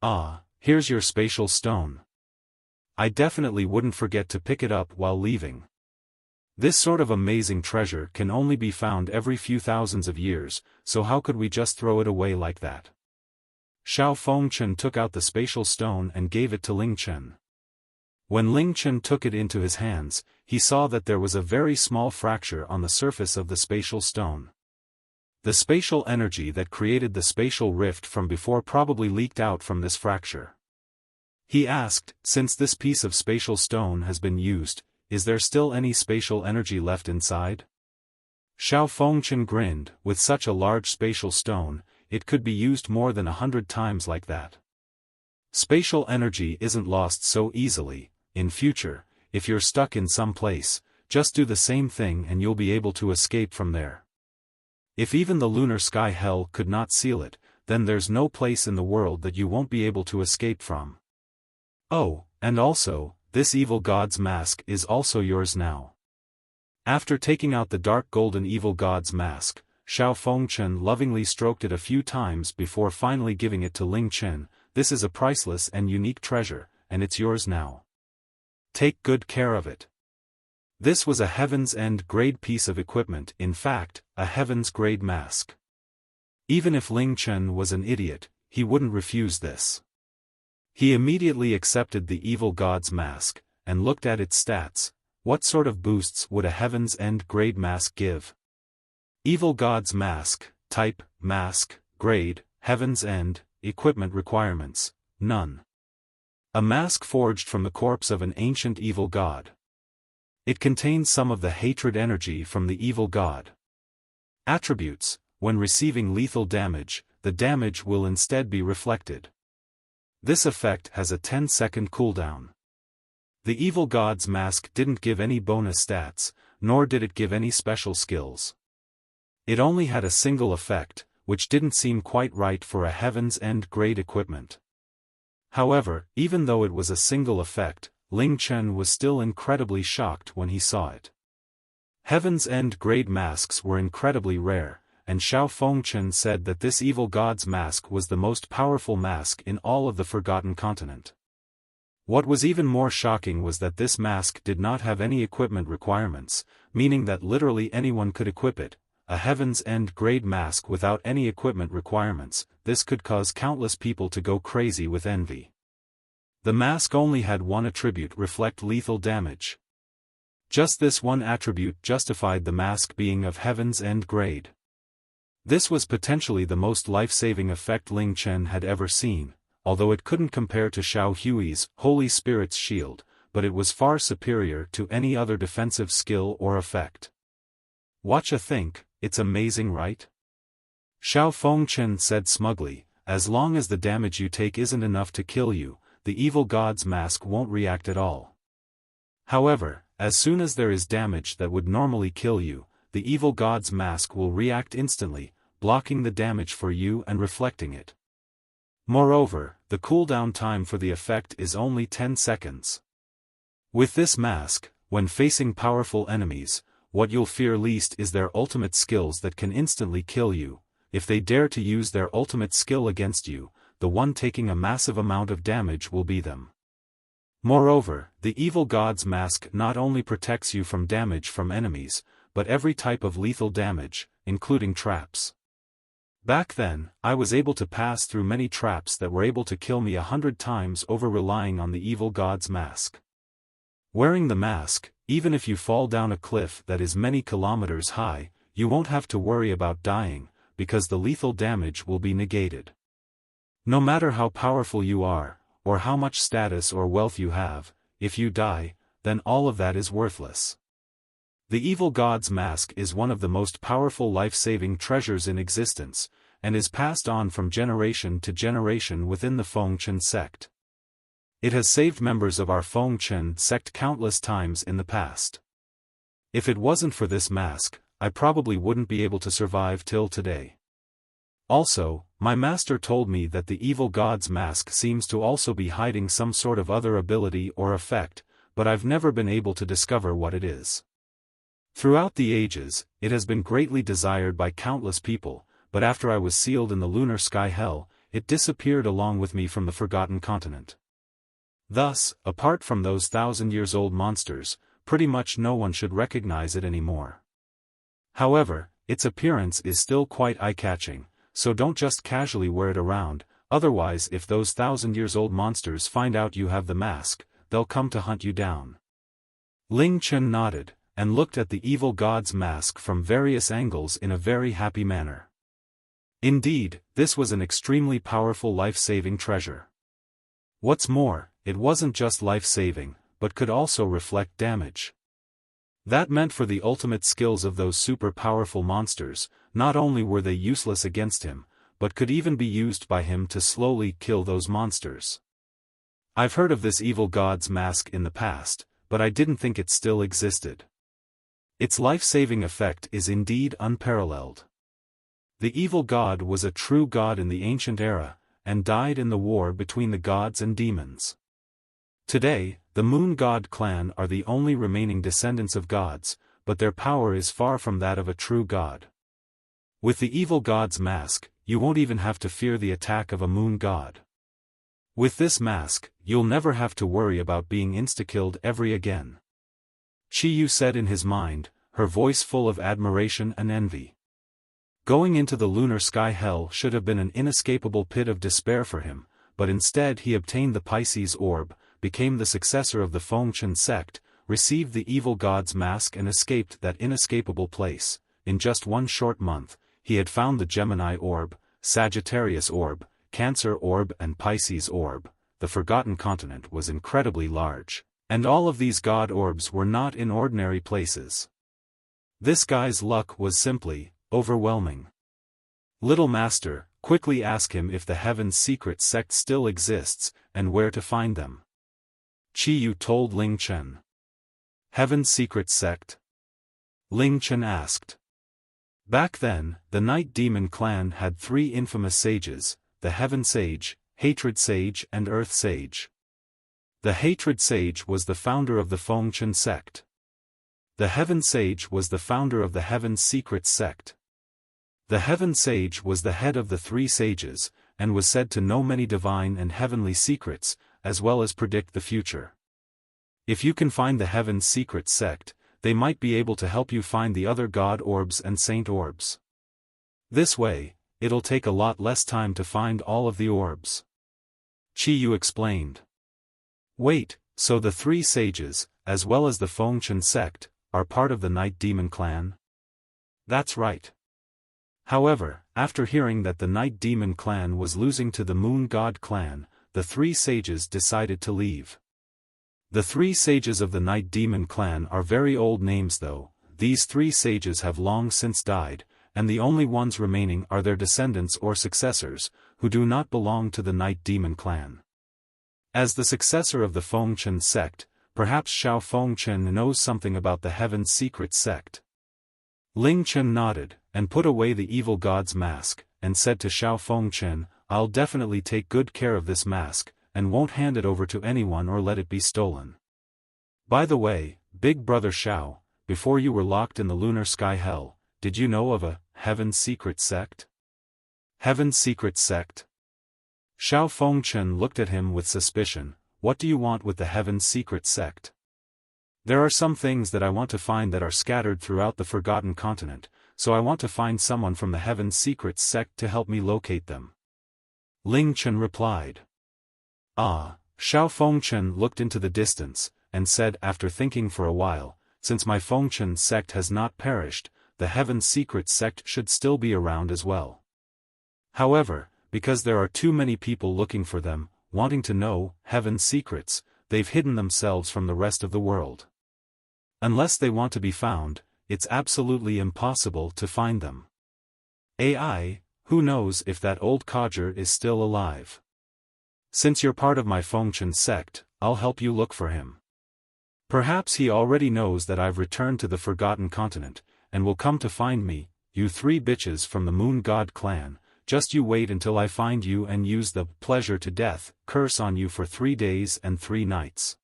Ah, here's your spatial stone. I definitely wouldn't forget to pick it up while leaving. This sort of amazing treasure can only be found every few thousands of years, so how could we just throw it away like that? Feng took out the spatial stone and gave it to Ling Chen. When Ling Chen took it into his hands, he saw that there was a very small fracture on the surface of the spatial stone. The spatial energy that created the spatial rift from before probably leaked out from this fracture. He asked, since this piece of spatial stone has been used, is there still any spatial energy left inside? Feng grinned, with such a large spatial stone, it could be used more than 100 times like that. Spatial energy isn't lost so easily. In future, if you're stuck in some place, just do the same thing and you'll be able to escape from there. If even the lunar sky hell could not seal it, then there's no place in the world that you won't be able to escape from. Oh, and also, this evil god's mask is also yours now. After taking out the dark golden evil god's mask, Feng lovingly stroked it a few times before finally giving it to Ling Chen. This is a priceless and unique treasure, and it's yours now. Take good care of it. This was a Heaven's End grade piece of equipment, in fact, a Heaven's grade mask. Even if Ling Chen was an idiot, he wouldn't refuse this. He immediately accepted the evil god's mask, and looked at its stats. What sort of boosts would a Heaven's End grade mask give? Evil god's mask, type, mask, grade, Heaven's End, equipment requirements, none. A mask forged from the corpse of an ancient evil god. It contains some of the hatred energy from the evil god. Attributes: when receiving lethal damage, the damage will instead be reflected. This effect has a 10-second cooldown. The evil god's mask didn't give any bonus stats, nor did it give any special skills. It only had a single effect, which didn't seem quite right for a Heaven's End grade equipment. However, even though it was a single effect, Ling Chen was still incredibly shocked when he saw it. Heaven's End grade masks were incredibly rare, and Feng said that this evil god's mask was the most powerful mask in all of the Forgotten Continent. What was even more shocking was that this mask did not have any equipment requirements, meaning that literally anyone could equip it. A Heaven's End grade mask without any equipment requirements, this could cause countless people to go crazy with envy. The mask only had one attribute: reflect lethal damage. Just this one attribute justified the mask being of Heaven's End grade. This was potentially the most life-saving effect Ling Chen had ever seen, although it couldn't compare to Xiao Hui's Holy Spirit's shield, but it was far superior to any other defensive skill or effect. Watcha think, it's amazing, right? Feng said smugly, as long as the damage you take isn't enough to kill you, the evil god's mask won't react at all. However, as soon as there is damage that would normally kill you, the evil god's mask will react instantly, blocking the damage for you and reflecting it. Moreover, the cooldown time for the effect is only 10 seconds. With this mask, when facing powerful enemies, what you'll fear least is their ultimate skills that can instantly kill you. If they dare to use their ultimate skill against you, the one taking a massive amount of damage will be them. Moreover, the evil god's mask not only protects you from damage from enemies, but every type of lethal damage, including traps. Back then, I was able to pass through many traps that were able to kill me 100 times over relying on the evil god's mask. Wearing the mask, even if you fall down a cliff that is many kilometers high, you won't have to worry about dying, because the lethal damage will be negated. No matter how powerful you are, or how much status or wealth you have, if you die, then all of that is worthless. The evil god's mask is one of the most powerful life-saving treasures in existence, and is passed on from generation to generation within the Feng sect. It has saved members of our Feng sect countless times in the past. If it wasn't for this mask, I probably wouldn't be able to survive till today. Also, my master told me that the evil god's mask seems to also be hiding some sort of other ability or effect, but I've never been able to discover what it is. Throughout the ages, it has been greatly desired by countless people, but after I was sealed in the lunar sky hell, it disappeared along with me from the forgotten continent. Thus, apart from those 1,000-years-old monsters, pretty much no one should recognize it anymore. However, its appearance is still quite eye-catching, so don't just casually wear it around, otherwise if those 1,000-years-old monsters find out you have the mask, they'll come to hunt you down. Ling Chen nodded, and looked at the evil god's mask from various angles in a very happy manner. Indeed, this was an extremely powerful life-saving treasure. What's more, it wasn't just life-saving, but could also reflect damage. That meant for the ultimate skills of those super-powerful monsters, not only were they useless against him, but could even be used by him to slowly kill those monsters. I've heard of this evil god's mask in the past, but I didn't think it still existed. Its life-saving effect is indeed unparalleled. The evil god was a true god in the ancient era, and died in the war between the gods and demons. Today, the Moon God clan are the only remaining descendants of gods, but their power is far from that of a true god. With the evil god's mask, you won't even have to fear the attack of a moon god. With this mask, you'll never have to worry about being insta-killed ever again. Chi Yu said in his mind, her voice full of admiration and envy. Going into the lunar sky hell should have been an inescapable pit of despair for him, but instead he obtained the Pisces orb, became the successor of the Feng sect, received the evil god's mask and escaped that inescapable place. In just one short month, he had found the Gemini orb, Sagittarius orb, Cancer orb and Pisces orb. The forgotten continent was incredibly large, and all of these god orbs were not in ordinary places. This guy's luck was simply overwhelming. Little Master, quickly ask him if the Heaven's Secret sect still exists, and where to find them. Chi Yu told Ling Chen. Heaven's Secret sect? Ling Chen asked. Back then, the Night Demon clan had 3 infamous sages, the Heaven Sage, Hatred Sage and Earth Sage. The Hatred Sage was the founder of the Feng sect. The Heaven Sage was the founder of the Heaven's Secret sect. The Heaven Sage was the head of the 3 sages, and was said to know many divine and heavenly secrets, as well as predict the future. If you can find the Heaven's Secret sect, they might be able to help you find the other god orbs and saint orbs. This way, it'll take a lot less time to find all of the orbs. Chi Yu explained. Wait, so the 3 sages, as well as the Feng sect, are part of the Night Demon clan? That's right. However, after hearing that the Night Demon clan was losing to the Moon God clan, the 3 sages decided to leave. The 3 sages of the Night Demon clan are very old names though. These 3 sages have long since died, and the only ones remaining are their descendants or successors, who do not belong to the Night Demon clan. As the successor of the Feng sect, perhaps Xiao Feng knows something about the Heaven's Secret sect. Ling Chen nodded, and put away the evil god's mask, and said to Xiao Feng, I'll definitely take good care of this mask, and won't hand it over to anyone or let it be stolen. By the way, big brother Xiao, before you were locked in the lunar sky hell, did you know of a Heaven's Secret sect? Heaven's Secret sect? Xiao Feng looked at him with suspicion. What do you want with the Heaven's Secret sect? There are some things that I want to find that are scattered throughout the forgotten continent, so I want to find someone from the Heaven's Secret sect to help me locate them. Ling Chen replied. Ah, Xiao Feng looked into the distance, and said after thinking for a while, since my Feng sect has not perished, the Heaven's Secret sect should still be around as well. However, because there are too many people looking for them, wanting to know Heaven's secrets, they've hidden themselves from the rest of the world. Unless they want to be found, it's absolutely impossible to find them. AI, who knows if that old codger is still alive? Since you're part of my Feng sect, I'll help you look for him. Perhaps he already knows that I've returned to the forgotten continent, and will come to find me, you 3 bitches from the Moon God clan. Just you wait until I find you and use the pleasure to death curse on you for 3 days and 3 nights.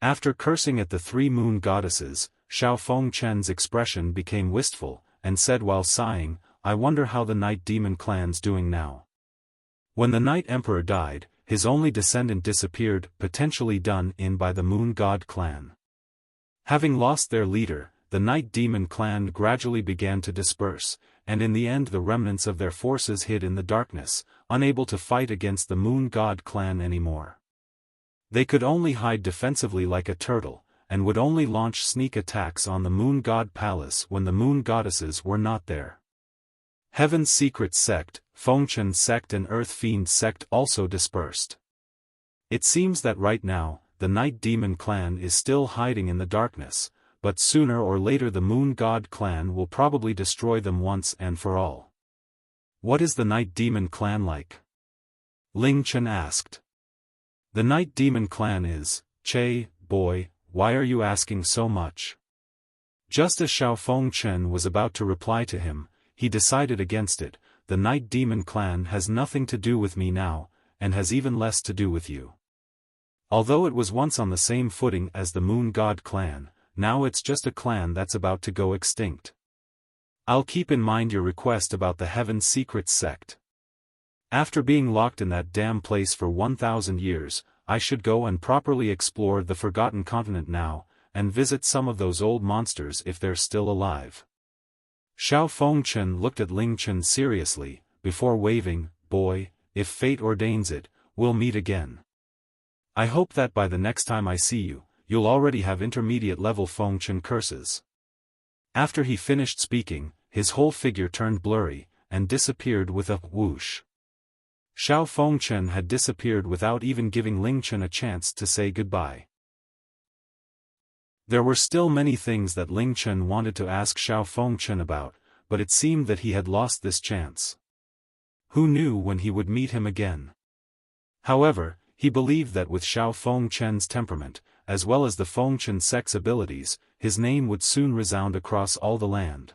After cursing at the 3 moon goddesses, Xiao Feng's expression became wistful, and said while sighing, I wonder how the Night Demon clan's doing now. When the Night Emperor died, his only descendant disappeared, potentially done in by the Moon God clan. Having lost their leader, the Night Demon clan gradually began to disperse, and in the end the remnants of their forces hid in the darkness, unable to fight against the Moon God clan anymore. They could only hide defensively like a turtle, and would only launch sneak attacks on the Moon God Palace when the Moon Goddesses were not there. Heaven's Secret Sect, Feng sect and Earth Fiend sect also dispersed. It seems that right now, the Night Demon clan is still hiding in the darkness, but sooner or later the Moon God clan will probably destroy them once and for all. What is the Night Demon clan like? Ling Chen asked. The Night Demon clan is, Che, boy, why are you asking so much? Just as Feng Chen was about to reply to him, he decided against it. The Night Demon clan has nothing to do with me now, and has even less to do with you. Although it was once on the same footing as the Moon God clan, now it's just a clan that's about to go extinct. I'll keep in mind your request about the Heaven's Secret Sect. After being locked in that damn place for 1,000 years, I should go and properly explore the Forgotten Continent now, and visit some of those old monsters if they're still alive. Feng Chen looked at Ling Chen seriously, before waving, boy, if fate ordains it, we'll meet again. I hope that by the next time I see you, you'll already have intermediate level Feng Chen curses. After he finished speaking, his whole figure turned blurry, and disappeared with a whoosh. Feng Chen had disappeared without even giving Ling Chen a chance to say goodbye. There were still many things that Ling Chen wanted to ask Feng Chen about, but it seemed that he had lost this chance. Who knew when he would meet him again? However, he believed that with Feng Chen's temperament, as well as the Feng Chen sect's abilities, his name would soon resound across all the land.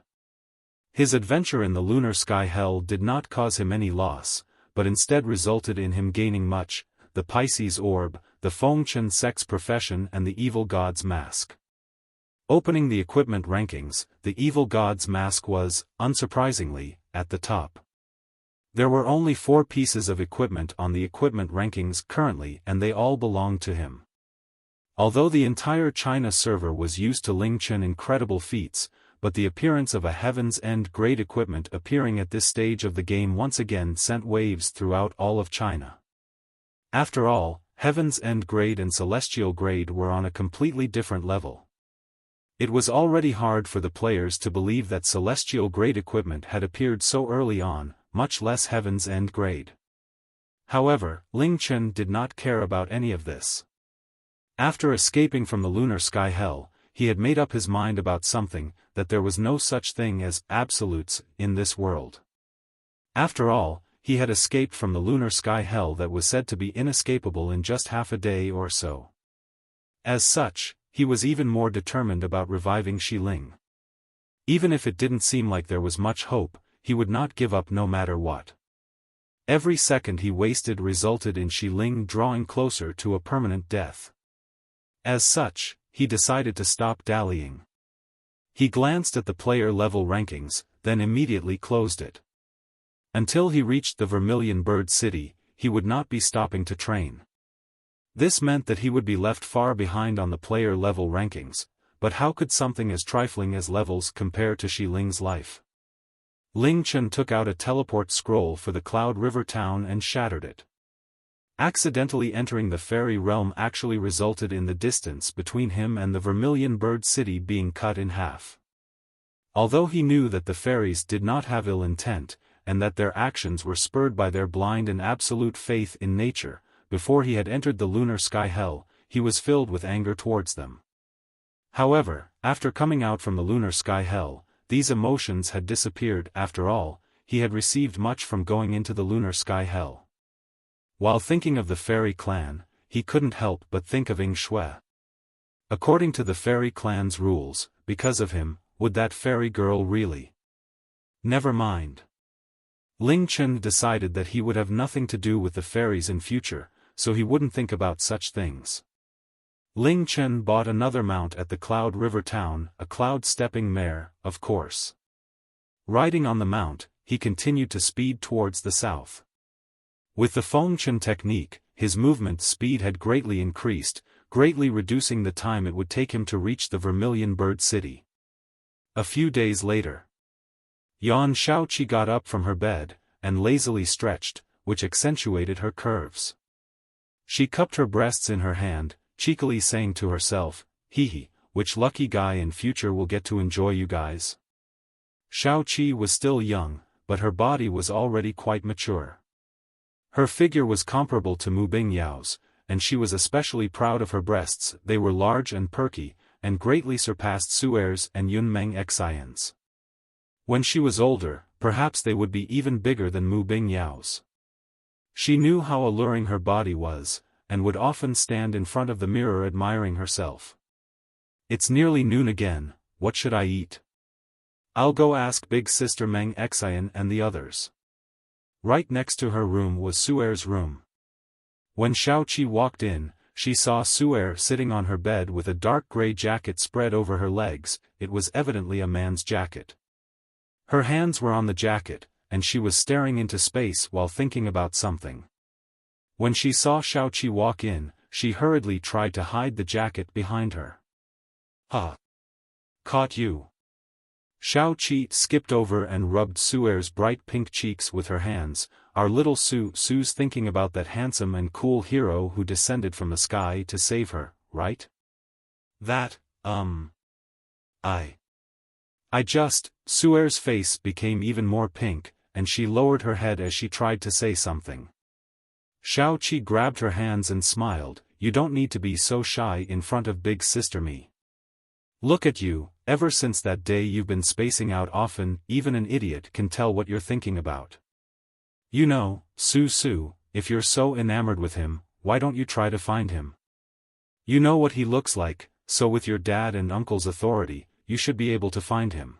His adventure in the lunar sky hell did not cause him any loss, but instead resulted in him gaining much: the Pisces orb, the Feng Chen sect's profession and the evil god's mask. Opening the equipment rankings, the evil god's mask was, unsurprisingly, at the top. There were only 4 pieces of equipment on the equipment rankings currently, and they all belonged to him. Although the entire China server was used to Ling Chen incredible feats, but the appearance of a Heaven's End grade equipment appearing at this stage of the game once again sent waves throughout all of China. After all, Heaven's End grade and Celestial grade were on a completely different level. It was already hard for the players to believe that Celestial grade equipment had appeared so early on, much less Heaven's End grade. However, Ling Chen did not care about any of this. After escaping from the lunar sky hell, he had made up his mind about something, that there was no such thing as absolutes in this world. After all, he had escaped from the lunar sky hell that was said to be inescapable in just half a day or so. As such, he was even more determined about reviving Ling. Even if it didn't seem like there was much hope, he would not give up no matter what. Every second he wasted resulted in Ling drawing closer to a permanent death. As such, he decided to stop dallying. He glanced at the player level rankings, then immediately closed it. Until he reached the Vermilion Bird City, he would not be stopping to train. This meant that he would be left far behind on the player level rankings, but how could something as trifling as levels compare to Ling's life? Ling Chen took out a teleport scroll for the Cloud River town and shattered it. Accidentally entering the fairy realm actually resulted in the distance between him and the Vermilion Bird City being cut in half. Although he knew that the fairies did not have ill intent, and that their actions were spurred by their blind and absolute faith in nature, before he had entered the lunar sky hell, he was filled with anger towards them. However, after coming out from the lunar sky hell, these emotions had disappeared. After all, he had received much from going into the lunar sky hell. While thinking of the fairy clan, he couldn't help but think of Ying Shui. According to the fairy clan's rules, because of him, would that fairy girl really? Never mind. Ling Chen decided that he would have nothing to do with the fairies in future, so he wouldn't think about such things. Ling Chen bought another mount at the Cloud River town, a cloud-stepping mare, of course. Riding on the mount, he continued to speed towards the south. With the Feng Chen technique, his movement speed had greatly increased, greatly reducing the time it would take him to reach the Vermilion Bird City. A few days later, Yan Shaoqi got up from her bed, and lazily stretched, which accentuated her curves. She cupped her breasts in her hand, cheekily saying to herself, "Hee hee, which lucky guy in future will get to enjoy you guys?" Shaoqi was still young, but her body was already quite mature. Her figure was comparable to Mu Bingyao's, and she was especially proud of her breasts. They were large and perky, and greatly surpassed Suer's and Meng Xian's. When she was older, perhaps they would be even bigger than Mu Bingyao's. She knew how alluring her body was, and would often stand in front of the mirror admiring herself. "It's nearly noon again, what should I eat? I'll go ask big sister Meng Xian and the others." Right next to her room was Suer's room. When Shaoqi walked in, she saw Suer sitting on her bed with a dark gray jacket spread over her legs. It was evidently a man's jacket. Her hands were on the jacket, and she was staring into space while thinking about something. When she saw Shaoqi walk in, she hurriedly tried to hide the jacket behind her. "Ha! Caught you." Shaoqi skipped over and rubbed Suer's bright pink cheeks with her hands. "Our little Sue's thinking about that handsome and cool hero who descended from the sky to save her, right? That, Suer's face became even more pink, and she lowered her head as she tried to say something. Shaoqi grabbed her hands and smiled. "You don't need to be so shy in front of big sister me. Look at you, ever since that day you've been spacing out often. Even an idiot can tell what you're thinking about. You know, Su, if you're so enamored with him, why don't you try to find him? You know what he looks like, so with your dad and uncle's authority, you should be able to find him."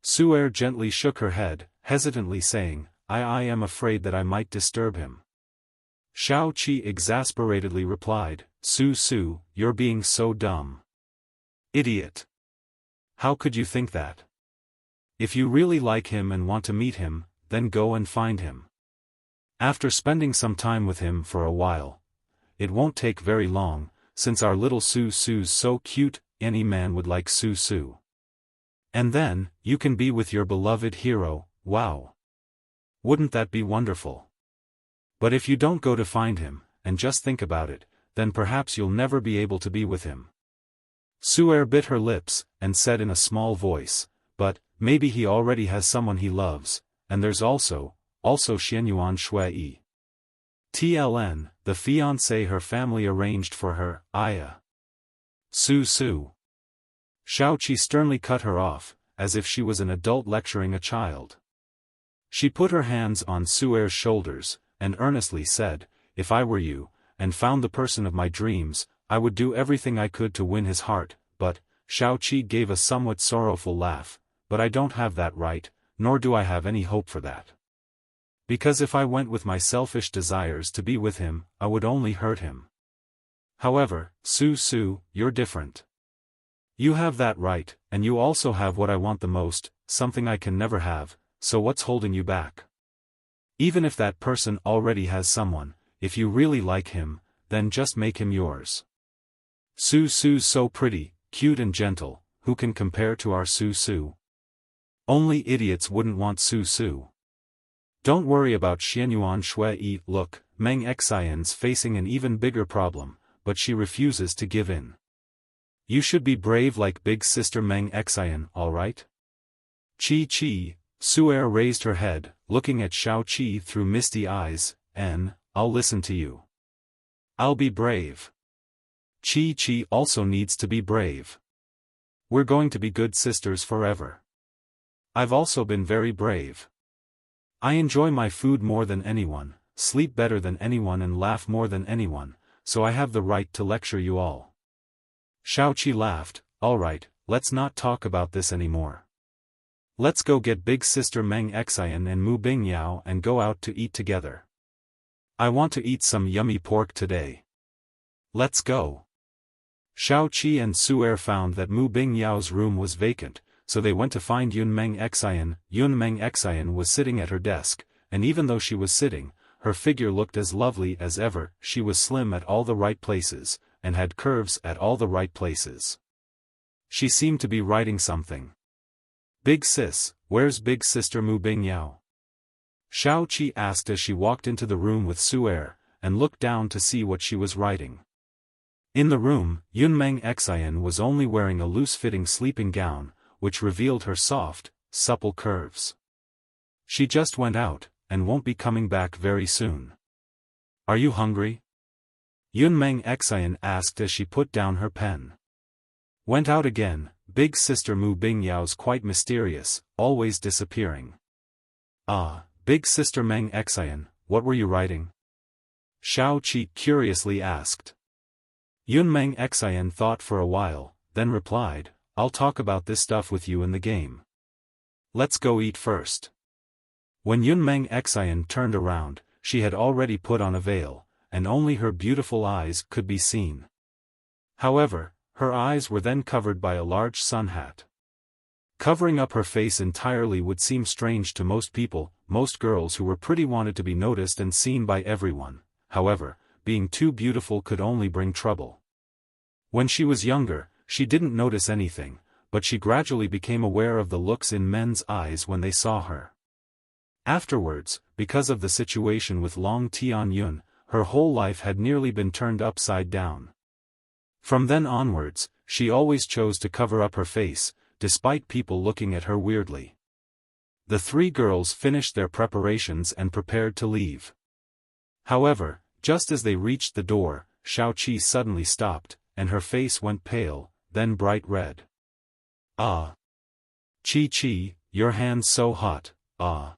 Suer gently shook her head, hesitantly saying, I am afraid that I might disturb him." Shaoqi exasperatedly replied, Su, you're being so dumb. Idiot. How could you think that? If you really like him and want to meet him, then go and find him. After spending some time with him for a while, it won't take very long, since our little Su's so cute, any man would like Su. And then, you can be with your beloved hero. Wow. Wouldn't that be wonderful? But if you don't go to find him, and just think about it, then perhaps you'll never be able to be with him. Suer bit her lips, and said in a small voice, "But, maybe he already has someone he loves, and there's also Xianyuan Shui. TLN, the fiancé her family arranged for her, Aya." Su. Shaoqi sternly cut her off, as if she was an adult lecturing a child. She put her hands on Suer's shoulders, and earnestly said, "If I were you, and found the person of my dreams, I would do everything I could to win his heart, but," Shaoqi gave a somewhat sorrowful laugh, "but I don't have that right, nor do I have any hope for that. Because if I went with my selfish desires to be with him, I would only hurt him. However, Su, you're different. You have that right, and you also have what I want the most, something I can never have, so what's holding you back? Even if that person already has someone, if you really like him, then just make him yours. Su's so pretty, cute and gentle, who can compare to our Su? Only idiots wouldn't want Su. Don't worry about Xianyuan Shui. Look, Meng Xian's facing an even bigger problem, but she refuses to give in. You should be brave like big sister Meng Xian, alright? Chi, Suer raised her head, looking at Shaoqi through misty eyes, I'll listen to you. I'll be brave. Chi also needs to be brave. We're going to be good sisters forever. I've also been very brave. I enjoy my food more than anyone, sleep better than anyone and laugh more than anyone, so I have the right to lecture you all." Shaoqi laughed. "Alright, let's not talk about this anymore. Let's go get big sister Meng Xian and Mu Bingyao and go out to eat together. I want to eat some yummy pork today. Let's go." Shaoqi and Suer found that Mu Bingyao's room was vacant, so they went to find Meng Xian. Meng Xian was sitting at her desk, and even though she was sitting, her figure looked as lovely as ever. She was slim at all the right places, and had curves at all the right places. She seemed to be writing something. "Big sis, where's big sister Mu Bingyao?" Shao Qi asked as she walked into the room with Su'er, and looked down to see what she was writing. In the room, Meng Xian was only wearing a loose-fitting sleeping gown, which revealed her soft, supple curves. "She just went out, and won't be coming back very soon. Are you hungry?" Meng Xian asked as she put down her pen. "Went out again, big sister Mu Bingyao's quite mysterious, always disappearing." "Ah, big sister Meng Xian, what were you writing?" Shao Qi curiously asked. Meng Xian thought for a while, then replied, "I'll talk about this stuff with you in the game. Let's go eat first." When Meng Xian turned around, she had already put on a veil, and only her beautiful eyes could be seen. However, her eyes were then covered by a large sun hat. Covering up her face entirely would seem strange to most people. Most girls who were pretty wanted to be noticed and seen by everyone. However, being too beautiful could only bring trouble. When she was younger, she didn't notice anything, but she gradually became aware of the looks in men's eyes when they saw her. Afterwards, because of the situation with Long Tianyun, her whole life had nearly been turned upside down. From then onwards, she always chose to cover up her face, despite people looking at her weirdly. The three girls finished their preparations and prepared to leave. However, just as they reached the door, Shao Qi suddenly stopped, and her face went pale, then bright red. "Ah! Qi, your hand's so hot, ah!"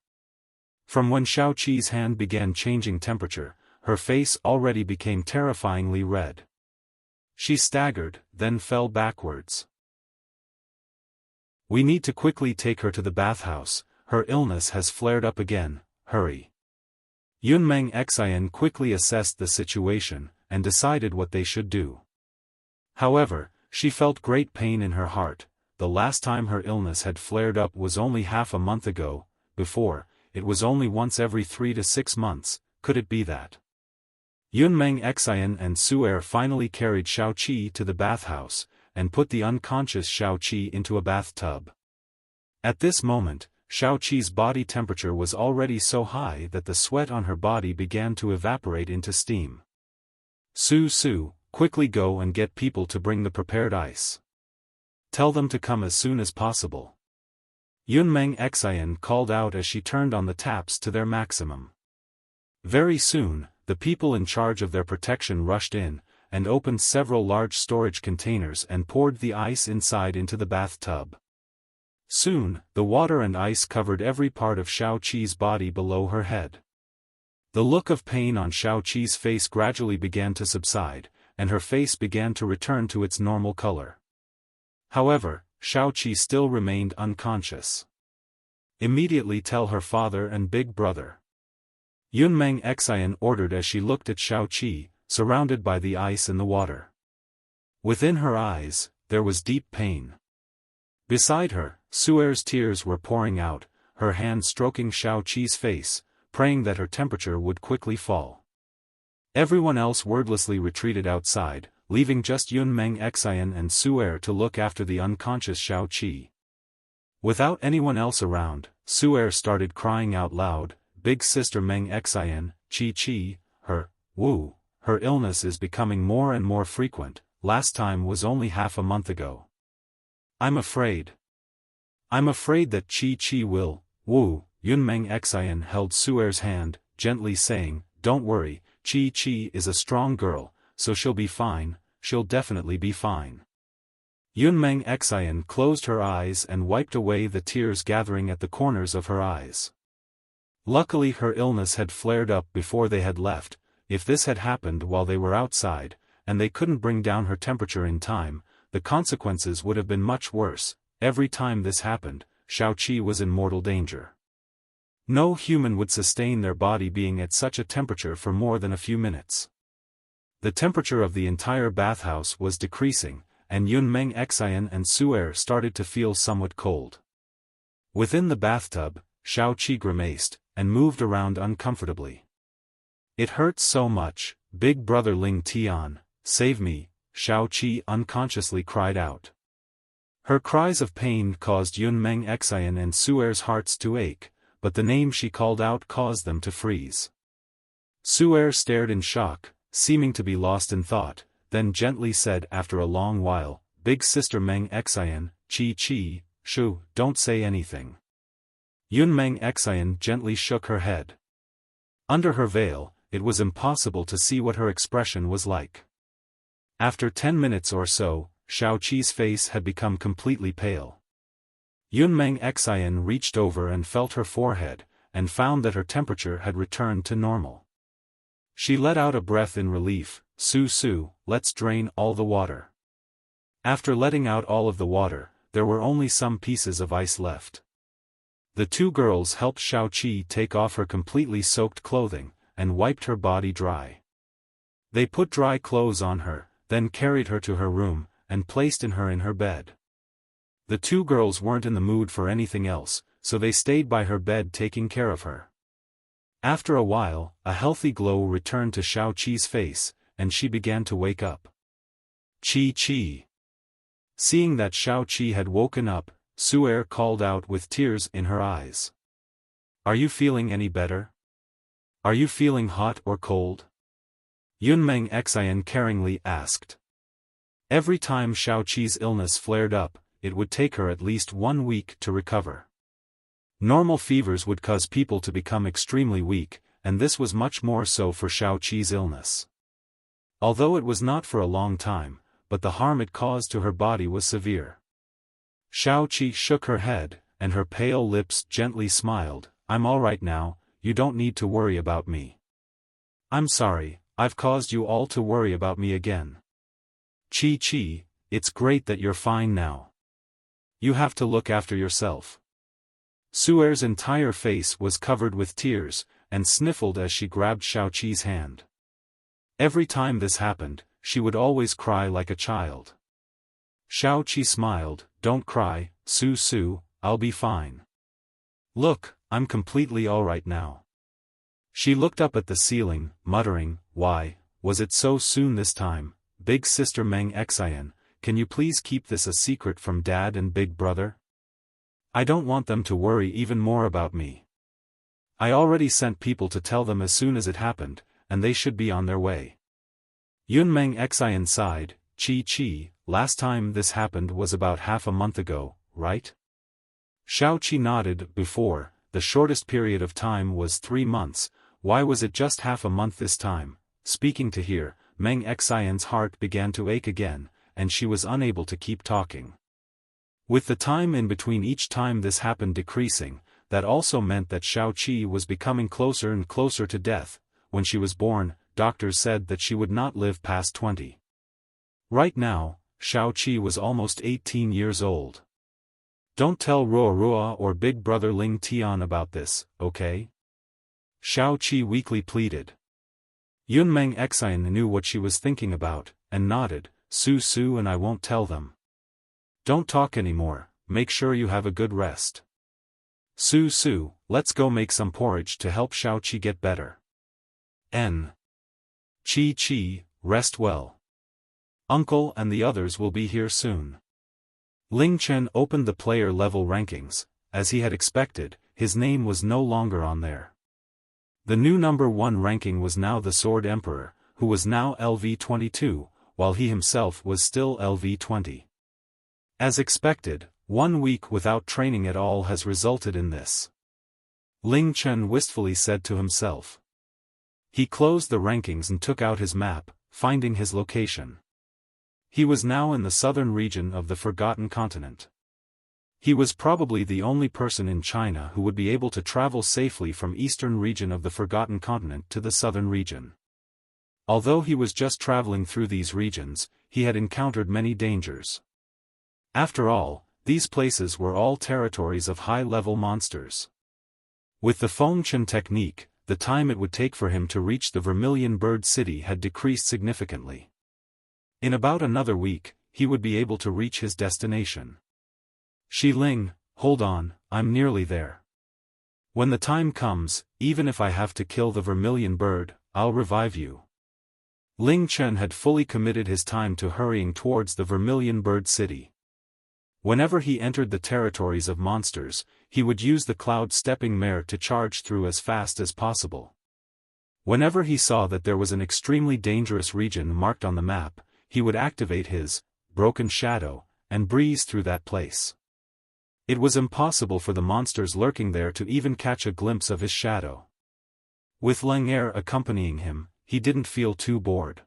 From when Shao Qi's hand began changing temperature, her face already became terrifyingly red. She staggered, then fell backwards. "We need to quickly take her to the bathhouse, her illness has flared up again, hurry." Meng Xian quickly assessed the situation, and decided what they should do. However, she felt great pain in her heart. The last time her illness had flared up was only half a month ago. Before, it was only once every 3 to 6 months. Could it be that? Meng Xian and Su'er finally carried Shao Qi to the bathhouse, and put the unconscious Shao Qi into a bathtub. At this moment, Shao Qi's body temperature was already so high that the sweat on her body began to evaporate into steam. Su, quickly go and get people to bring the prepared ice. Tell them to come as soon as possible." Meng Xian called out as she turned on the taps to their maximum. Very soon, the people in charge of their protection rushed in, and opened several large storage containers and poured the ice inside into the bathtub. Soon, the water and ice covered every part of Shao Qi's body below her head. The look of pain on Shao Qi's face gradually began to subside, and her face began to return to its normal color. However, Shao Qi still remained unconscious. "Immediately tell her father and big brother." Meng Xian ordered as she looked at Shao Qi, surrounded by the ice and the water. Within her eyes, there was deep pain. Beside her, Su'er's tears were pouring out, her hand stroking Shao Qi's face, praying that her temperature would quickly fall. Everyone else wordlessly retreated outside, leaving just Meng Xian and Su'er to look after the unconscious Shao Qi. Without anyone else around, Su'er started crying out loud, "Big sister Meng Xian, Qi, her illness is becoming more and more frequent, last time was only half a month ago. I'm afraid that Qi will, Meng Xian held Su'er's hand, gently saying, "Don't worry, Qi is a strong girl, so she'll be fine, she'll definitely be fine." Meng Xian closed her eyes and wiped away the tears gathering at the corners of her eyes. Luckily her illness had flared up before they had left. If this had happened while they were outside, and they couldn't bring down her temperature in time, the consequences would have been much worse. Every time this happened, Shao Qi was in mortal danger. No human would sustain their body being at such a temperature for more than a few minutes. The temperature of the entire bathhouse was decreasing, and Meng Xian and Su'er started to feel somewhat cold. Within the bathtub, Shao Qi grimaced, and moved around uncomfortably. It hurts so much, big brother Ling Tian, save me, Xiaoqi unconsciously cried out. Her cries of pain caused Meng Xian and Suer's hearts to ache, but the name she called out caused them to freeze. Suer stared in shock, seeming to be lost in thought, then gently said after a long while, "Big sister Meng Xian, Chi, Shu, don't say anything." Meng Xian gently shook her head. Under her veil, it was impossible to see what her expression was like. After 10 minutes or so, Xiaoqi's face had become completely pale. Meng Xian reached over and felt her forehead, and found that her temperature had returned to normal. She let out a breath in relief. Su, let's drain all the water. After letting out all of the water, there were only some pieces of ice left. The two girls helped Xiaoqi take off her completely soaked clothing, and wiped her body dry. They put dry clothes on her, then carried her to her room, and placed her in her bed. The two girls weren't in the mood for anything else, so they stayed by her bed taking care of her. After a while, a healthy glow returned to Xiaoqi's face, and she began to wake up. Chi. Seeing that Xiaoqi had woken up, Suer called out with tears in her eyes. "Are you feeling any better? Are you feeling hot or cold?" Meng Xian caringly asked. Every time Xiaoqi's illness flared up, it would take her at least 1 week to recover. Normal fevers would cause people to become extremely weak, and this was much more so for Xiaoqi's illness. Although it was not for a long time, but the harm it caused to her body was severe. Xiaoqi shook her head, and her pale lips gently smiled. "I'm all right now, you don't need to worry about me." "I'm sorry, I've caused you all to worry about me again." Chi, it's great that you're fine now. You have to look after yourself." Suer's entire face was covered with tears, and sniffled as she grabbed Xiaoqi's hand. Every time this happened, she would always cry like a child. Xiaoqi smiled. "Don't cry, Su, I'll be fine. Look, I'm completely alright now." She looked up at the ceiling, muttering, "Why, was it so soon this time? Big sister Meng Xian, can you please keep this a secret from Dad and Big Brother? I don't want them to worry even more about me. I already sent people to tell them as soon as it happened, and they should be on their way." Meng Xian sighed. Chi, last time this happened was about half a month ago, right?" Xiaoqi nodded. "Before, the shortest period of time was 3 months, why was it just half a month this time?" Speaking to her, Meng Xian's heart began to ache again, and she was unable to keep talking. With the time in between each time this happened decreasing, that also meant that Xiaoqi was becoming closer and closer to death. When she was born, doctors said that she would not live past 20. Right now, Xiaoqi was almost 18 years old. "Don't tell Ruo or Big Brother Ling Tian about this, okay?" Xiaoqi weakly pleaded. Meng Xian knew what she was thinking about, and nodded. Su, and I won't tell them. Don't talk anymore, make sure you have a good rest. Su, let's go make some porridge to help Xiaoqi get better. Chi, rest well. Uncle and the others will be here soon. Ling Chen opened the player level rankings. As he had expected, his name was no longer on there. The new number 1 ranking was now the Sword Emperor, who was now LV22, while he himself was still LV20. As expected, 1 week without training at all has resulted in this. Ling Chen wistfully said to himself. He closed the rankings and took out his map, finding his location. He was now in the southern region of the Forgotten Continent. He was probably the only person in China who would be able to travel safely from eastern region of the Forgotten Continent to the southern region. Although he was just traveling through these regions, he had encountered many dangers. After all, these places were all territories of high-level monsters. With the Feng technique, the time it would take for him to reach the Vermilion Bird City had decreased significantly. In about another week, he would be able to reach his destination. Ling, hold on, I'm nearly there. When the time comes, even if I have to kill the Vermilion Bird, I'll revive you. Ling Chen had fully committed his time to hurrying towards the Vermilion Bird City. Whenever he entered the territories of monsters, he would use the cloud-stepping mare to charge through as fast as possible. Whenever he saw that there was an extremely dangerous region marked on the map, he would activate his broken shadow and breeze through that place. It was impossible for the monsters lurking there to even catch a glimpse of his shadow. With Ling Chen accompanying him, he didn't feel too bored.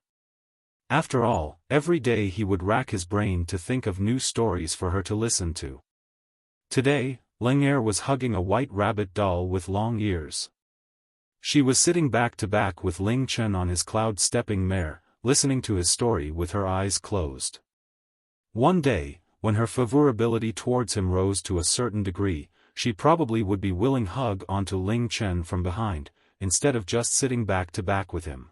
After all, every day he would rack his brain to think of new stories for her to listen to. Today, Ling Chen was hugging a white rabbit doll with long ears. She was sitting back to back with Ling Chen on his cloud-stepping mare, listening to his story with her eyes closed. One day, when her favorability towards him rose to a certain degree, she probably would be willing hug onto Ling Chen from behind, instead of just sitting back to back with him.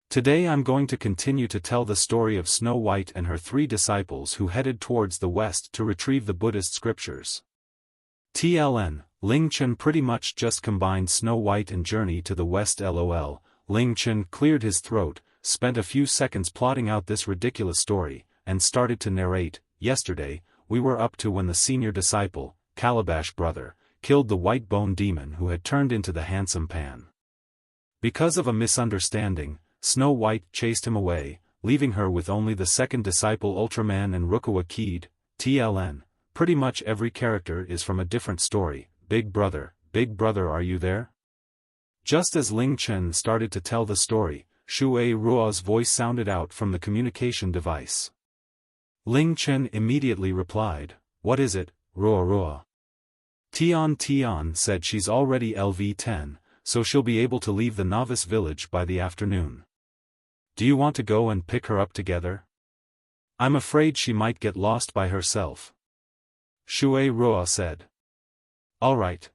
Today I'm going to continue to tell the story of Snow White and her 3 disciples who headed towards the west to retrieve the Buddhist scriptures. TLN, Ling Chen pretty much just combined Snow White and Journey to the West LOL. Ling Chen cleared his throat, spent a few seconds plotting out this ridiculous story, and started to narrate. Yesterday, we were up to when the senior disciple, Calabash brother, killed the white bone demon who had turned into the handsome Pan. Because of a misunderstanding, Snow White chased him away, leaving her with only the second disciple Ultraman and Rukawa Kid. TLN, pretty much every character is from a different story. Big brother, are you there? Just as Ling Chen started to tell the story, Rua's voice sounded out from the communication device. Ling Chen immediately replied, "What is it, Rua?" Tian said she's already LV-10, so she'll be able to leave the Novice village by the afternoon. Do you want to go and pick her up together? I'm afraid she might get lost by herself. Rua said. Alright.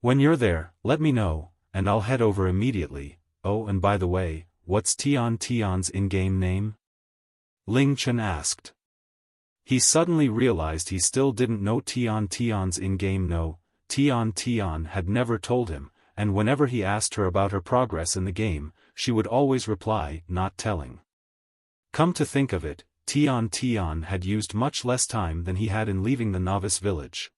When you're there, let me know, and I'll head over immediately. Oh, and by the way, what's Tian's in-game name? Ling Chen asked. He suddenly realized he still didn't know Tian's in-game no. Tian had never told him, and whenever he asked her about her progress in the game, she would always reply, not telling. Come to think of it, Tian had used much less time than he had in leaving the Novice village.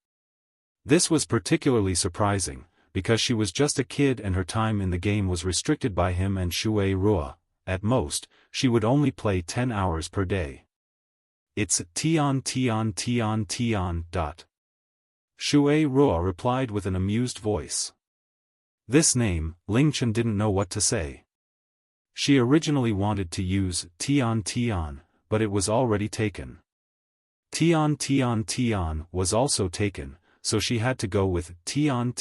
This was particularly surprising, because she was just a kid and her time in the game was restricted by him and Rua. At most, she would only play 10 hours per day. It's Tian. Rua replied with an amused voice. This name, Ling Chen didn't know what to say. She originally wanted to use Tian, but it was already taken. Tian was also taken, so she had to go with Tian.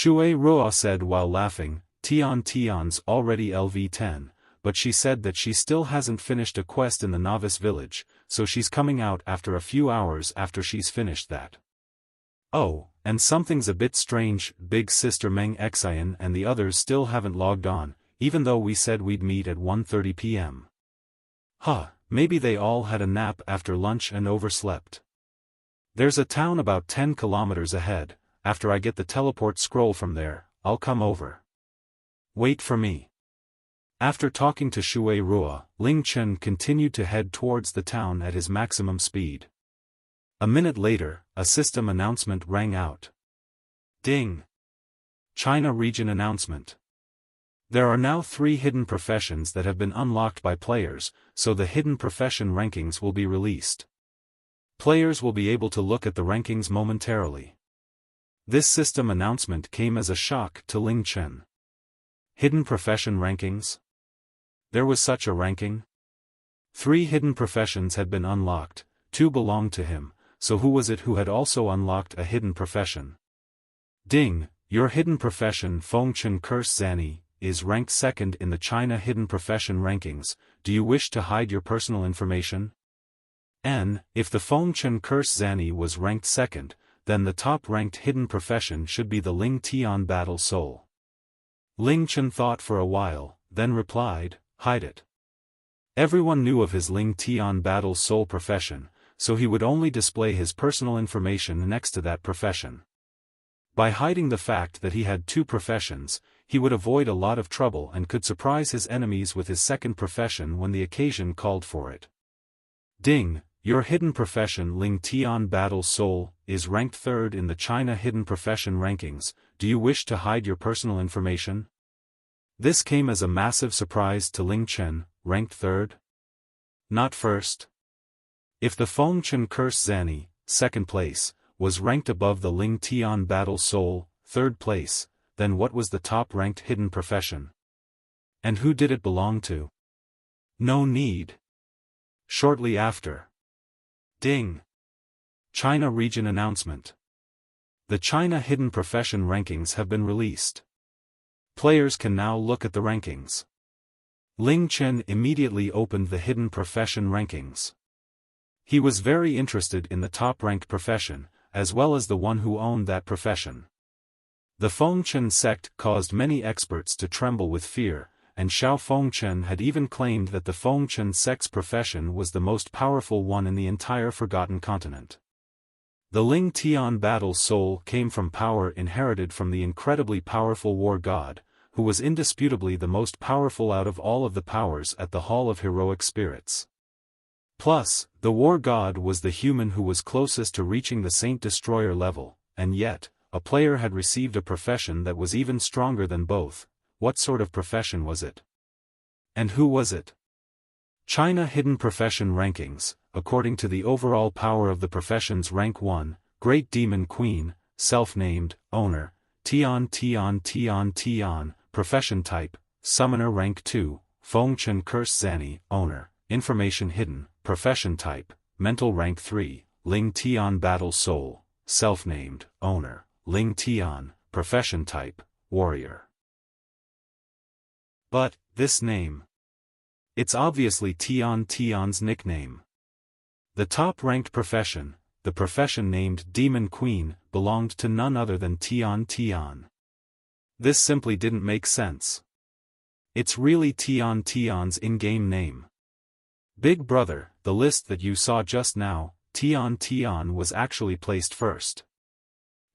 Rua said while laughing, Tian's already LV-10, but she said that she still hasn't finished a quest in the Novice village, so she's coming out after a few hours after she's finished that. Oh, and something's a bit strange, big sister Meng Xian and the others still haven't logged on, even though we said we'd meet at 1:30 p.m. Maybe they all had a nap after lunch and overslept. There's a town about 10 kilometers ahead. After I get the teleport scroll from there, I'll come over. Wait for me. After talking to Rua, Ling Chen continued to head towards the town at his maximum speed. A minute later, a system announcement rang out. Ding! China region announcement. There are now 3 hidden professions that have been unlocked by players, so the hidden profession rankings will be released. Players will be able to look at the rankings momentarily. This system announcement came as a shock to Ling Chen. Hidden profession rankings? There was such a ranking? 3 hidden professions had been unlocked, 2 belonged to him, so who was it who had also unlocked a hidden profession? Ding, your hidden profession Feng Curse Zani is ranked 2nd in the China hidden profession rankings. Do you wish to hide your personal information? If the Feng Curse Zani was ranked 2nd, then the top-ranked hidden profession should be the Ling Tian Battle Soul. Ling Chen thought for a while, then replied, hide it. Everyone knew of his Ling Tian Battle Soul profession, so he would only display his personal information next to that profession. By hiding the fact that he had two professions, he would avoid a lot of trouble and could surprise his enemies with his second profession when the occasion called for it. Ding, your hidden profession Ling Tian Battle Soul, is ranked 3rd in the China Hidden Profession rankings. Do you wish to hide your personal information? This came as a massive surprise to Ling Chen, ranked 3rd? Not 1st. If the Feng Chen Curse Zani, 2nd place, was ranked above the Ling Tian Battle Soul, 3rd place, then what was the top-ranked hidden profession? And who did it belong to? No need. Shortly after. Ding. China Region Announcement. The China Hidden Profession rankings have been released. Players can now look at the rankings. Ling Chen immediately opened the Hidden Profession rankings. He was very interested in the top-ranked profession, as well as the one who owned that profession. The Feng Chen sect caused many experts to tremble with fear, and Xiao Feng Chen had even claimed that the Feng Chen sect's profession was the most powerful one in the entire Forgotten Continent. The Ling Tian Battle Soul came from power inherited from the incredibly powerful war god, who was indisputably the most powerful out of all of the powers at the Hall of Heroic Spirits. Plus, the war god was the human who was closest to reaching the Saint Destroyer level, and yet, a player had received a profession that was even stronger than both. What sort of profession was it? And who was it? China Hidden Profession Rankings. According to the overall power of the professions, rank 1, Great Demon Queen, self-named, owner, Tian. Profession type, Summoner. Rank 2, Feng Chen Curse Zani, owner, information hidden, profession type, mental. Rank 3, Ling Tian Battle Soul, self-named, owner, Ling Tian, profession type, warrior. But, this name. It's obviously Tian's nickname. The top-ranked profession, the profession named Demon Queen, belonged to none other than Tian. This simply didn't make sense. It's really Tian's in-game name. Big Brother, the list that you saw just now, Tian was actually placed first.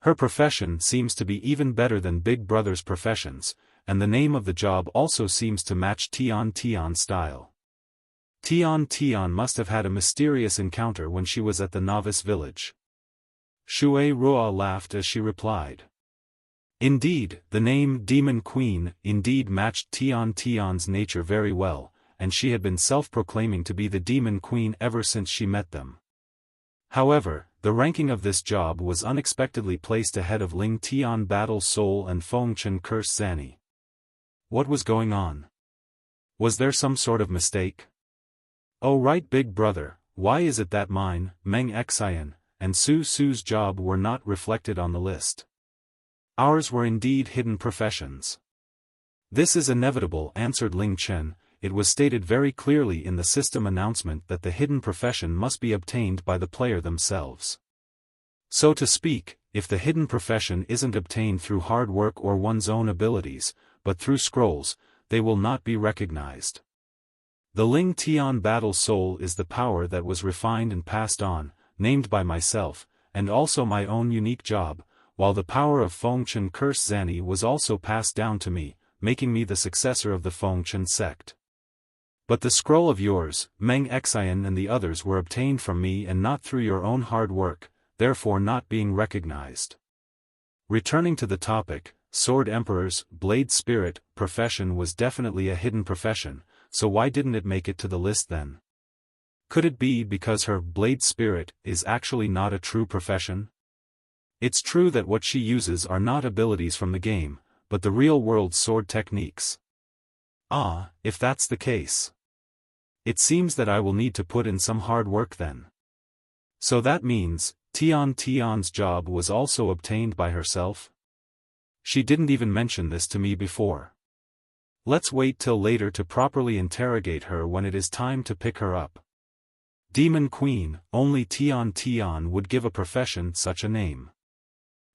Her profession seems to be even better than Big Brother's professions, and the name of the job also seems to match Tian's style. Tian must have had a mysterious encounter when she was at the Novice village. Shura laughed as she replied. Indeed, the name Demon Queen indeed matched Tian's nature very well, and she had been self-proclaiming to be the Demon Queen ever since she met them. However, the ranking of this job was unexpectedly placed ahead of Ling Tian Battle Soul and Feng Chen Curse Zani. What was going on? Was there some sort of mistake? Oh right, Big Brother, why is it that mine, Meng Xian, and Su's job were not reflected on the list? Ours were indeed hidden professions. This is inevitable, answered Ling Chen. It was stated very clearly in the system announcement that the hidden profession must be obtained by the player themselves. So to speak, if the hidden profession isn't obtained through hard work or one's own abilities, but through scrolls, they will not be recognized. The Ling Tian Battle Soul is the power that was refined and passed on, named by myself, and also my own unique job, while the power of Feng Chen Curse Zani was also passed down to me, making me the successor of the Feng Chen sect. But the scroll of yours, Meng Xian, and the others were obtained from me and not through your own hard work, therefore not being recognized. Returning to the topic, Sword Emperor's Blade Spirit profession was definitely a hidden profession, so why didn't it make it to the list then? Could it be because her Blade Spirit is actually not a true profession? It's true that what she uses are not abilities from the game, but the real-world sword techniques. Ah, if that's the case. It seems that I will need to put in some hard work then. So that means, Tian's job was also obtained by herself? She didn't even mention this to me before. Let's wait till later to properly interrogate her when it is time to pick her up. Demon Queen, only Tian would give a profession such a name.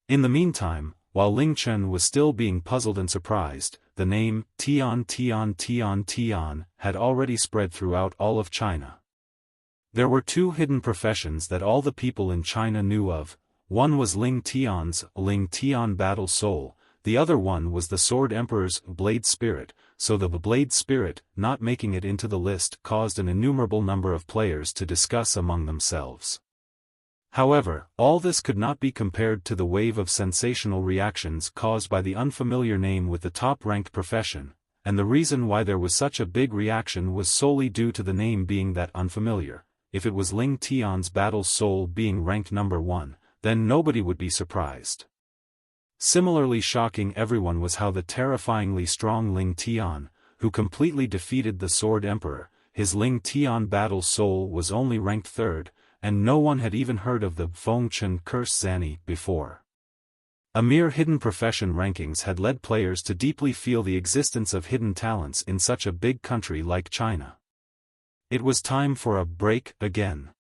In the meantime, while Ling Chen was still being puzzled and surprised, the name Tian had already spread throughout all of China. There were two hidden professions that all the people in China knew of, one was Ling Tian battle soul, the other one was the Sword Emperor's blade spirit, so the blade spirit, not making it into the list, caused an innumerable number of players to discuss among themselves. However, all this could not be compared to the wave of sensational reactions caused by the unfamiliar name with the top-ranked profession, and the reason why there was such a big reaction was solely due to the name being that unfamiliar. If it was Ling Tian's battle soul being ranked number 1, then nobody would be surprised. Similarly shocking everyone was how the terrifyingly strong Ling Tian, who completely defeated the Sword Emperor, his Ling Tian battle soul was only ranked 3rd, and no one had even heard of the Feng Chen curse Zani before. A mere hidden profession rankings had led players to deeply feel the existence of hidden talents in such a big country like China. It was time for a break again.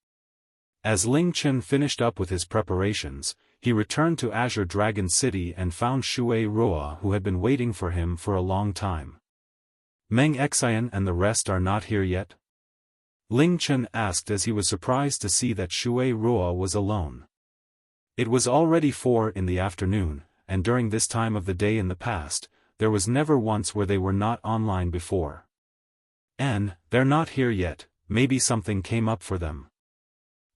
As Ling Chen finished up with his preparations, he returned to Azure Dragon City and found Xuan, who had been waiting for him for a long time. Meng, Xian and the rest are not here yet? Ling Chen asked as he was surprised to see that Xuan was alone. It was already 4 in the afternoon, and during this time of the day in the past, there was never once where they were not online before. They're not here yet, maybe something came up for them.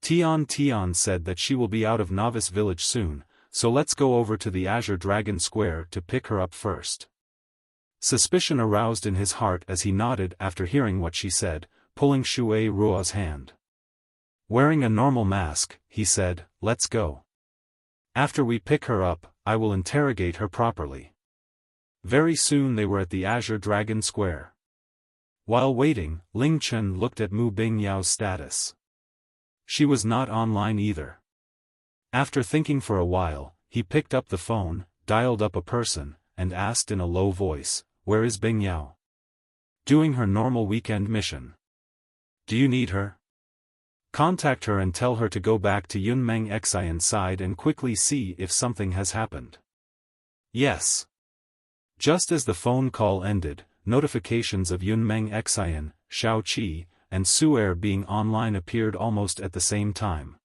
Tian said that she will be out of Novice village soon, so let's go over to the Azure Dragon Square to pick her up first. Suspicion aroused in his heart as he nodded after hearing what she said, pulling Xuan's hand. Wearing a normal mask, he said, let's go. After we pick her up, I will interrogate her properly. Very soon they were at the Azure Dragon Square. While waiting, Ling Chen looked at Mu Bingyao's status. She was not online either. After thinking for a while, he picked up the phone, dialed up a person, and asked in a low voice, where is Bingyao? Doing her normal weekend mission. Do you need her? Contact her and tell her to go back to Meng Xian's side and quickly see if something has happened. Yes. Just as the phone call ended, notifications of Meng Xian, Shao Qi, and Su'er being online appeared almost at the same time.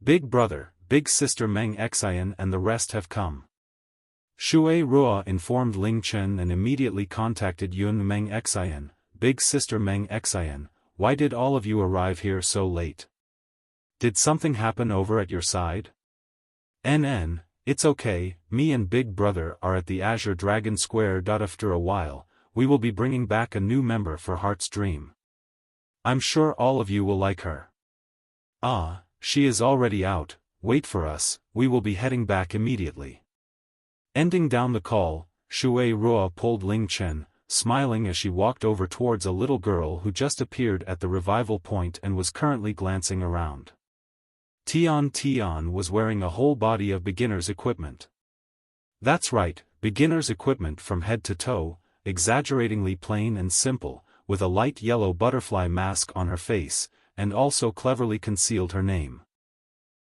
Big brother, big sister Meng Xian and the rest have come. Xuan informed Ling Chen and immediately contacted Meng Xian, big sister Meng Xian, why did all of you arrive here so late? Did something happen over at your side? It's okay, me and big brother are at the Azure Dragon Square. After a while, we will be bringing back a new member for Heart's Dream. I'm sure all of you will like her. Ah, she is already out, wait for us, we will be heading back immediately. Ending down the call, Xuan pulled Ling Chen, smiling as she walked over towards a little girl who just appeared at the revival point and was currently glancing around. Tian was wearing a whole body of beginner's equipment. That's right, beginner's equipment from head to toe, exaggeratingly plain and simple, with a light yellow butterfly mask on her face, and also cleverly concealed her name.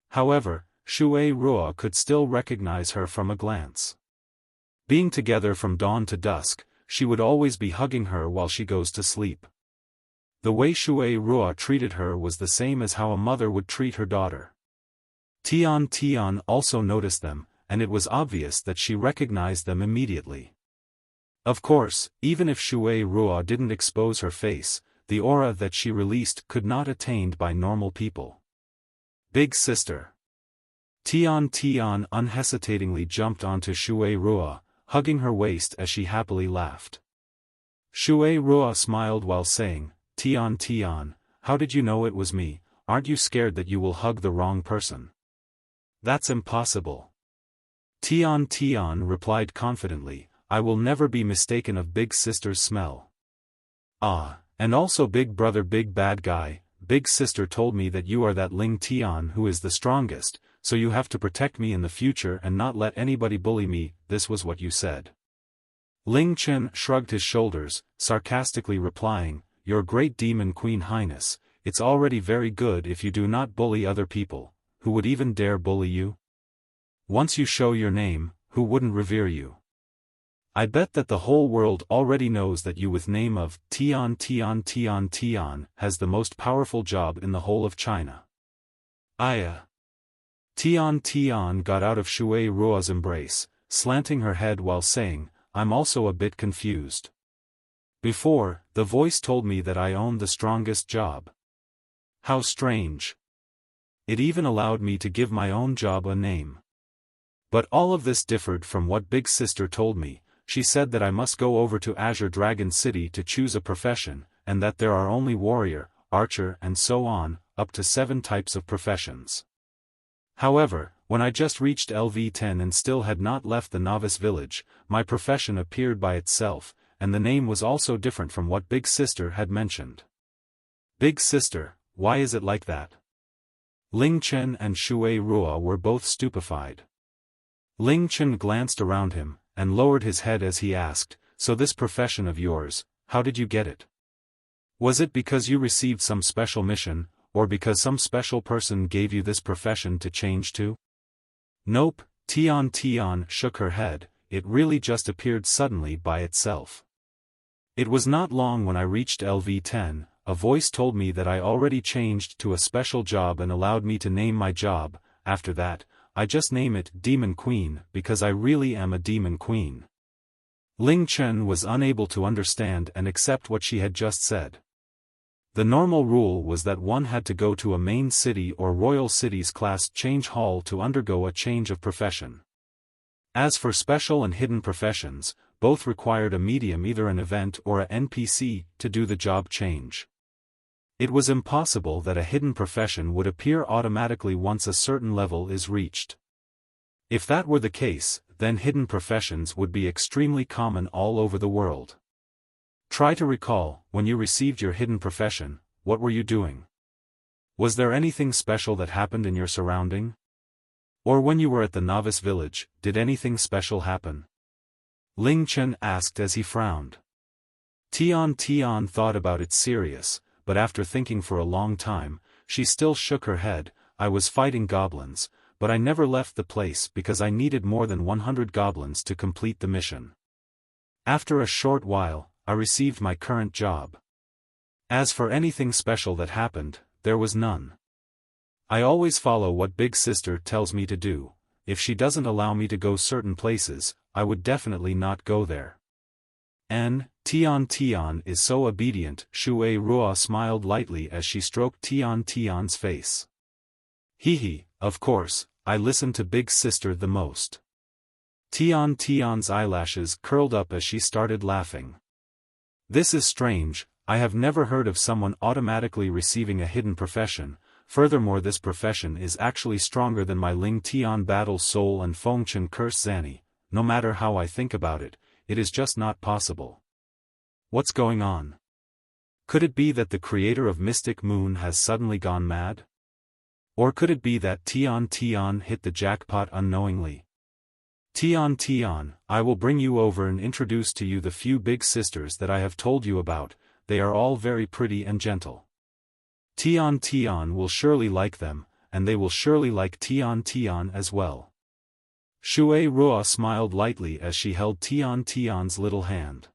However, Xuan could still recognize her from a glance. Being together from dawn to dusk, she would always be hugging her while she goes to sleep. The way Xuan treated her was the same as how a mother would treat her daughter. Tian also noticed them, and it was obvious that she recognized them immediately. Of course, even if Xuan didn't expose her face, the aura that she released could not attained by normal people. Big sister. Tian unhesitatingly jumped onto Xuan, hugging her waist as she happily laughed. Xuan smiled while saying, Tian, how did you know it was me? Aren't you scared that you will hug the wrong person? That's impossible. Tian replied confidently, I will never be mistaken of big sister's smell. Ah, and also big brother big bad guy, big sister told me that you are that Ling Tian who is the strongest, so you have to protect me in the future and not let anybody bully me, this was what you said. Ling Chen shrugged his shoulders, sarcastically replying, Your great demon Queen Highness, it's already very good if you do not bully other people, who would even dare bully you? Once you show your name, who wouldn't revere you? I bet that the whole world already knows that you with name of Tian has the most powerful job in the whole of China. Tian got out of Shui Ruo's embrace, slanting her head while saying, I'm also a bit confused. Before, the voice told me that I owned the strongest job. How strange. It even allowed me to give my own job a name. But all of this differed from what Big Sister told me. She said that I must go over to Azure Dragon City to choose a profession, and that there are only warrior, archer and so on, up to 7 types of professions. However, when I just reached LV10 and still had not left the novice village, my profession appeared by itself, and the name was also different from what Big Sister had mentioned. Big Sister, why is it like that? Ling Chen and Shui Ruo were both stupefied. Ling Chen glanced around him, and lowered his head as he asked, so this profession of yours, how did you get it? Was it because you received some special mission, or because some special person gave you this profession to change to? Nope, Tian shook her head, it really just appeared suddenly by itself. It was not long when I reached LV10, a voice told me that I already changed to a special job and allowed me to name my job. After that, I just name it Demon Queen because I really am a Demon Queen. Ling Chen was unable to understand and accept what she had just said. The normal rule was that one had to go to a main city or royal city's class change hall to undergo a change of profession. As for special and hidden professions, both required a medium, either an event or a NPC, to do the job change. It was impossible that a hidden profession would appear automatically once a certain level is reached. If that were the case, then hidden professions would be extremely common all over the world. Try to recall, when you received your hidden profession, what were you doing? Was there anything special that happened in your surrounding? Or when you were at the novice village, did anything special happen? Ling Chen asked as he frowned. Tian thought about it serious, but after thinking for a long time, she still shook her head. I was fighting goblins, but I never left the place because I needed more than 100 goblins to complete the mission. After a short while, I received my current job. As for anything special that happened, there was none. I always follow what Big Sister tells me to do. If she doesn't allow me to go certain places, I would definitely not go there. Tian is so obedient. Shui Ruo smiled lightly as she stroked Tian's face. Of course, I listen to Big Sister the most. Tian's eyelashes curled up as she started laughing. This is strange, I have never heard of someone automatically receiving a hidden profession. Furthermore, this profession is actually stronger than my Ling Tian Battle Soul and Feng Chen Curse Zani. No matter how I think about it, it is just not possible. What's going on? Could it be that the creator of Mystic Moon has suddenly gone mad? Or could it be that Tian hit the jackpot unknowingly? Tian, I will bring you over and introduce to you the few big sisters that I have told you about. They are all very pretty and gentle. Tian will surely like them, and they will surely like Tian as well. Shui Ruo smiled lightly as she held Tian's little hand.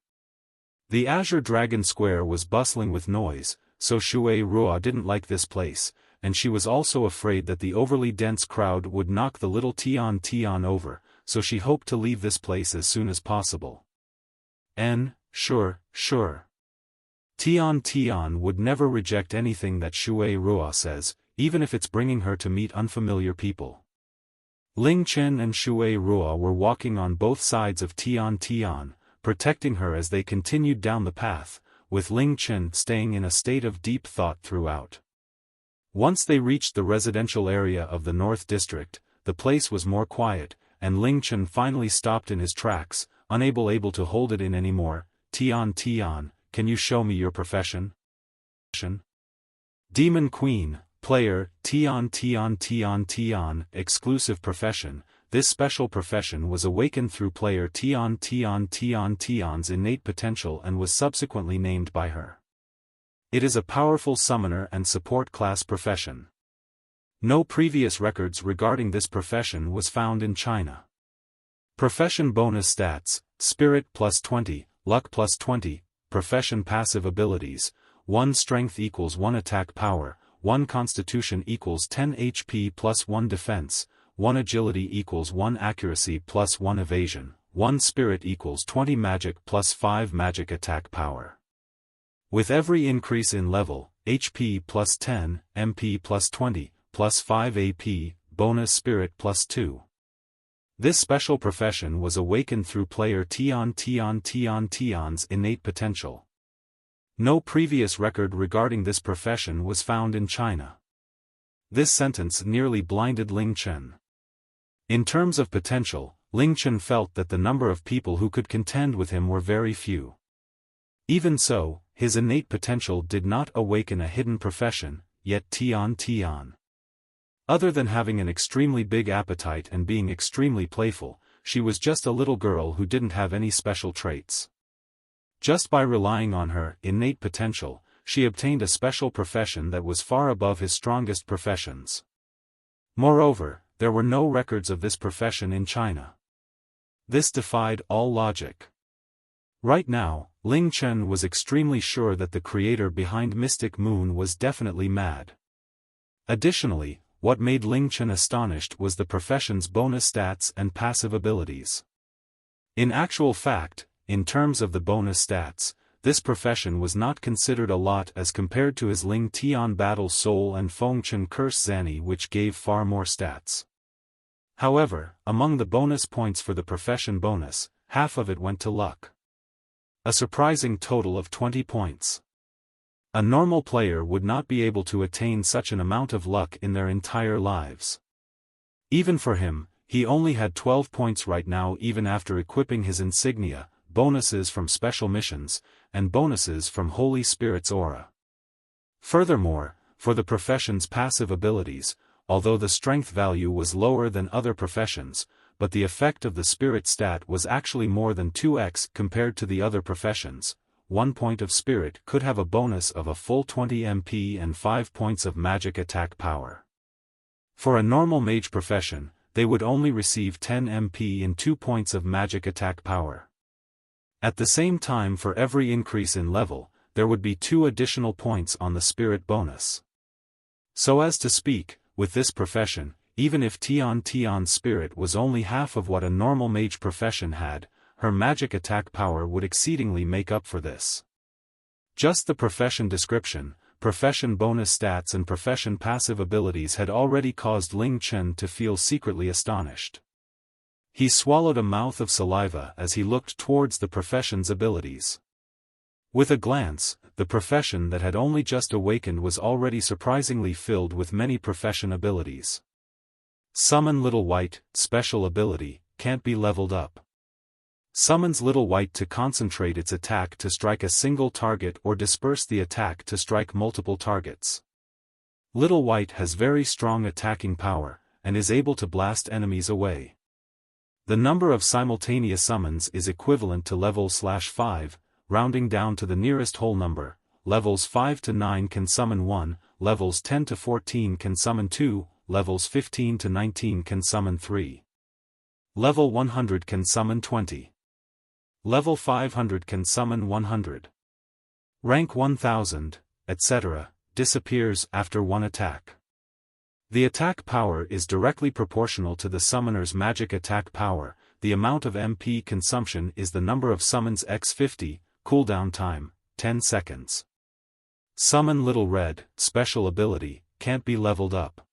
The Azure Dragon Square was bustling with noise, so Shui Ruo didn't like this place, and she was also afraid that the overly dense crowd would knock the little Tian over, so she hoped to leave this place as soon as possible. Sure. Tian would never reject anything that Shui Ruo says, even if it's bringing her to meet unfamiliar people. Ling Chen and Shui Ruo were walking on both sides of Tian, protecting her as they continued down the path, with Ling Chen staying in a state of deep thought throughout. Once they reached the residential area of the North District, the place was more quiet, and Ling Chen finally stopped in his tracks, unable to hold it in anymore. Tian, can you show me your profession? Demon Queen, player, Tian, exclusive profession. This special profession was awakened through player Tian's innate potential and was subsequently named by her. It is a powerful summoner and support class profession. No previous records regarding this profession was found in China. Profession bonus stats: Spirit +20, Luck +20, Profession passive abilities: 1 Strength equals 1 Attack Power, 1 constitution equals 10 HP plus 1 defense, 1 agility equals 1 accuracy plus 1 evasion, 1 spirit equals 20 magic plus 5 magic attack power. With every increase in level, HP plus 10, MP plus 20, plus 5 AP, bonus spirit plus 2. This special profession was awakened through player Tian's innate potential. No previous record regarding this profession was found in China. This sentence nearly blinded Ling Chen. In terms of potential, Ling Chen felt that the number of people who could contend with him were very few. Even so, his innate potential did not awaken a hidden profession, yet Tian. Other than having an extremely big appetite and being extremely playful, she was just a little girl who didn't have any special traits. Just by relying on her innate potential, she obtained a special profession that was far above his strongest professions. Moreover, there were no records of this profession in China. This defied all logic. Right now, Ling Chen was extremely sure that the creator behind Mystic Moon was definitely mad. Additionally, what made Ling Chen astonished was the profession's bonus stats and passive abilities. In actual fact, in terms of the bonus stats, this profession was not considered a lot as compared to his Ling Tian Battle Soul and Feng Chen Curse Zani, which gave far more stats. However, among the bonus points for the profession bonus, half of it went to luck. A surprising total of 20 points. A normal player would not be able to attain such an amount of luck in their entire lives. Even for him, he only had 12 points right now, even after equipping his insignia, bonuses from special missions, and bonuses from Holy Spirit's aura. Furthermore, for the profession's passive abilities, although the strength value was lower than other professions, but the effect of the spirit stat was actually more than 2x compared to the other professions. 1 point of spirit could have a bonus of a full 20 MP and 5 points of magic attack power. For a normal mage profession, they would only receive 10 MP and 2 points of magic attack power. At the same time, for every increase in level, there would be 2 additional points on the spirit bonus. So as to speak, with this profession, even if Tian's spirit was only half of what a normal mage profession had, her magic attack power would exceedingly make up for this. Just the profession description, profession bonus stats and profession passive abilities had already caused Ling Chen to feel secretly astonished. He swallowed a mouth of saliva as he looked towards the profession's abilities. With a glance, the profession that had only just awakened was already surprisingly filled with many profession abilities. Summon Little White, special ability, can't be leveled up. Summons Little White to concentrate its attack to strike a single target or disperse the attack to strike multiple targets. Little White has very strong attacking power, and is able to blast enemies away. The number of simultaneous summons is equivalent to level/5, rounding down to the nearest whole number. Levels 5 to 9 can summon 1, levels 10 to 14 can summon 2, levels 15 to 19 can summon 3. Level 100 can summon 20. Level 500 can summon 100. Rank 1000, etc., disappears after one attack. The attack power is directly proportional to the summoner's magic attack power. The amount of MP consumption is the number of summons x 50, cooldown time, 10 seconds. Summon Little Red, special ability, can't be leveled up.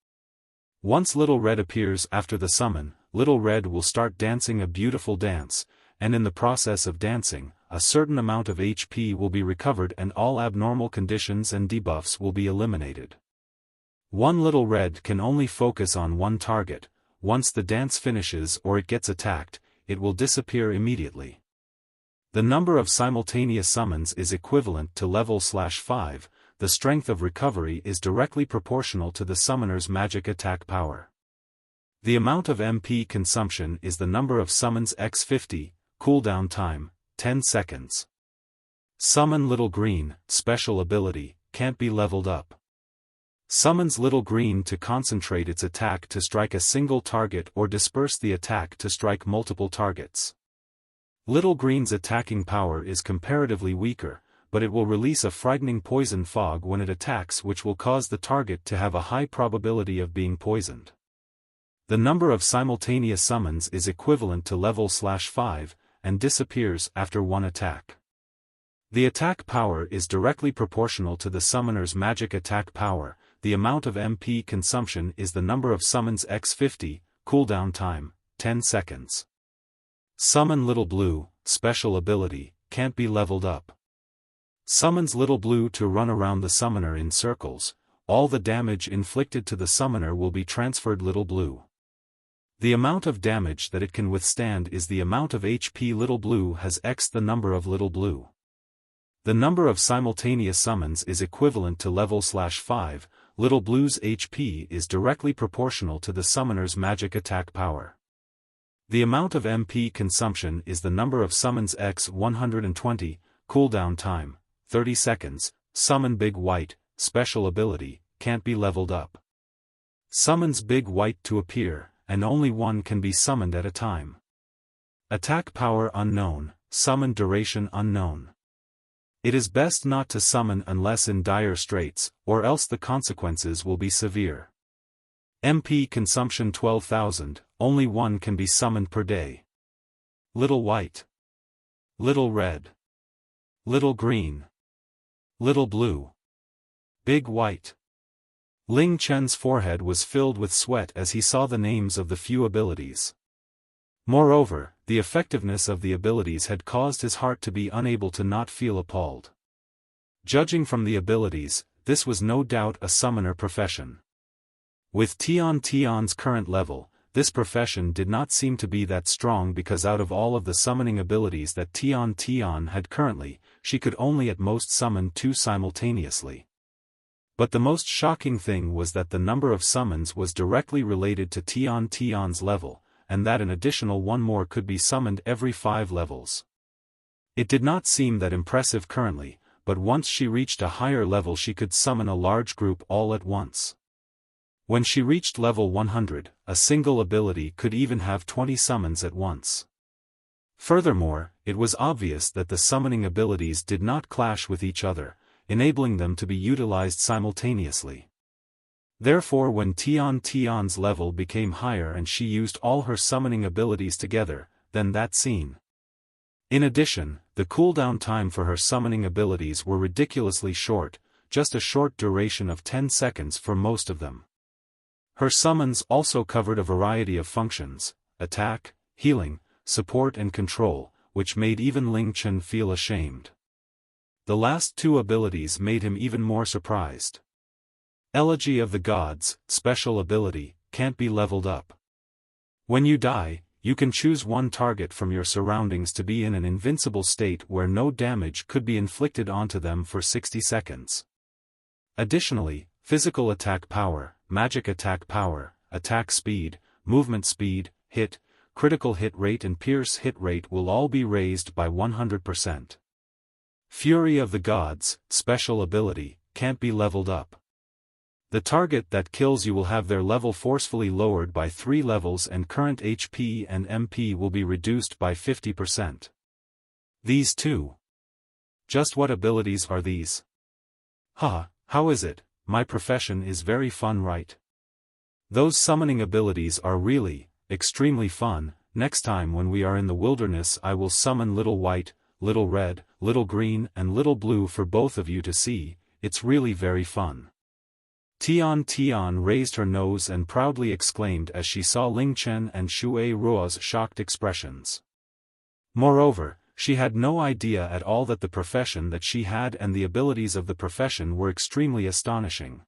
Once Little Red appears after the summon, Little Red will start dancing a beautiful dance, and in the process of dancing, a certain amount of HP will be recovered and all abnormal conditions and debuffs will be eliminated. One Little Red can only focus on one target. Once the dance finishes or it gets attacked, it will disappear immediately. The number of simultaneous summons is equivalent to level/5, the strength of recovery is directly proportional to the summoner's magic attack power. The amount of MP consumption is the number of summons x 50, cooldown time, 10 seconds. Summon Little Green, special ability, can't be leveled up. Summons Little Green to concentrate its attack to strike a single target or disperse the attack to strike multiple targets. Little Green's attacking power is comparatively weaker, but it will release a frightening poison fog when it attacks, which will cause the target to have a high probability of being poisoned. The number of simultaneous summons is equivalent to level/5, and disappears after one attack. The attack power is directly proportional to the summoner's magic attack power. The amount of MP consumption is the number of summons x 50, cooldown time, 10 seconds. Summon Little Blue, special ability, can't be leveled up. Summons Little Blue to run around the summoner in circles. All the damage inflicted to the summoner will be transferred Little Blue. The amount of damage that it can withstand is the amount of HP Little Blue has x the number of Little Blue. The number of simultaneous summons is equivalent to level/5. Little Blue's HP is directly proportional to the summoner's magic attack power. The amount of MP consumption is the number of summons x 120, cooldown time, 30 seconds. Summon Big White, special ability, can't be leveled up. Summons Big White to appear, and only one can be summoned at a time. Attack power unknown, summon duration unknown. It is best not to summon unless in dire straits, or else the consequences will be severe. MP consumption 12,000, only one can be summoned per day. Little White. Little Red. Little Green. Little Blue. Big White. Ling Chen's forehead was filled with sweat as he saw the names of the few abilities. Moreover, the effectiveness of the abilities had caused his heart to be unable to not feel appalled. Judging from the abilities, this was no doubt a summoner profession. With Tian's current level, this profession did not seem to be that strong because out of all of the summoning abilities that Tian had currently, she could only at most summon 2 simultaneously. But the most shocking thing was that the number of summons was directly related to Tian's level, and that an additional one more could be summoned every 5 levels. It did not seem that impressive currently, but once she reached a higher level she could summon a large group all at once. When she reached level 100, a single ability could even have 20 summons at once. Furthermore, it was obvious that the summoning abilities did not clash with each other, enabling them to be utilized simultaneously. Therefore when Tian's level became higher and she used all her summoning abilities together, then that scene. In addition, the cooldown time for her summoning abilities were ridiculously short, just a short duration of 10 seconds for most of them. Her summons also covered a variety of functions: attack, healing, support and control, which made even Ling Chen feel ashamed. The last 2 abilities made him even more surprised. Elegy of the Gods, special ability, can't be leveled up. When you die, you can choose one target from your surroundings to be in an invincible state where no damage could be inflicted onto them for 60 seconds. Additionally, physical attack power, magic attack power, attack speed, movement speed, hit, critical hit rate and pierce hit rate will all be raised by 100%. Fury of the Gods, special ability, can't be leveled up. The target that kills you will have their level forcefully lowered by 3 levels and current HP and MP will be reduced by 50%. These 2. Just what abilities are these? How is it? My profession is very fun, right? Those summoning abilities are really, extremely fun. Next time when we are in the wilderness I will summon Little White, Little Red, Little Green and Little Blue for both of you to see. It's really very fun. Tian raised her nose and proudly exclaimed as she saw Ling Chen and Xuan's shocked expressions. Moreover, she had no idea at all that the profession that she had and the abilities of the profession were extremely astonishing.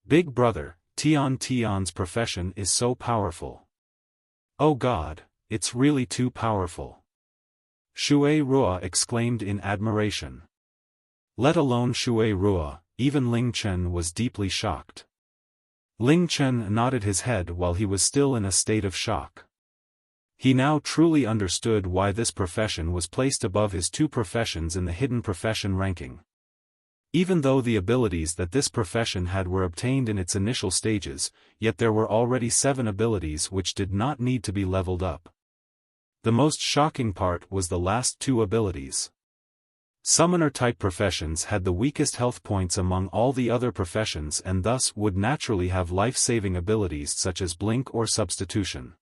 Big brother, Tian's profession is so powerful. Oh God, it's really too powerful. Xuan exclaimed in admiration. Let alone Xuan, even Ling Chen was deeply shocked. Ling Chen nodded his head while he was still in a state of shock. He now truly understood why this profession was placed above his 2 professions in the hidden profession ranking. Even though the abilities that this profession had were obtained in its initial stages, yet there were already 7 abilities which did not need to be leveled up. The most shocking part was the last 2 abilities. Summoner-type professions had the weakest health points among all the other professions and thus would naturally have life-saving abilities such as blink or substitution.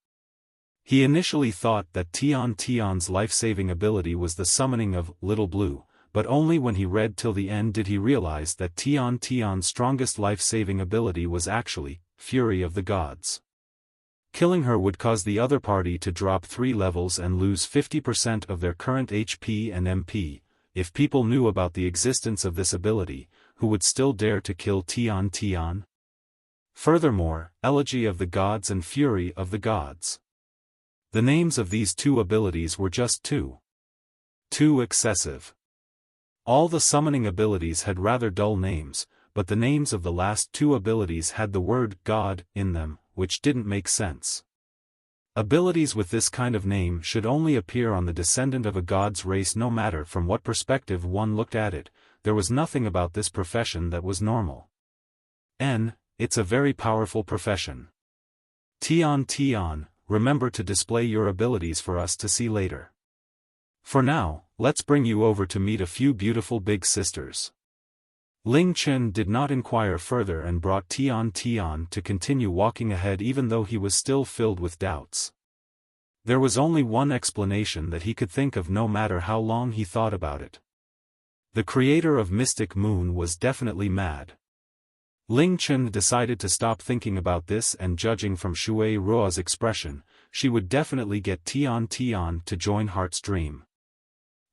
He initially thought that Tian's life-saving ability was the summoning of Little Blue, but only when he read till the end did he realize that Tian's strongest life-saving ability was actually Fury of the Gods. Killing her would cause the other party to drop 3 levels and lose 50% of their current HP and MP. If people knew about the existence of this ability, who would still dare to kill Tian? Furthermore, Elegy of the Gods and Fury of the Gods. The names of these two abilities were just too excessive. All the summoning abilities had rather dull names, but the names of the last 2 abilities had the word God in them, which didn't make sense. Abilities with this kind of name should only appear on the descendant of a god's race no matter from what perspective one looked at it. There was nothing about this profession that was normal. It's a very powerful profession. Tian, remember to display your abilities for us to see later. For now, let's bring you over to meet a few beautiful big sisters. Ling Chen did not inquire further and brought Tian to continue walking ahead even though he was still filled with doubts. There was only one explanation that he could think of no matter how long he thought about it. The creator of Mystic Moon was definitely mad. Ling Chen decided to stop thinking about this and judging from Shui Ruo's expression, she would definitely get Tian to join Heart's Dream.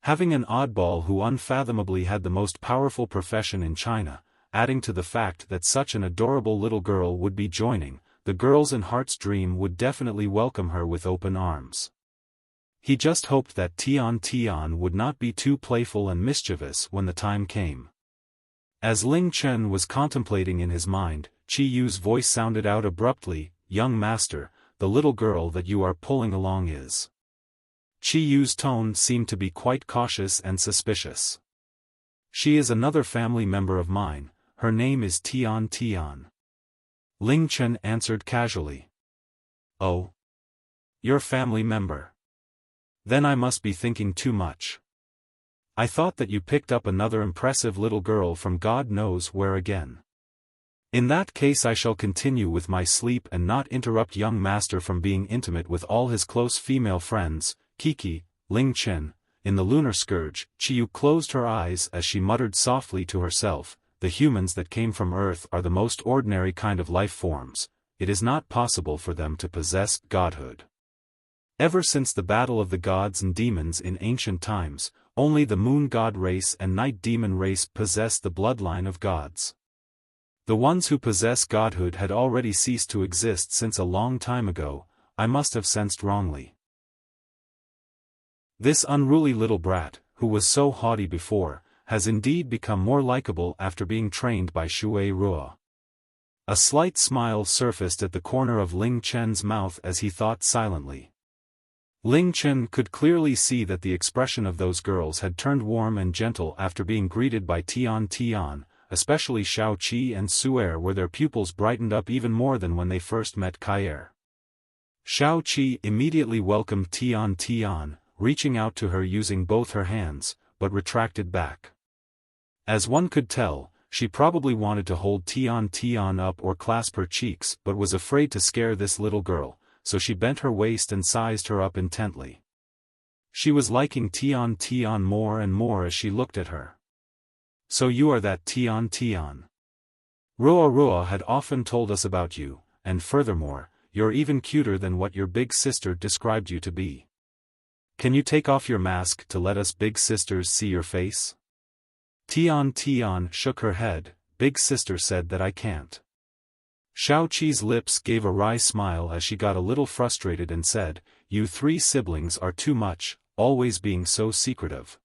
Having an oddball who unfathomably had the most powerful profession in China, adding to the fact that such an adorable little girl would be joining, the girls in Heart's Dream would definitely welcome her with open arms. He just hoped that Tian would not be too playful and mischievous when the time came. As Ling Chen was contemplating in his mind, Chi Yu's voice sounded out abruptly, "Young master, the little girl that you are pulling along is..." Chi Yu's tone seemed to be quite cautious and suspicious. "She is another family member of mine, her name is Tian. Ling Chen answered casually. "Oh? Your family member? Then I must be thinking too much. I thought that you picked up another impressive little girl from God knows where again. In that case I shall continue with my sleep and not interrupt young master from being intimate with all his close female friends." Kiki, Ling Chen, in the lunar scourge, Chiyu closed her eyes as she muttered softly to herself, "The humans that came from Earth are the most ordinary kind of life forms, it is not possible for them to possess godhood. Ever since the battle of the gods and demons in ancient times, only the moon god race and night demon race possess the bloodline of gods. The ones who possess godhood had already ceased to exist since a long time ago, I must have sensed wrongly. This unruly little brat, who was so haughty before, has indeed become more likable after being trained by Shui Ruo." A slight smile surfaced at the corner of Ling Chen's mouth as he thought silently. Ling Chen could clearly see that the expression of those girls had turned warm and gentle after being greeted by Tian, especially Shao Qi and Suer, where their pupils brightened up even more than when they first met Kair. Shao Qi immediately welcomed Tian, reaching out to her using both her hands, but retracted back. As one could tell, she probably wanted to hold Tian up or clasp her cheeks but was afraid to scare this little girl, so she bent her waist and sized her up intently. She was liking Tian more and more as she looked at her. "So you are that Tian. Ruo had often told us about you, and furthermore, you're even cuter than what your big sister described you to be. Can you take off your mask to let us big sisters see your face?" Tian shook her head. "Big sister said that I can't." Shao Qi's lips gave a wry smile as she got a little frustrated and said, "You 3 siblings are too much, always being so secretive."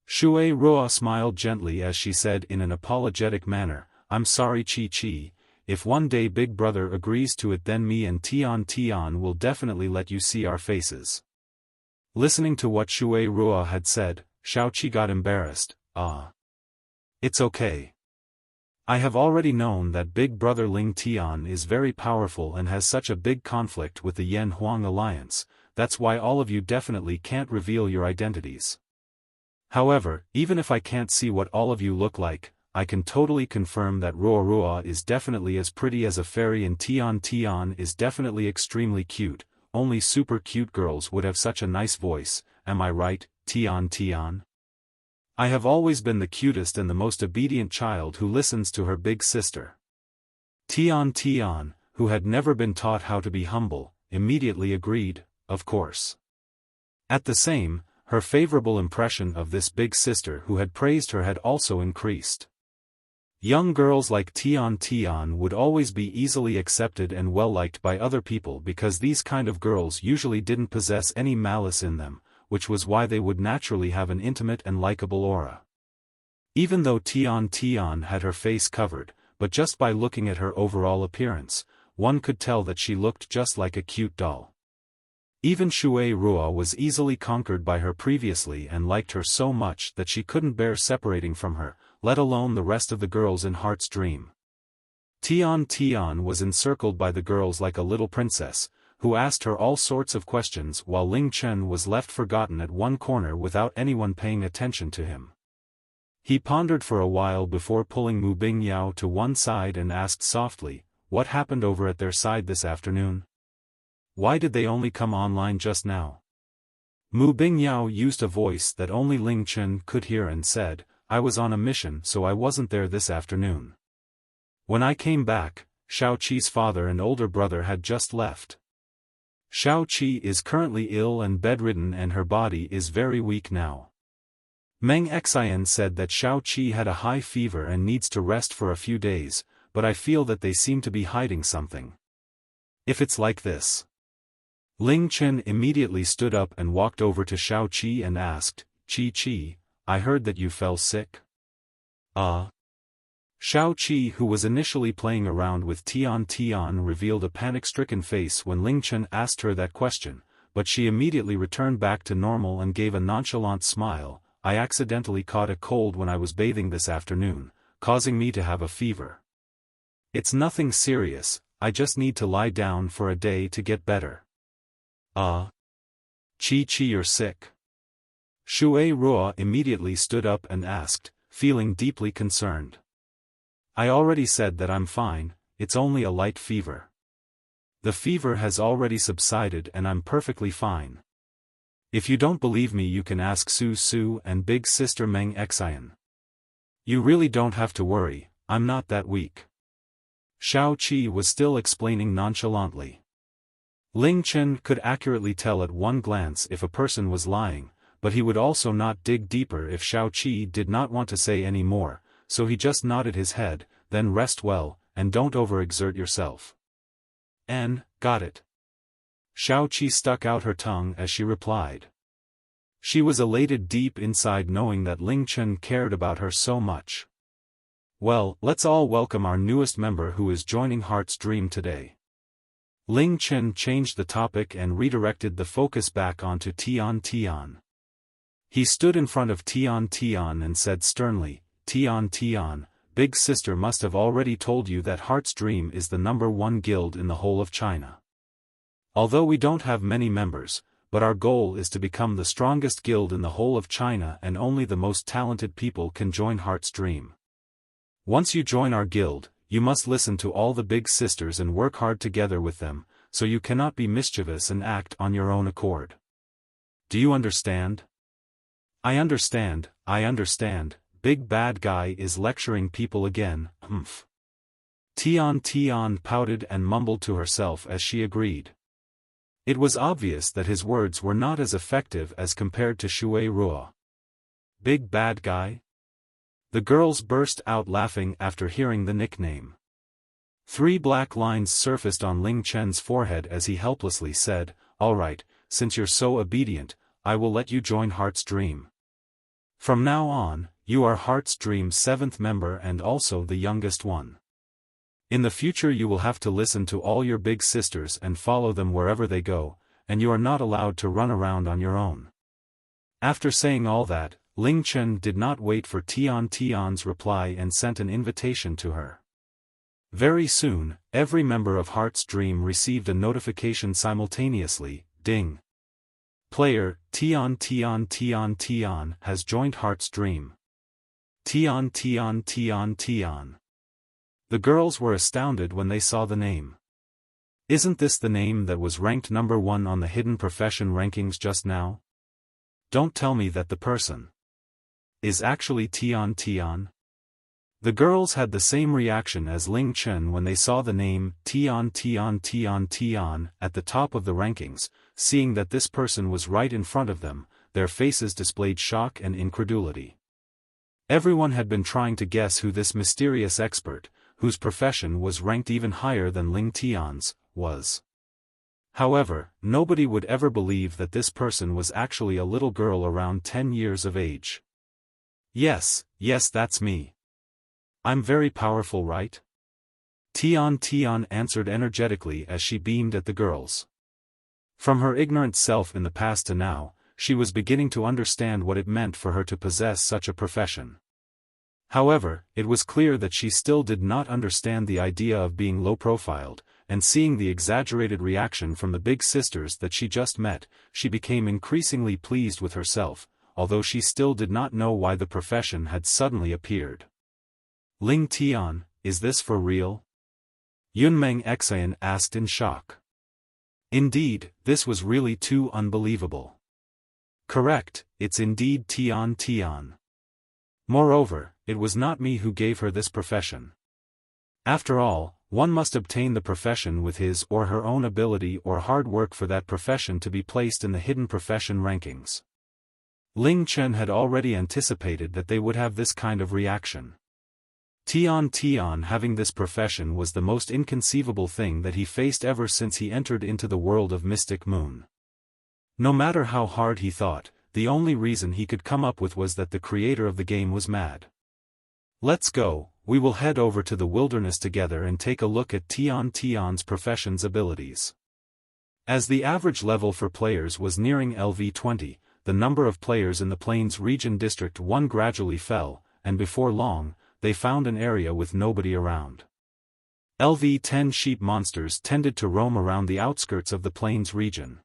Shui Ruo smiled gently as she said in an apologetic manner, "I'm sorry Chi, if one day Big Brother agrees to it then me and Tian will definitely let you see our faces." Listening to what Shui Ruo had said, Shao Qi got embarrassed. It's okay. I have already known that Big Brother Ling Tian is very powerful and has such a big conflict with the Yan Huang alliance, that's why all of you definitely can't reveal your identities. However, even if I can't see what all of you look like, I can totally confirm that Ruo is definitely as pretty as a fairy and Tian is definitely extremely cute. Only super cute girls would have such a nice voice, am I right, Tian? I have always been the cutest and the most obedient child who listens to her big sister. Tian, who had never been taught how to be humble, immediately agreed, of course. At the same, her favorable impression of this big sister who had praised her had also increased. Young girls like Tian would always be easily accepted and well-liked by other people because these kind of girls usually didn't possess any malice in them, which was why they would naturally have an intimate and likable aura. Even though Tian had her face covered, but just by looking at her overall appearance, one could tell that she looked just like a cute doll. Even Ruo was easily conquered by her previously and liked her so much that she couldn't bear separating from her, let alone the rest of the girls in Heart's Dream. Tian was encircled by the girls like a little princess, who asked her all sorts of questions while Ling Chen was left forgotten at one corner without anyone paying attention to him. He pondered for a while before pulling Mu Bingyao to one side and asked softly, "What happened over at their side this afternoon? Why did they only come online just now?" Mu Bingyao used a voice that only Ling Chen could hear and said, "I was on a mission so I wasn't there this afternoon. When I came back, Shao Qi's father and older brother had just left. Shao Qi is currently ill and bedridden and her body is very weak now. Meng Xian said that Shao Qi had a high fever and needs to rest for a few days, but I feel that they seem to be hiding something. If it's like this." Ling Chen immediately stood up and walked over to Shao Qi and asked, "Qi, I heard that you fell sick." Shao Qi, who was initially playing around with Tian, revealed a panic-stricken face when Ling Chen asked her that question, but she immediately returned back to normal and gave a nonchalant smile. "I accidentally caught a cold when I was bathing this afternoon, causing me to have a fever. It's nothing serious, I just need to lie down for a day to get better." Qi, you're sick?" Ruo immediately stood up and asked, feeling deeply concerned. "I already said that I'm fine, it's only a light fever. The fever has already subsided and I'm perfectly fine. If you don't believe me you can ask Su and big sister Meng Xian. You really don't have to worry, I'm not that weak." Shao Qi was still explaining nonchalantly. Ling Chen could accurately tell at one glance if a person was lying, but he would also not dig deeper if Shao Qi did not want to say any more, so he just nodded his head, "Then rest well, and don't overexert yourself." Got it." Shao Qi stuck out her tongue as she replied. She was elated deep inside knowing that Ling Chen cared about her so much. "Well, let's all welcome our newest member who is joining Heart's Dream today." Ling Chen changed the topic and redirected the focus back onto Tian. He stood in front of Tian and said sternly, Tian, big sister must have already told you that Heart's Dream is the #1 guild in the whole of China. Although we don't have many members, but our goal is to become the strongest guild in the whole of China and only the most talented people can join Heart's Dream. Once you join our guild, you must listen to all the big sisters and work hard together with them, so you cannot be mischievous and act on your own accord. Do you understand?" I understand, big bad guy is lecturing people again, Tian pouted and mumbled to herself as she agreed. It was obvious that his words were not as effective as compared to Ruo. Big bad guy? The girls burst out laughing after hearing the nickname. 3 black lines surfaced on Ling Chen's forehead as he helplessly said, "All right, since you're so obedient, I will let you join Heart's Dream. From now on, you are Heart's Dream's 7th member and also the youngest one. In the future you will have to listen to all your big sisters and follow them wherever they go, and you are not allowed to run around on your own." After saying all that, Ling Chen did not wait for Tian's reply and sent an invitation to her. Very soon, every member of Heart's Dream received a notification simultaneously, ding. Player, Tian has joined Heart's Dream. Tian. The girls were astounded when they saw the name. Isn't this the name that was ranked number 1 on the hidden profession rankings just now? Don't tell me that the person is actually Tian. The girls had the same reaction as Ling Chen when they saw the name Tian at the top of the rankings. Seeing that this person was right in front of them, their faces displayed shock and incredulity. Everyone had been trying to guess who this mysterious expert, whose profession was ranked even higher than Ling Tian's, was. However, nobody would ever believe that this person was actually a little girl around 10 years of age. Yes, that's me. I'm very powerful, right? Tian answered energetically as she beamed at the girls. From her ignorant self in the past to now, she was beginning to understand what it meant for her to possess such a profession. However, it was clear that she still did not understand the idea of being low-profiled, and seeing the exaggerated reaction from the big sisters that she just met, she became increasingly pleased with herself, although she still did not know why the profession had suddenly appeared. Ling Tian, is this for real? Meng asked in shock. Indeed, this was really too unbelievable. Correct, it's indeed Tian. Moreover, it was not me who gave her this profession. After all, one must obtain the profession with his or her own ability or hard work for that profession to be placed in the hidden profession rankings. Ling Chen had already anticipated that they would have this kind of reaction. Tian having this profession was the most inconceivable thing that he faced ever since he entered into the world of Mystic Moon. No matter how hard he thought, the only reason he could come up with was that the creator of the game was mad. Let's go, we will head over to the wilderness together and take a look at Tian's profession's abilities. As the average level for players was nearing LV20, the number of players in the Plains Region District 1 gradually fell, and before long, they found an area with nobody around. LV10 sheep monsters tended to roam around the outskirts of the Plains region.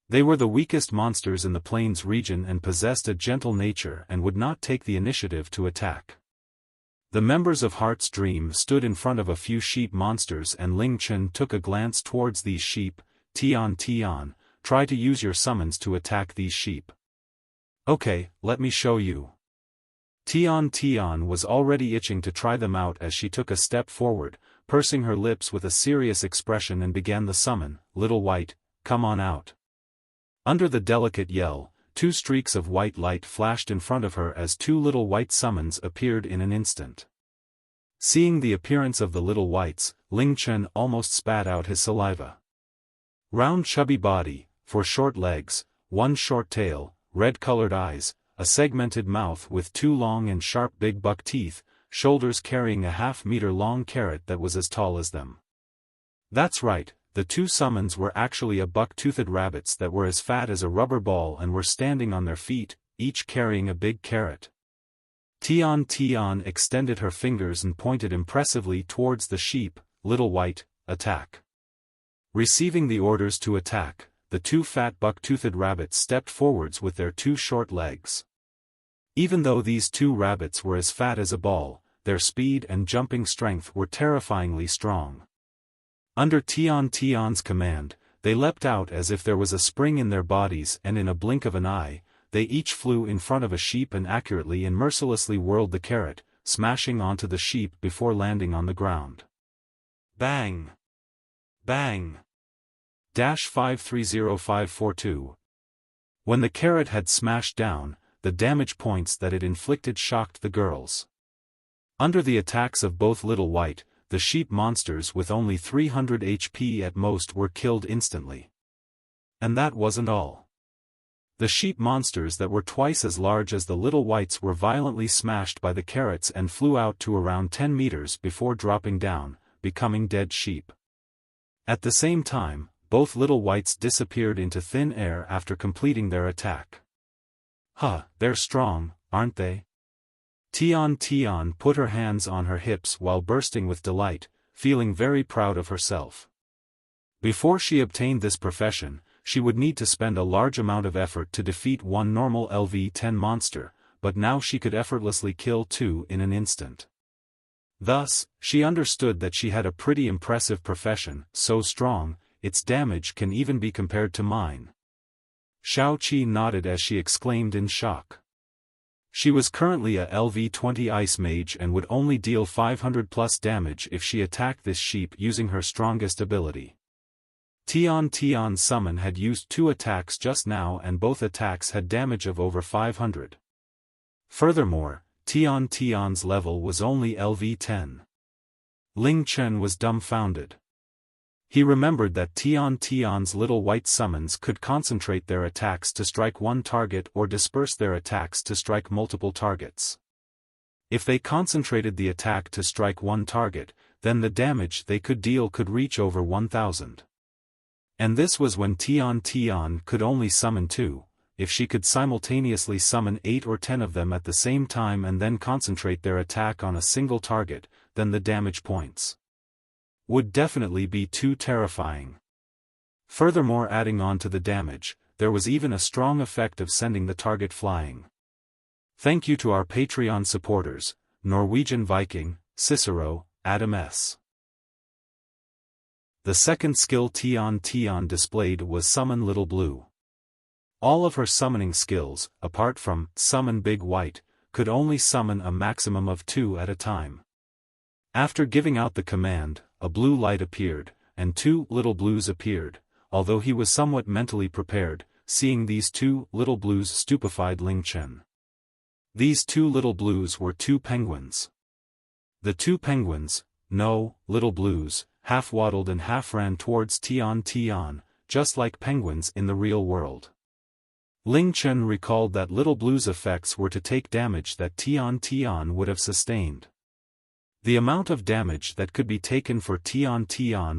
They were the weakest monsters in the Plains region and possessed a gentle nature and would not take the initiative to attack. The members of Heart's Dream stood in front of a few sheep monsters and Ling Chen took a glance towards these sheep. Tian, try to use your summons to attack these sheep. Okay, let me show you. Tian was already itching to try them out as she took a step forward, pursing her lips with a serious expression and began the summon, Little White, come on out. Under the delicate yell, 2 streaks of white light flashed in front of her as 2 little white summons appeared in an instant. Seeing the appearance of the little whites, Ling Chen almost spat out his saliva. Round chubby body, 4 short legs, 1 short tail, red-colored eyes, a segmented mouth with 2 long and sharp big buck teeth, shoulders carrying a half-meter-long carrot that was as tall as them. That's right, the 2 summons were actually a buck-toothed rabbits that were as fat as a rubber ball and were standing on their feet, each carrying a big carrot. Tian extended her fingers and pointed impressively towards the sheep. Little White, attack. Receiving the orders to attack, the 2 fat buck-toothed rabbits stepped forwards with their 2 short legs. Even though these 2 rabbits were as fat as a ball, their speed and jumping strength were terrifyingly strong. Under Tian's command, they leapt out as if there was a spring in their bodies and in a blink of an eye, they each flew in front of a sheep and accurately and mercilessly whirled the carrot, smashing onto the sheep before landing on the ground. Bang! Bang! 530542. When the carrot had smashed down, the damage points that it inflicted shocked the girls. Under the attacks of both Little White, the sheep monsters with only 300 HP at most were killed instantly. And that wasn't all. The sheep monsters that were twice as large as the Little Whites were violently smashed by the carrots and flew out to around 10 meters before dropping down, becoming dead sheep. At the same time, both Little Whites disappeared into thin air after completing their attack. Huh, they're strong, aren't they? Tian put her hands on her hips while bursting with delight, feeling very proud of herself. Before she obtained this profession, she would need to spend a large amount of effort to defeat one normal LV-10 monster, but now she could effortlessly kill two in an instant. Thus, she understood that she had a pretty impressive profession, so strong, its damage can even be compared to mine. Xiaoqi nodded as she exclaimed in shock. She was currently a LV-20 Ice Mage and would only deal 500 plus damage if she attacked this sheep using her strongest ability. Tian's summon had used 2 attacks just now and both attacks had damage of over 500. Furthermore, Tian's level was only LV-10. Ling Chen was dumbfounded. He remembered that Tian's little white summons could concentrate their attacks to strike one target or disperse their attacks to strike multiple targets. If they concentrated the attack to strike one target, then the damage they could deal could reach over 1000. And this was when Tian could only summon 2. If she could simultaneously summon 8 or 10 of them at the same time and then concentrate their attack on a single target, then the damage points would definitely be too terrifying. Furthermore, adding on to the damage, there was even a strong effect of sending the target flying. Thank you to our Patreon supporters, Norwegian Viking, Cicero, Adam S. The second skill Tian displayed was Summon Little Blue. All of her summoning skills, apart from Summon Big White, could only summon a maximum of 2 at a time. After giving out the command, a blue light appeared, and 2 little blues appeared, although he was somewhat mentally prepared. Seeing these 2 little blues stupefied Ling Chen. These 2 little blues were 2 penguins. The 2 penguins, no, little blues, half waddled and half ran towards Tian, just like penguins in the real world. Ling Chen recalled that little blues' effects were to take damage that Tian would have sustained. The amount of damage that could be taken for Tian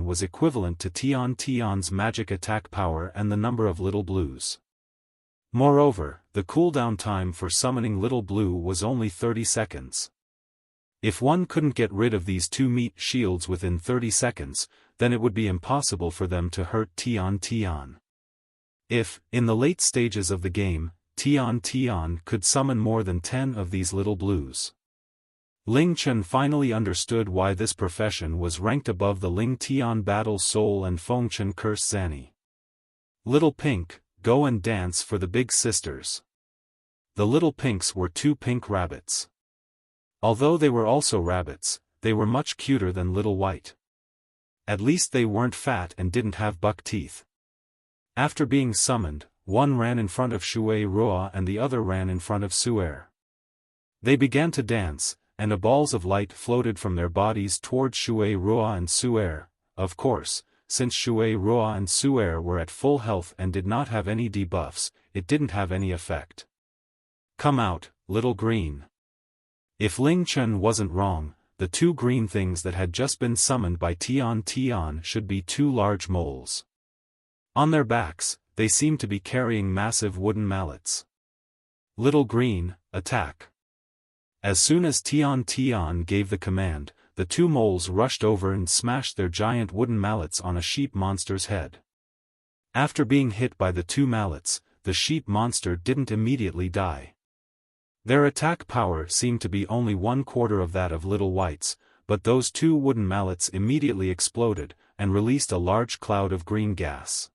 was equivalent to Tian's magic attack power and the number of little blues. Moreover, the cooldown time for summoning Little Blue was only 30 seconds. If one couldn't get rid of these 2 meat shields within 30 seconds, then it would be impossible for them to hurt Tian. If, in the late stages of the game, Tian could summon more than 10 of these Little Blues. Ling Chen finally understood why this profession was ranked above the Ling Tian Battle Soul and Feng Chen Curse Zanny. Little Pink, go and dance for the big sisters. The Little Pinks were 2 pink rabbits. Although they were also rabbits, they were much cuter than Little White. At least they weren't fat and didn't have buck teeth. After being summoned, one ran in front of Shura and the other ran in front of Xuan. They began to dance, and balls of light floated from their bodies towards Shura and Xuan. Of course, since Shura and Xuan were at full health and did not have any debuffs, it didn't have any effect. Come out, little green. If Ling Chen wasn't wrong, the 2 green things that had just been summoned by Tian should be 2 large moles. On their backs, they seemed to be carrying massive wooden mallets. Little green, attack. As soon as Tian gave the command, the 2 moles rushed over and smashed their giant wooden mallets on a sheep monster's head. After being hit by the 2 mallets, the sheep monster didn't immediately die. Their attack power seemed to be only 1/4 of that of Little White's, but those 2 wooden mallets immediately exploded, and released a large cloud of green gas.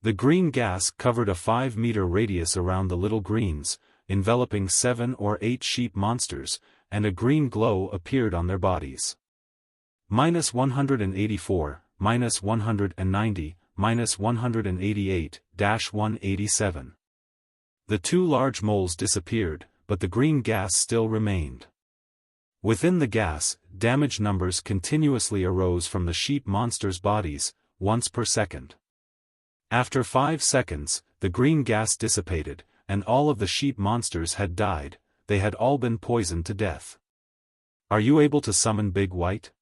The green gas covered a 5-meter radius around the little greens, enveloping 7 or 8 sheep monsters, and a green glow appeared on their bodies. -184, -190, -188, -187. The 2 large moles disappeared, but the green gas still remained. Within the gas, damage numbers continuously arose from the sheep monsters' bodies, once per second. After 5 seconds, the green gas dissipated, and all of the sheep monsters had died. They had all been poisoned to death. Are you able to summon Big White?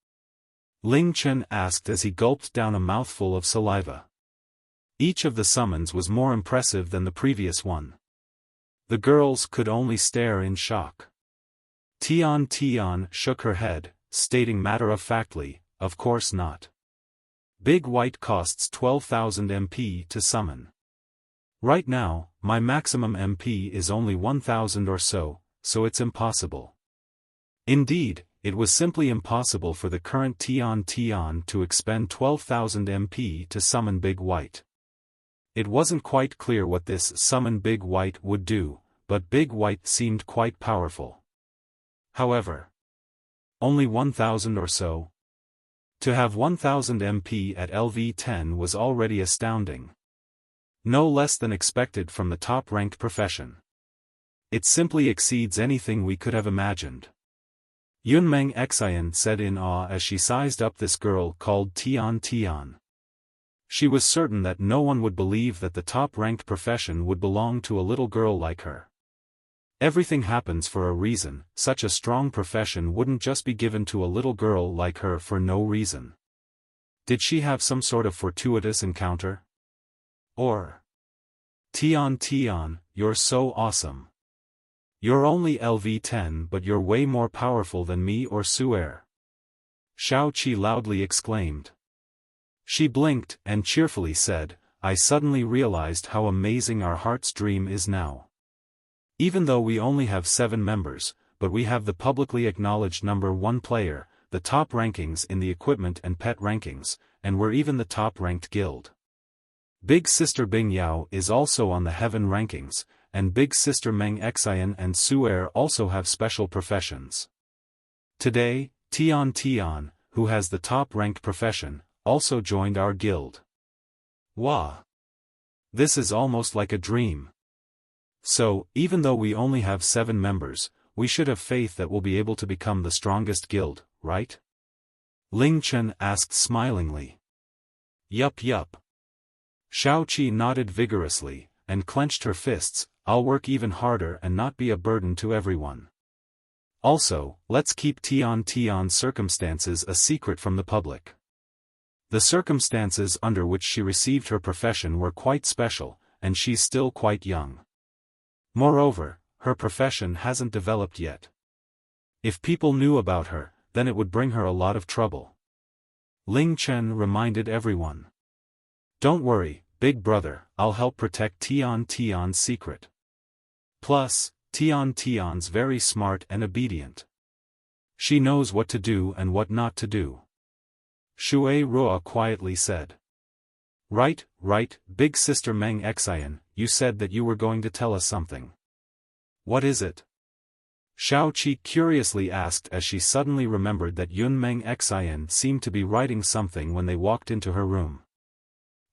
Ling Chen asked as he gulped down a mouthful of saliva. Each of the summons was more impressive than the previous one. The girls could only stare in shock. Tian shook her head, stating matter-of-factly, of course not. Big White costs 12,000 MP to summon. Right now, my maximum MP is only 1,000 or so it's impossible. Indeed, it was simply impossible for the current Tian to expend 12,000 MP to summon Big White. It wasn't quite clear what this summon Big White would do, but Big White seemed quite powerful. However, only 1,000 or so? To have 1,000 MP at LV10 was already astounding. No less than expected from the top-ranked profession. It simply exceeds anything we could have imagined. Meng said in awe as she sized up this girl called Tian. She was certain that no one would believe that the top-ranked profession would belong to a little girl like her. Everything happens for a reason. Such a strong profession wouldn't just be given to a little girl like her for no reason. Did she have some sort of fortuitous encounter? Or, Tian, you're so awesome. You're only LV10 but you're way more powerful than me or Xuan. Xiaoqi loudly exclaimed. She blinked and cheerfully said, I suddenly realized how amazing our heart's dream is now. Even though we only have 7 members, but we have the publicly acknowledged number 1 player, the top rankings in the equipment and pet rankings, and we're even the top-ranked guild. Big Sister Bing Yao is also on the heaven rankings, and Big Sister Meng and Xuan also have special professions. Today, Tian, who has the top-ranked profession, also joined our guild. Wow! This is almost like a dream. So, even though we only have 7 members, we should have faith that we'll be able to become the strongest guild, right? Ling Chen asked smilingly. Yup. Xiaoqi nodded vigorously, and clenched her fists. I'll work even harder and not be a burden to everyone. Also, let's keep Tian's circumstances a secret from the public. The circumstances under which she received her profession were quite special, and she's still quite young. Moreover, her profession hasn't developed yet. If people knew about her, then it would bring her a lot of trouble. Ling Chen reminded everyone. Don't worry, big brother, I'll help protect Tian's secret. Plus, Tian's very smart and obedient. She knows what to do and what not to do. Shura quietly said. Right, Big Sister Meng you said that you were going to tell us something. What is it? Xiaoqi curiously asked as she suddenly remembered that Meng seemed to be writing something when they walked into her room.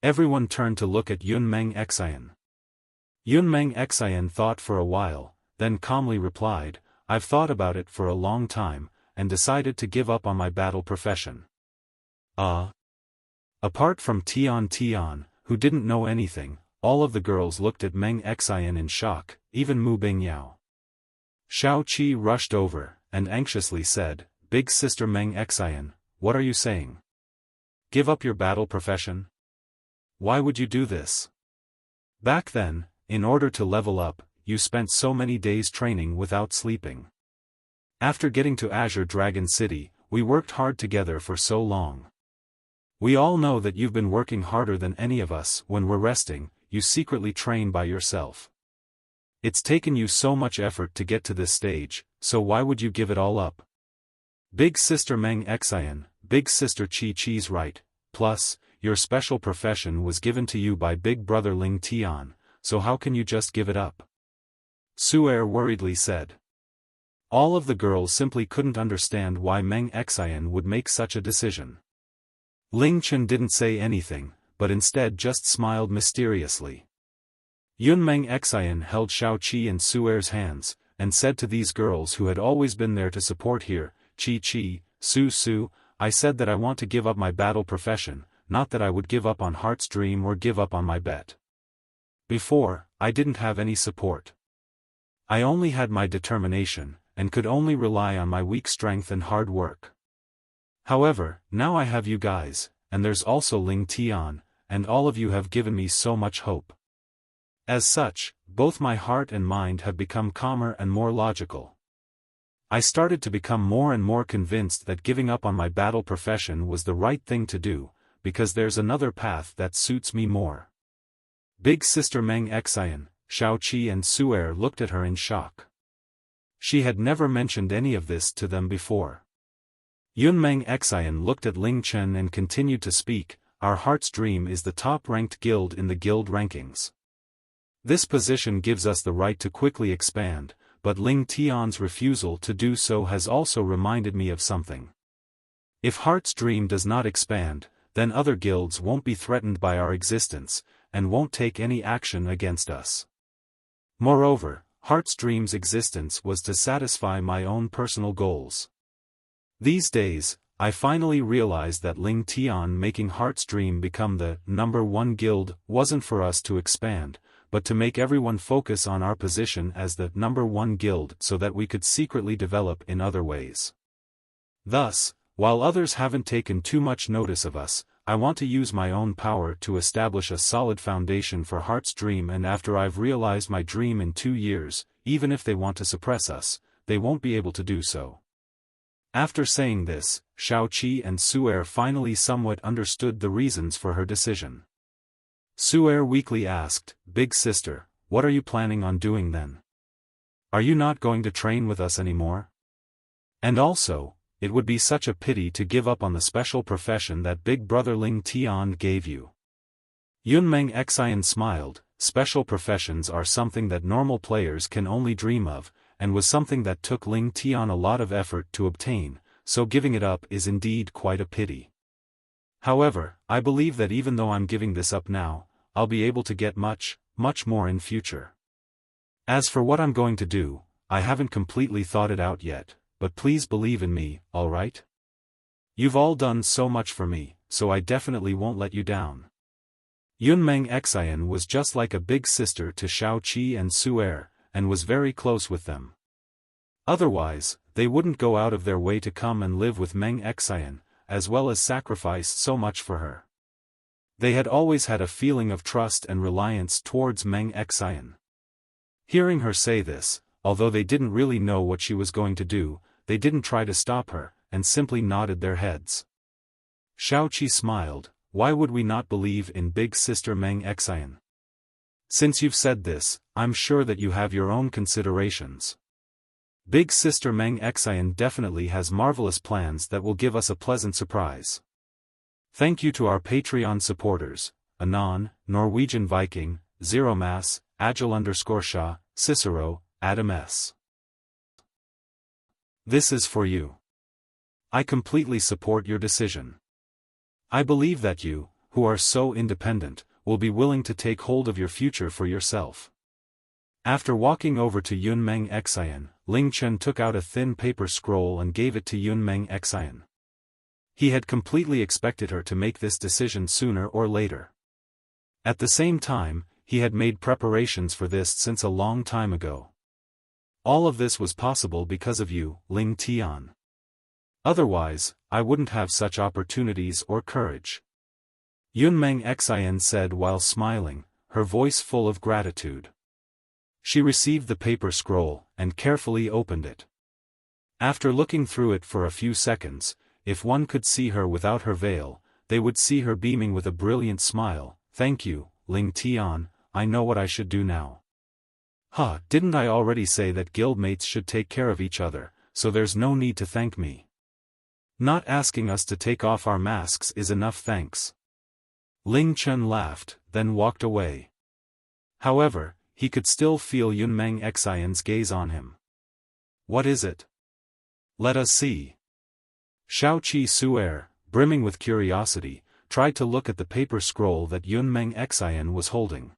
Everyone turned to look at Meng Meng thought for a while, then calmly replied, I've thought about it for a long time, and decided to give up on my battle profession. Apart from Tian, who didn't know anything, all of the girls looked at Meng in shock, even Mu Bingyao. Xiaoqi rushed over, and anxiously said, Big Sister Meng what are you saying? Give up your battle profession? Why would you do this? Back then, in order to level up, you spent so many days training without sleeping. After getting to Azure Dragon City, we worked hard together for so long. We all know that you've been working harder than any of us. When we're resting, you secretly train by yourself. It's taken you so much effort to get to this stage, so why would you give it all up? Big Sister Meng Big Sister Chi-Chi's right, plus, your special profession was given to you by Big Brother Ling Tian, so how can you just give it up? Xuan worriedly said. All of the girls simply couldn't understand why Meng would make such a decision. Ling Chen didn't say anything, but instead just smiled mysteriously. Meng held Xiaoqi and Xuan's hands, and said to these girls who had always been there to support here, Chi, Su, I said that I want to give up my battle profession, not that I would give up on Heart's Dream or give up on my bet. Before, I didn't have any support. I only had my determination, and could only rely on my weak strength and hard work. However, now I have you guys, and there's also Ling Tian, and all of you have given me so much hope. As such, both my heart and mind have become calmer and more logical. I started to become more and more convinced that giving up on my battle profession was the right thing to do, because there's another path that suits me more. Big sister Meng Xian, Shaoqi and Su'er looked at her in shock. She had never mentioned any of this to them before. Meng Xian looked at Ling Chen and continued to speak. Our heart's dream is the top-ranked guild in the guild rankings. This position gives us the right to quickly expand, but Ling Tian's refusal to do so has also reminded me of something. If Heart's Dream does not expand, then other guilds won't be threatened by our existence, and won't take any action against us. Moreover, Heart's Dream's existence was to satisfy my own personal goals. These days, I finally realized that Ling Tian making Heart's Dream become the #1 guild wasn't for us to expand, but to make everyone focus on our position as the #1 guild so that we could secretly develop in other ways. Thus, while others haven't taken too much notice of us, I want to use my own power to establish a solid foundation for Heart's Dream, and after I've realized my dream in 2 years, even if they want to suppress us, they won't be able to do so. After saying this, Shaoqi and Su'er finally somewhat understood the reasons for her decision. Su'er weakly asked, "Big sister, what are you planning on doing then? Are you not going to train with us anymore? And also, it would be such a pity to give up on the special profession that big brother Ling Tian gave you." Meng Xian smiled. Special professions are something that normal players can only dream of, and was something that took Ling Tian a lot of effort to obtain, so giving it up is indeed quite a pity. However, I believe that even though I'm giving this up now, I'll be able to get much, much more in future. As for what I'm going to do, I haven't completely thought it out yet, but please believe in me, alright? You've all done so much for me, so I definitely won't let you down. Meng Xian was just like a big sister to Shaoqi and Su'er, and was very close with them. Otherwise, they wouldn't go out of their way to come and live with Meng Xian, as well as sacrifice so much for her. They had always had a feeling of trust and reliance towards Meng Xian. Hearing her say this, although they didn't really know what she was going to do, they didn't try to stop her, and simply nodded their heads. Shaoqi smiled. Why would we not believe in big sister Meng Xian? Since you've said this, I'm sure that you have your own considerations. Big sister Meng Xian definitely has marvelous plans that will give us a pleasant surprise. Thank you to our Patreon supporters, Anon, Norwegian Viking, Zeromass, Agile_Sha, Cicero, Adam S. This is for you. I completely support your decision. I believe that you, who are so independent, will be willing to take hold of your future for yourself. After walking over to Meng Xian, Ling Chen took out a thin paper scroll and gave it to Meng Xian. He had completely expected her to make this decision sooner or later. At the same time, he had made preparations for this since a long time ago. All of this was possible because of you, Ling Tian. Otherwise, I wouldn't have such opportunities or courage. Meng Xian said while smiling, her voice full of gratitude. She received the paper scroll, and carefully opened it. After looking through it for a few seconds, if one could see her without her veil, they would see her beaming with a brilliant smile. Thank you, Ling Tian, I know what I should do now. Didn't I already say that guildmates should take care of each other, so there's no need to thank me. Not asking us to take off our masks is enough thanks. Ling Chen laughed, then walked away. However, he could still feel Meng Xian's gaze on him. What is it? Let us see. Shaoqi Su'er, brimming with curiosity, tried to look at the paper scroll that Meng Xian was holding.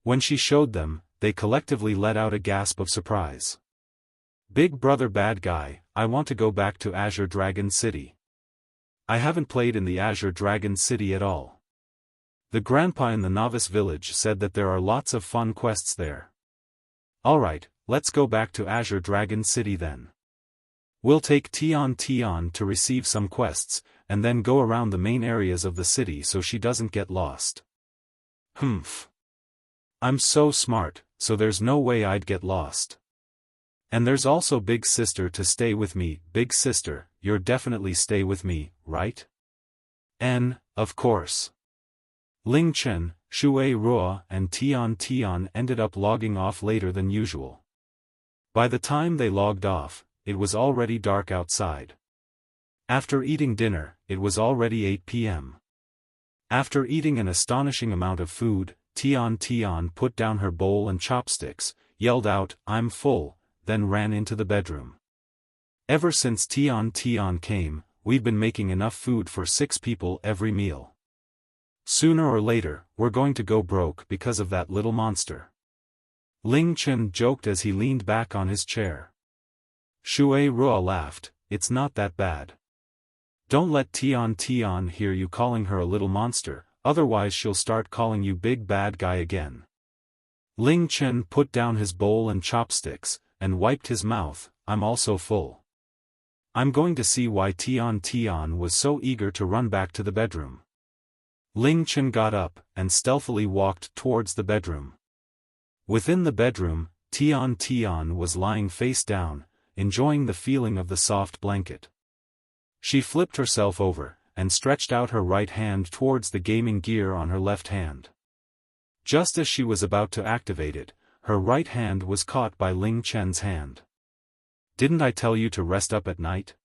When she showed them, they collectively let out a gasp of surprise. Big brother bad guy, I want to go back to Azure Dragon City. I haven't played in the Azure Dragon City at all. The grandpa in the Novice village said that there are lots of fun quests there. Alright, let's go back to Azure Dragon City then. We'll take Tian to receive some quests, and then go around the main areas of the city so she doesn't get lost. I'm so smart, so there's no way I'd get lost. And there's also big sister to stay with me. Big sister, you're definitely stay with me, right? Of course. Ling Chen, Shura, and Tian ended up logging off later than usual. By the time they logged off, it was already dark outside. After eating dinner, it was already 8 p.m. After eating an astonishing amount of food, Tian put down her bowl and chopsticks, yelled out, "I'm full," then ran into the bedroom. Ever since Tian came, we've been making enough food for 6 people every meal. Sooner or later, we're going to go broke because of that little monster. Ling Chen joked as he leaned back on his chair. Shura laughed, "It's not that bad. Don't let Tian hear you calling her a little monster, otherwise she'll start calling you big bad guy again." Ling Chen put down his bowl and chopsticks, and wiped his mouth. "I'm also full. I'm going to see why Tian was so eager to run back to the bedroom." Ling Chen got up, and stealthily walked towards the bedroom. Within the bedroom, Tian was lying face down, enjoying the feeling of the soft blanket. She flipped herself over, and stretched out her right hand towards the gaming gear on her left hand. Just as she was about to activate it, her right hand was caught by Ling Chen's hand. "Didn't I tell you to rest up at night?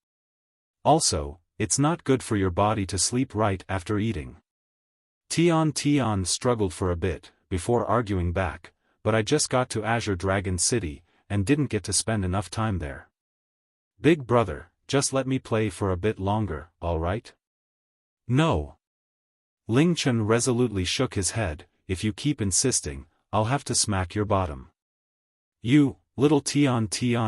Also, it's not good for your body to sleep right after eating." Tian struggled for a bit, before arguing back, "But I just got to Azure Dragon City, and didn't get to spend enough time there. Big brother, just let me play for a bit longer, alright?" "No." Ling Chen resolutely shook his head, "If you keep insisting, I'll have to smack your bottom." "You," little Tian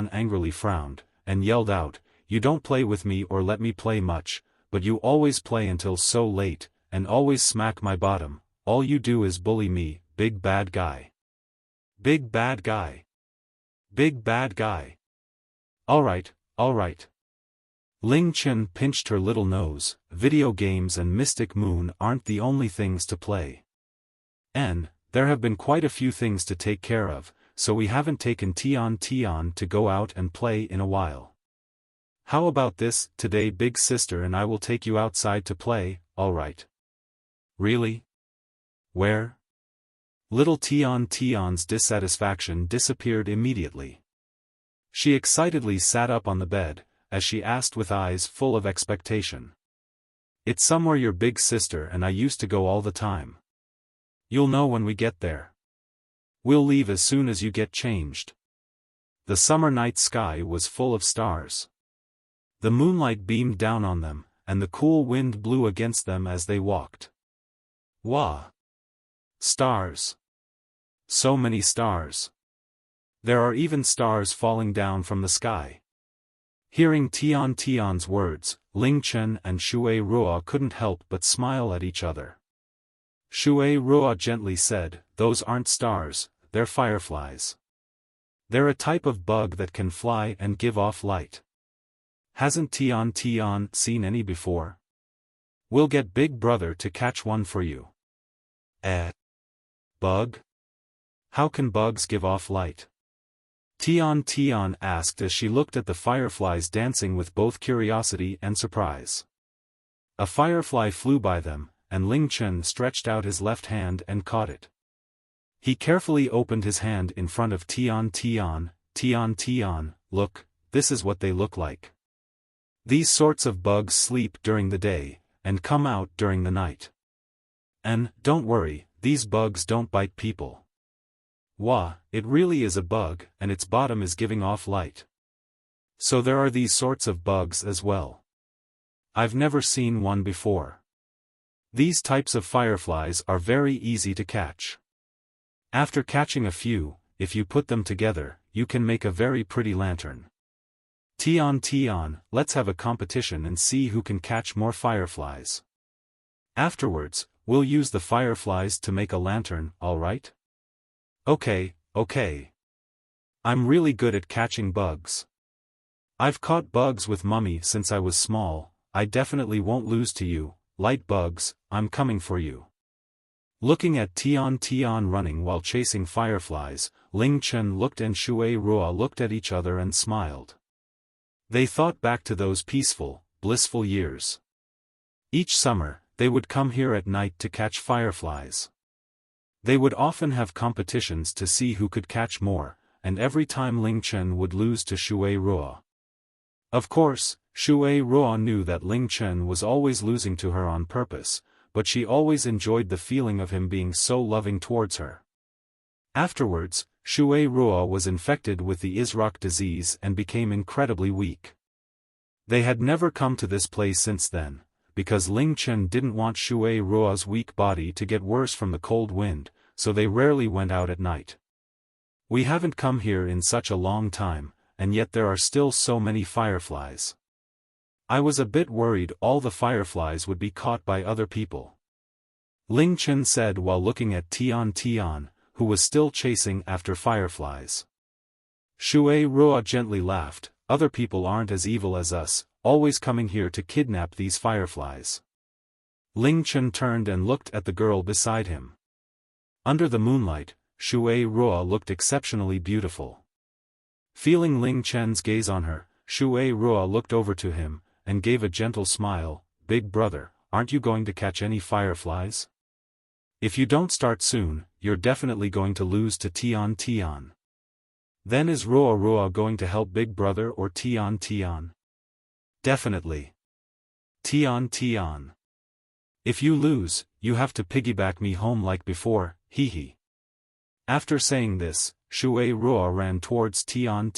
angrily frowned, and yelled out, "You don't play with me or let me play much, but you always play until so late, and always smack my bottom. All you do is bully me, big bad guy. Big bad guy. Big bad guy. Alright. Ling Chen pinched her little nose. "Video games and Mystic Moon aren't the only things to play. There have been quite a few things to take care of, so we haven't taken Tian to go out and play in a while. How about this, today big sister and I will take you outside to play, alright?" "Really? Where?" Little Tian's dissatisfaction disappeared immediately. She excitedly sat up on the bed, as she asked with eyes full of expectation. "It's somewhere your big sister and I used to go all the time. You'll know when we get there. We'll leave as soon as you get changed." The summer night sky was full of stars. The moonlight beamed down on them, and the cool wind blew against them as they walked. Wah! Stars! So many stars! There are even stars falling down from the sky. Hearing Tian's words, Ling Chen and Shura couldn't help but smile at each other. Shura gently said, "Those aren't stars, they're fireflies. They're a type of bug that can fly and give off light. Hasn't Tian seen any before? We'll get Big Brother to catch one for you." Bug? How can bugs give off light?" Tian asked as she looked at the fireflies dancing with both curiosity and surprise. A firefly flew by them, and Ling Chen stretched out his left hand and caught it. He carefully opened his hand in front of Tian. "Tian, look, this is what they look like. These sorts of bugs sleep during the day, and come out during the night. And, don't worry, these bugs don't bite people. Wah, it really is a bug, and its bottom is giving off light. So there are these sorts of bugs as well. I've never seen one before. These types of fireflies are very easy to catch. After catching a few, if you put them together, you can make a very pretty lantern. Tian, let's have a competition and see who can catch more fireflies. Afterwards, we'll use the fireflies to make a lantern, alright?" Okay. I'm really good at catching bugs. I've caught bugs with Mummy since I was small. I definitely won't lose to you, light bugs, I'm coming for you." Looking at Tian running while chasing fireflies, Ling Chen looked and Shura looked at each other and smiled. They thought back to those peaceful, blissful years. Each summer, they would come here at night to catch fireflies. They would often have competitions to see who could catch more, and every time Ling Chen would lose to Shura. Of course, Shura knew that Ling Chen was always losing to her on purpose, but she always enjoyed the feeling of him being so loving towards her. Afterwards, Shura was infected with the Isrock disease and became incredibly weak. They had never come to this place since then, because Ling Chen didn't want Shura's weak body to get worse from the cold wind, so they rarely went out at night. We haven't come here in such a long time, and yet there are still so many fireflies. I was a bit worried all the fireflies would be caught by other people. Ling Chen said while looking at Tian, who was still chasing after fireflies. Shura gently laughed, other people aren't as evil as us, always coming here to kidnap these fireflies. Ling Chen turned and looked at the girl beside him. Under the moonlight, Shura looked exceptionally beautiful. Feeling Ling Chen's gaze on her, Shura looked over to him, and gave a gentle smile. Big brother, aren't you going to catch any fireflies? If you don't start soon, you're definitely going to lose to Tian. Then is Shura going to help big brother or Tian? Definitely. Tian. If you lose, you have to piggyback me home like before, hee. After saying this, Shura ran towards Tian.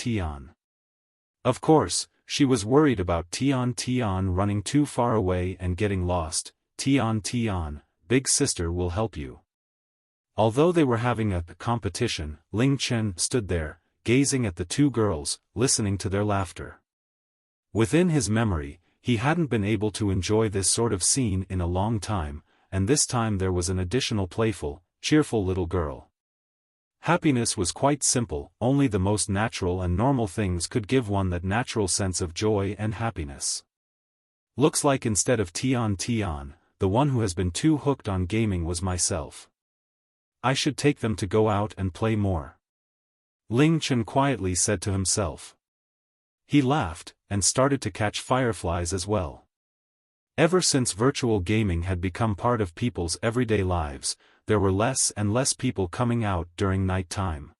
Of course, she was worried about Tian running too far away and getting lost. Tian, big sister will help you. Although they were having a competition, Ling Chen stood there, gazing at the two girls, listening to their laughter. Within his memory, he hadn't been able to enjoy this sort of scene in a long time, and this time there was an additional playful, cheerful little girl. Happiness was quite simple, only the most natural and normal things could give one that natural sense of joy and happiness. Looks like instead of Tian, the one who has been too hooked on gaming was myself. I should take them to go out and play more. Ling Chen quietly said to himself. He laughed, and started to catch fireflies as well. Ever since virtual gaming had become part of people's everyday lives, there were less and less people coming out during night time.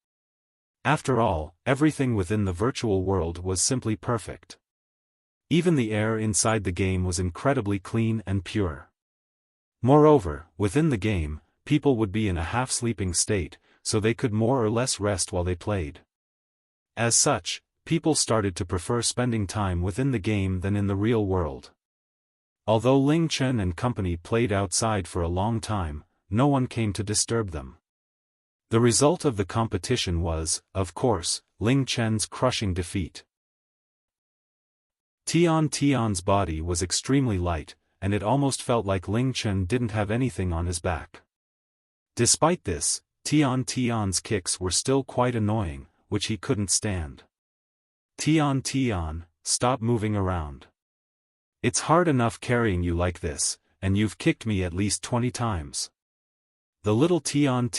After all, everything within the virtual world was simply perfect. Even the air inside the game was incredibly clean and pure. Moreover, within the game, people would be in a half-sleeping state, so they could more or less rest while they played. As such, people started to prefer spending time within the game than in the real world. Although Ling Chen and company played outside for a long time, no one came to disturb them. The result of the competition was, of course, Ling Chen's crushing defeat. Tian's body was extremely light, and it almost felt like Ling Chen didn't have anything on his back. Despite this, Tian's kicks were still quite annoying, which he couldn't stand. Tian, stop moving around. It's hard enough carrying you like this, and you've kicked me at least 20 times. The little Tian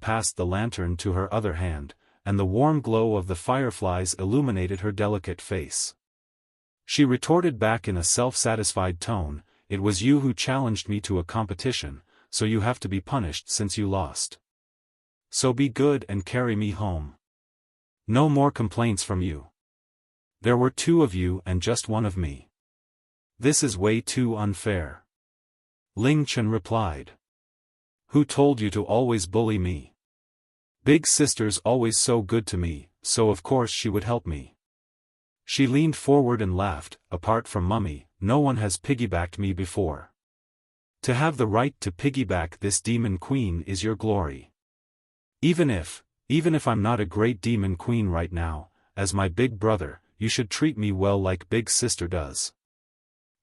passed the lantern to her other hand, and the warm glow of the fireflies illuminated her delicate face. She retorted back in a self-satisfied tone, "It was you who challenged me to a competition, so you have to be punished since you lost. So be good and carry me home. No more complaints from you. There were 2 of you and just 1 of me. This is way too unfair." Ling Chen replied. "Who told you to always bully me? Big sister's always so good to me, so of course she would help me." She leaned forward and laughed. "Apart from Mummy, no one has piggybacked me before. To have the right to piggyback this demon queen is your glory. Even if I'm not a great demon queen right now, as my big brother, you should treat me well like big sister does.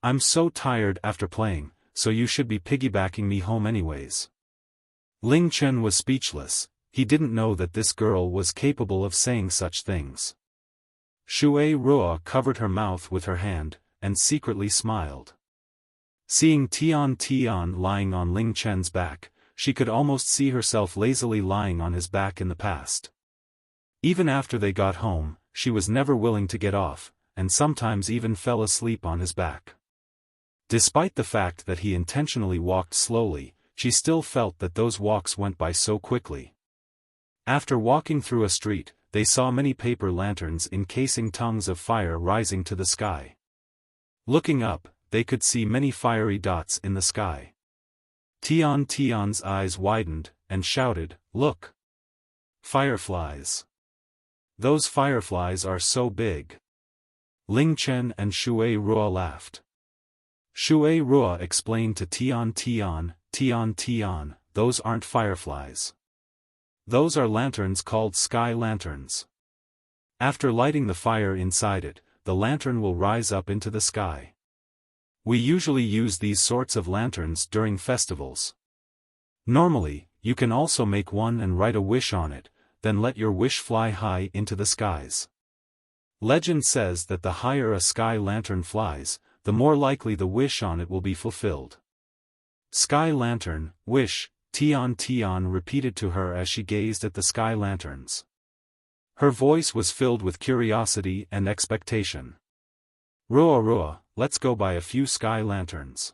I'm so tired after playing, so you should be piggybacking me home anyways." Ling Chen was speechless. He didn't know that this girl was capable of saying such things. Shura covered her mouth with her hand, and secretly smiled. Seeing Tian lying on Ling Chen's back, she could almost see herself lazily lying on his back in the past. Even after they got home, she was never willing to get off, and sometimes even fell asleep on his back. Despite the fact that he intentionally walked slowly, she still felt that those walks went by so quickly. After walking through a street, they saw many paper lanterns encasing tongues of fire rising to the sky. Looking up, they could see many fiery dots in the sky. Tian's eyes widened, and shouted, "Look! Fireflies! Those fireflies are so big!" Ling Chen and Shura laughed. Shura explained to Tian, "Those aren't fireflies. Those are lanterns called sky lanterns. After lighting the fire inside it, the lantern will rise up into the sky. We usually use these sorts of lanterns during festivals. Normally, you can also make one and write a wish on it, then let your wish fly high into the skies. Legend says that the higher a sky lantern flies, the more likely the wish on it will be fulfilled." Sky lantern, wish, Tian repeated to her as she gazed at the sky lanterns. Her voice was filled with curiosity and expectation. Rua, let's go buy a few sky lanterns,"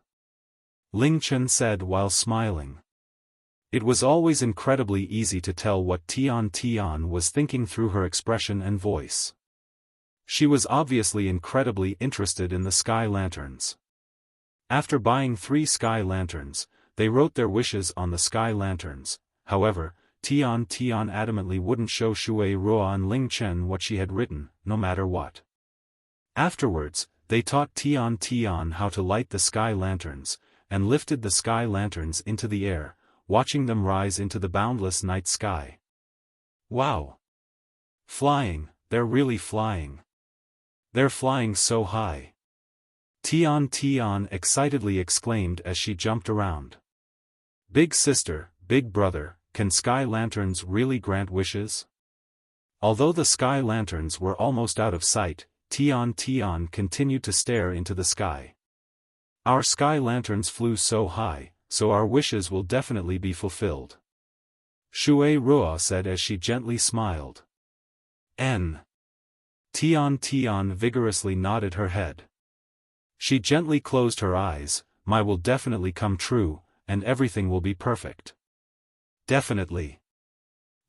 Ling Chen said while smiling. It was always incredibly easy to tell what Tian was thinking through her expression and voice. She was obviously incredibly interested in the sky lanterns. After buying 3 sky lanterns, they wrote their wishes on the sky lanterns. However, Tian adamantly wouldn't show Shura and Ling Chen what she had written, no matter what. Afterwards, they taught Tian how to light the sky lanterns, and lifted the sky lanterns into the air, watching them rise into the boundless night sky. Wow! Flying, they're really flying. They're flying so high. Tian excitedly exclaimed as she jumped around. Big sister, big brother, can sky lanterns really grant wishes? Although the sky lanterns were almost out of sight, Tian continued to stare into the sky. Our sky lanterns flew so high, so our wishes will definitely be fulfilled, Shura said as she gently smiled. Tian vigorously nodded her head. She gently closed her eyes. "My will definitely come true, and everything will be perfect." Definitely.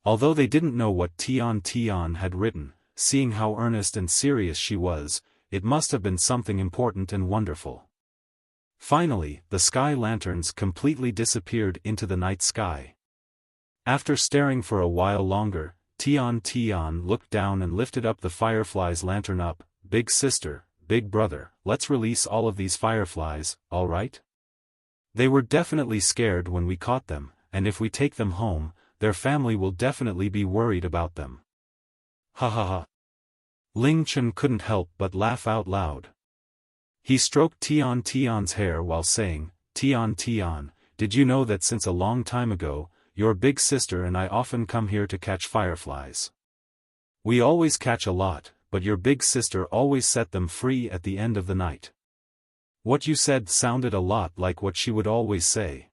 Although they didn't know what Tian had written, seeing how earnest and serious she was, it must have been something important and wonderful. Finally, the sky lanterns completely disappeared into the night sky. After staring for a while longer, Tian looked down and lifted up the firefly's lantern up. "Big sister, big brother, let's release all of these fireflies, alright? They were definitely scared when we caught them, and if we take them home, their family will definitely be worried about them." Ha ha ha. Ling Chen couldn't help but laugh out loud. He stroked Tian's hair while saying, Tian, did you know that since a long time ago, your big sister and I often come here to catch fireflies? We always catch a lot, but your big sister always set them free at the end of the night. What you said sounded a lot like what she would always say.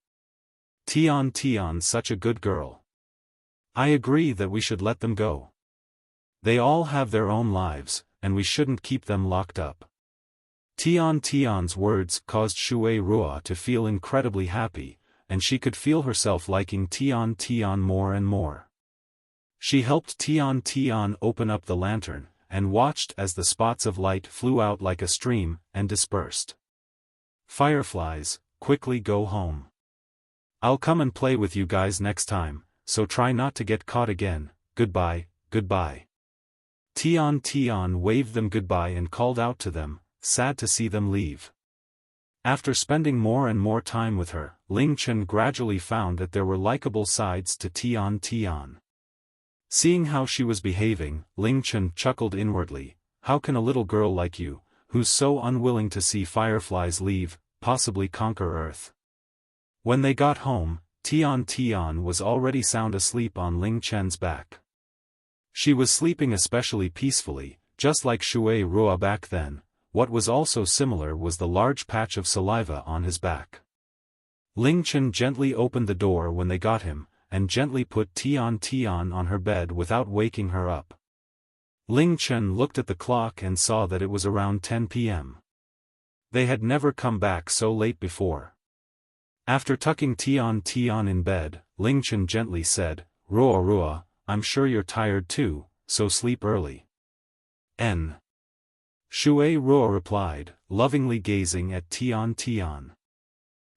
Tian, such a good girl. I agree that we should let them go. They all have their own lives, and we shouldn't keep them locked up. Tian's words caused Shura to feel incredibly happy, and she could feel herself liking Tian more and more. She helped Tian open up the lantern, and watched as the spots of light flew out like a stream, and dispersed. Fireflies, quickly go home. I'll come and play with you guys next time, so try not to get caught again. Goodbye, goodbye. Tian waved them goodbye and called out to them, sad to see them leave. After spending more and more time with her, Ling Chen gradually found that there were likable sides to Tian. Seeing how she was behaving, Ling Chen chuckled inwardly. How can a little girl like you, who's so unwilling to see fireflies leave, possibly conquer Earth? When they got home, Tian was already sound asleep on Ling Chen's back. She was sleeping especially peacefully, just like Shura back then. What was also similar was the large patch of saliva on his back. Ling Chen gently opened the door when they got him, and gently put Tian on her bed without waking her up. Ling Chen looked at the clock and saw that it was around 10 p.m. They had never come back so late before. After tucking Tian in bed, Ling Chen gently said, Rua, I'm sure you're tired too, so sleep early. Rua replied, lovingly gazing at Tian.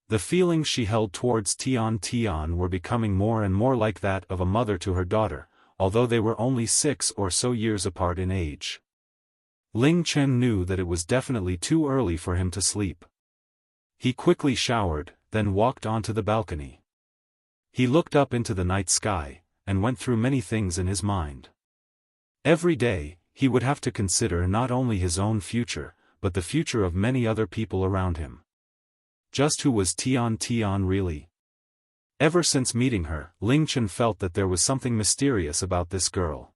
The feelings she held towards Tian were becoming more and more like that of a mother to her daughter, although they were only 6 or so years apart in age. Ling Chen knew that it was definitely too early for him to sleep. He quickly showered, then walked onto the balcony. He looked up into the night sky, and went through many things in his mind. Every day, he would have to consider not only his own future, but the future of many other people around him. Just who was Tian really? Ever since meeting her, Ling Chen felt that there was something mysterious about this girl.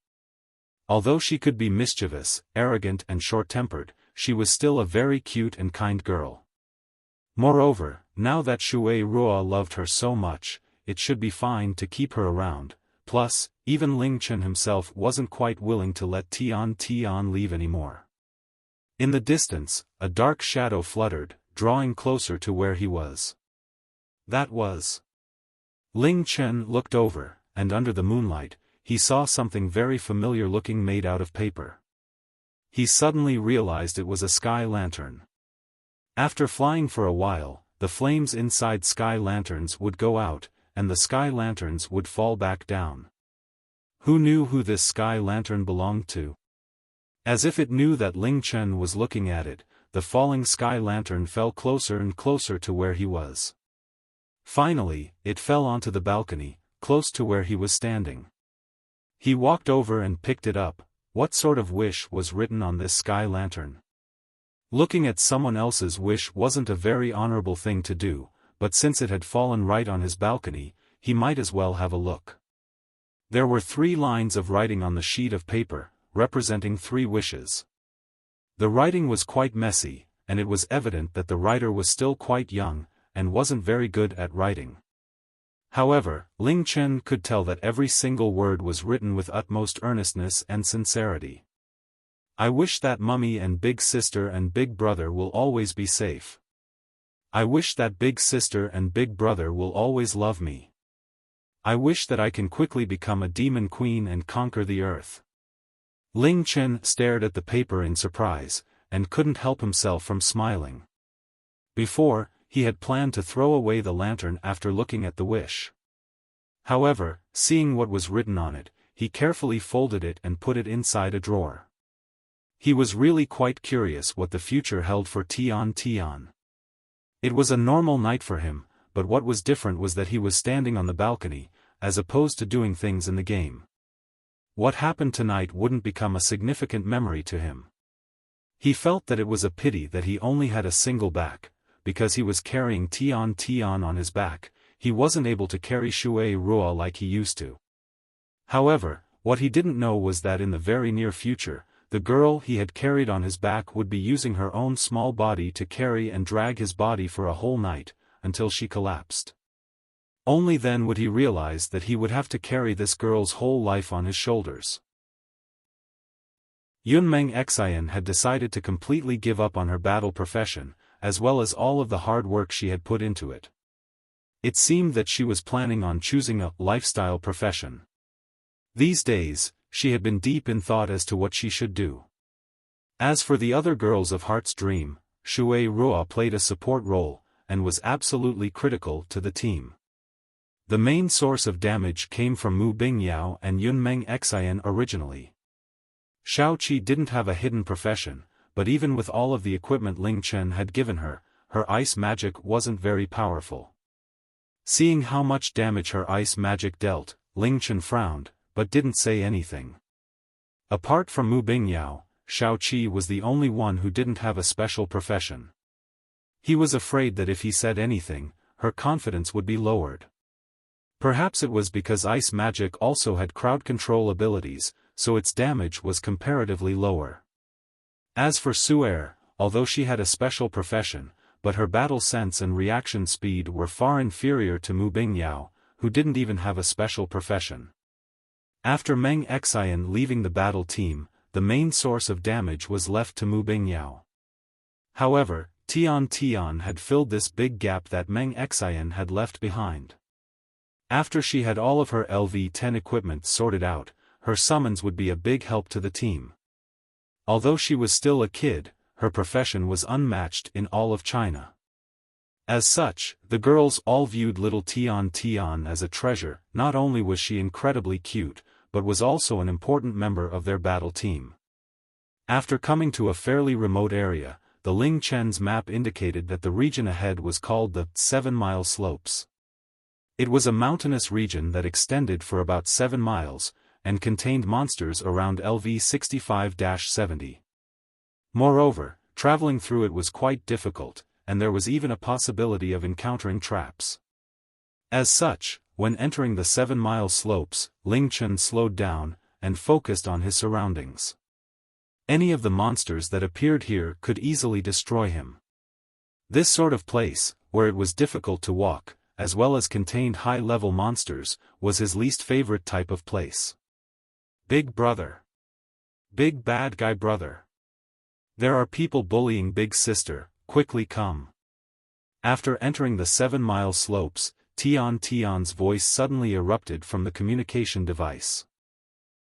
Although she could be mischievous, arrogant and short-tempered, she was still a very cute and kind girl. Moreover, now that Rua loved her so much, it should be fine to keep her around. Plus, even Ling Chen himself wasn't quite willing to let Tian leave anymore. In the distance, a dark shadow fluttered, drawing closer to where he was. That was. Ling Chen looked over, and under the moonlight, he saw something very familiar looking made out of paper. He suddenly realized it was a sky lantern. After flying for a while, the flames inside sky lanterns would go out, and the sky lanterns would fall back down. Who knew who this sky lantern belonged to? As if it knew that Ling Chen was looking at it, the falling sky lantern fell closer and closer to where he was. Finally, it fell onto the balcony, close to where he was standing. He walked over and picked it up. What sort of wish was written on this sky lantern? Looking at someone else's wish wasn't a very honorable thing to do, but since it had fallen right on his balcony, he might as well have a look. There were 3 lines of writing on the sheet of paper, representing 3 wishes. The writing was quite messy, and it was evident that the writer was still quite young, and wasn't very good at writing. However, Ling Chen could tell that every single word was written with utmost earnestness and sincerity. I wish that Mummy and Big Sister and Big Brother will always be safe. I wish that Big Sister and Big Brother will always love me. I wish that I can quickly become a demon queen and conquer the earth. Ling Chen stared at the paper in surprise, and couldn't help himself from smiling. Before, he had planned to throw away the lantern after looking at the wish. However, seeing what was written on it, he carefully folded it and put it inside a drawer. He was really quite curious what the future held for Tian. It was a normal night for him, but what was different was that he was standing on the balcony, as opposed to doing things in the game. What happened tonight wouldn't become a significant memory to him. He felt that it was a pity that he only had a single back, because he was carrying Tian on his back. He wasn't able to carry Rua like he used to. However, what he didn't know was that in the very near future, the girl he had carried on his back would be using her own small body to carry and drag his body for a whole night, until she collapsed. Only then would he realize that he would have to carry this girl's whole life on his shoulders. Meng had decided to completely give up on her battle profession, as well as all of the hard work she had put into it. It seemed that she was planning on choosing a lifestyle profession. These days, she had been deep in thought as to what she should do. As for the other girls of Heart's Dream, Rua played a support role, and was absolutely critical to the team. The main source of damage came from Mu Bingyao and Meng originally. Xiaoqi didn't have a hidden profession, but even with all of the equipment Ling Chen had given her, her ice magic wasn't very powerful. Seeing how much damage her ice magic dealt, Ling Chen frowned, but didn't say anything. Apart from Mu Bingyao, Xiaoqi was the only one who didn't have a special profession. He was afraid that if he said anything, her confidence would be lowered. Perhaps it was because ice magic also had crowd control abilities, so its damage was comparatively lower. As for Xuan, although she had a special profession, but her battle sense and reaction speed were far inferior to Mu Bingyao, who didn't even have a special profession. After Meng leaving the battle team, the main source of damage was left to Mu Bingyao. However, Tian had filled this big gap that Meng Xian had left behind. After she had all of her LV-10 equipment sorted out, her summons would be a big help to the team. Although she was still a kid, her profession was unmatched in all of China. As such, the girls all viewed little Tian as a treasure. Not only was she incredibly cute, but was also an important member of their battle team. After coming to a fairly remote area, the Ling Chen's map indicated that the region ahead was called the 7-mile slopes. It was a mountainous region that extended for about 7 miles, and contained monsters around LV 65-70. Moreover, traveling through it was quite difficult, and there was even a possibility of encountering traps. As such, when entering the 7-mile slopes, Ling Chen slowed down, and focused on his surroundings. Any of the monsters that appeared here could easily destroy him. This sort of place, where it was difficult to walk, as well as contained high-level monsters, was his least favorite type of place. Big brother. Big bad guy brother. There are people bullying big sister, quickly come. After entering the 7-mile slopes, Tian's voice suddenly erupted from the communication device.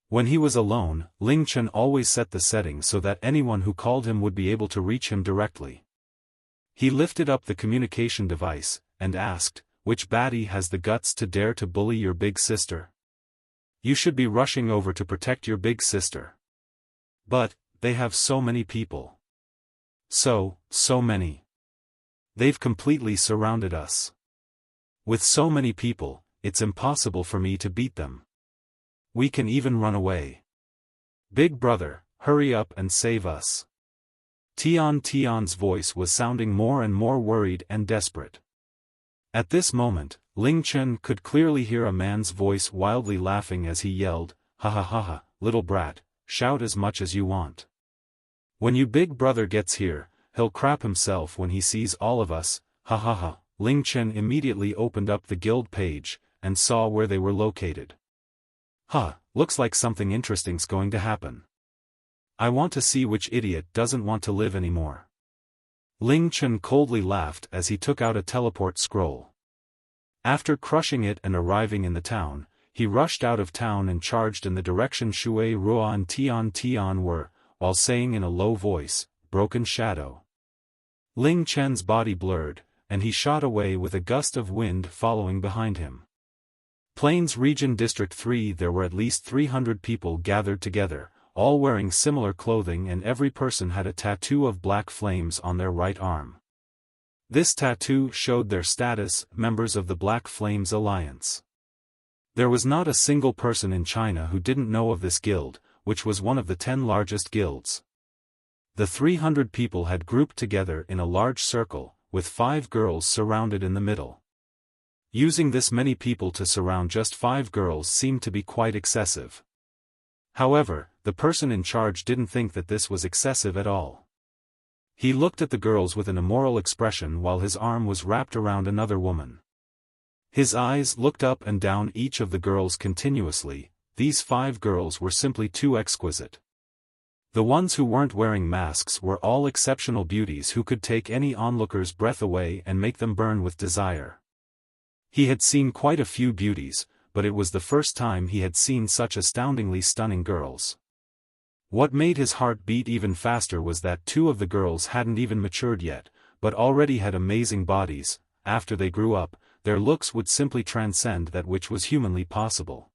When he was alone, Ling Chen always set the settings so that anyone who called him would be able to reach him directly. He lifted up the communication device, and asked, "Which baddie has the guts to dare to bully your big sister? You should be rushing over to protect your big sister. But, they have so many people. So many. They've completely surrounded us. With so many people, it's impossible for me to beat them. We can even run away. Big brother, hurry up and save us." Tian's voice was sounding more and more worried and desperate. At this moment, Ling Chen could clearly hear a man's voice wildly laughing as he yelled, "Ha ha ha ha, little brat, shout as much as you want. When you big brother gets here, he'll crap himself when he sees all of us, ha ha ha." Ling Chen immediately opened up the guild page, and saw where they were located. Looks like something interesting's going to happen. I want to see which idiot doesn't want to live anymore. Ling Chen coldly laughed as he took out a teleport scroll. After crushing it and arriving in the town, he rushed out of town and charged in the direction Shui Ruo and Tian were, while saying in a low voice, "Broken shadow." Ling Chen's body blurred, and he shot away with a gust of wind following behind him. Plains Region District 3. There were at least 300 people gathered together, all wearing similar clothing, and every person had a tattoo of black flames on their right arm. This tattoo showed their status, members of the Black Flames Alliance. There was not a single person in China who didn't know of this guild, which was one of the 10 largest guilds. The 300 people had grouped together in a large circle, with 5 girls surrounded in the middle. Using this many people to surround just 5 girls seemed to be quite excessive. However, the person in charge didn't think that this was excessive at all. He looked at the girls with an immoral expression while his arm was wrapped around another woman. His eyes looked up and down each of the girls continuously. These 5 girls were simply too exquisite. The ones who weren't wearing masks were all exceptional beauties who could take any onlooker's breath away and make them burn with desire. He had seen quite a few beauties, but it was the first time he had seen such astoundingly stunning girls. What made his heart beat even faster was that 2 of the girls hadn't even matured yet, but already had amazing bodies. After they grew up, their looks would simply transcend that which was humanly possible.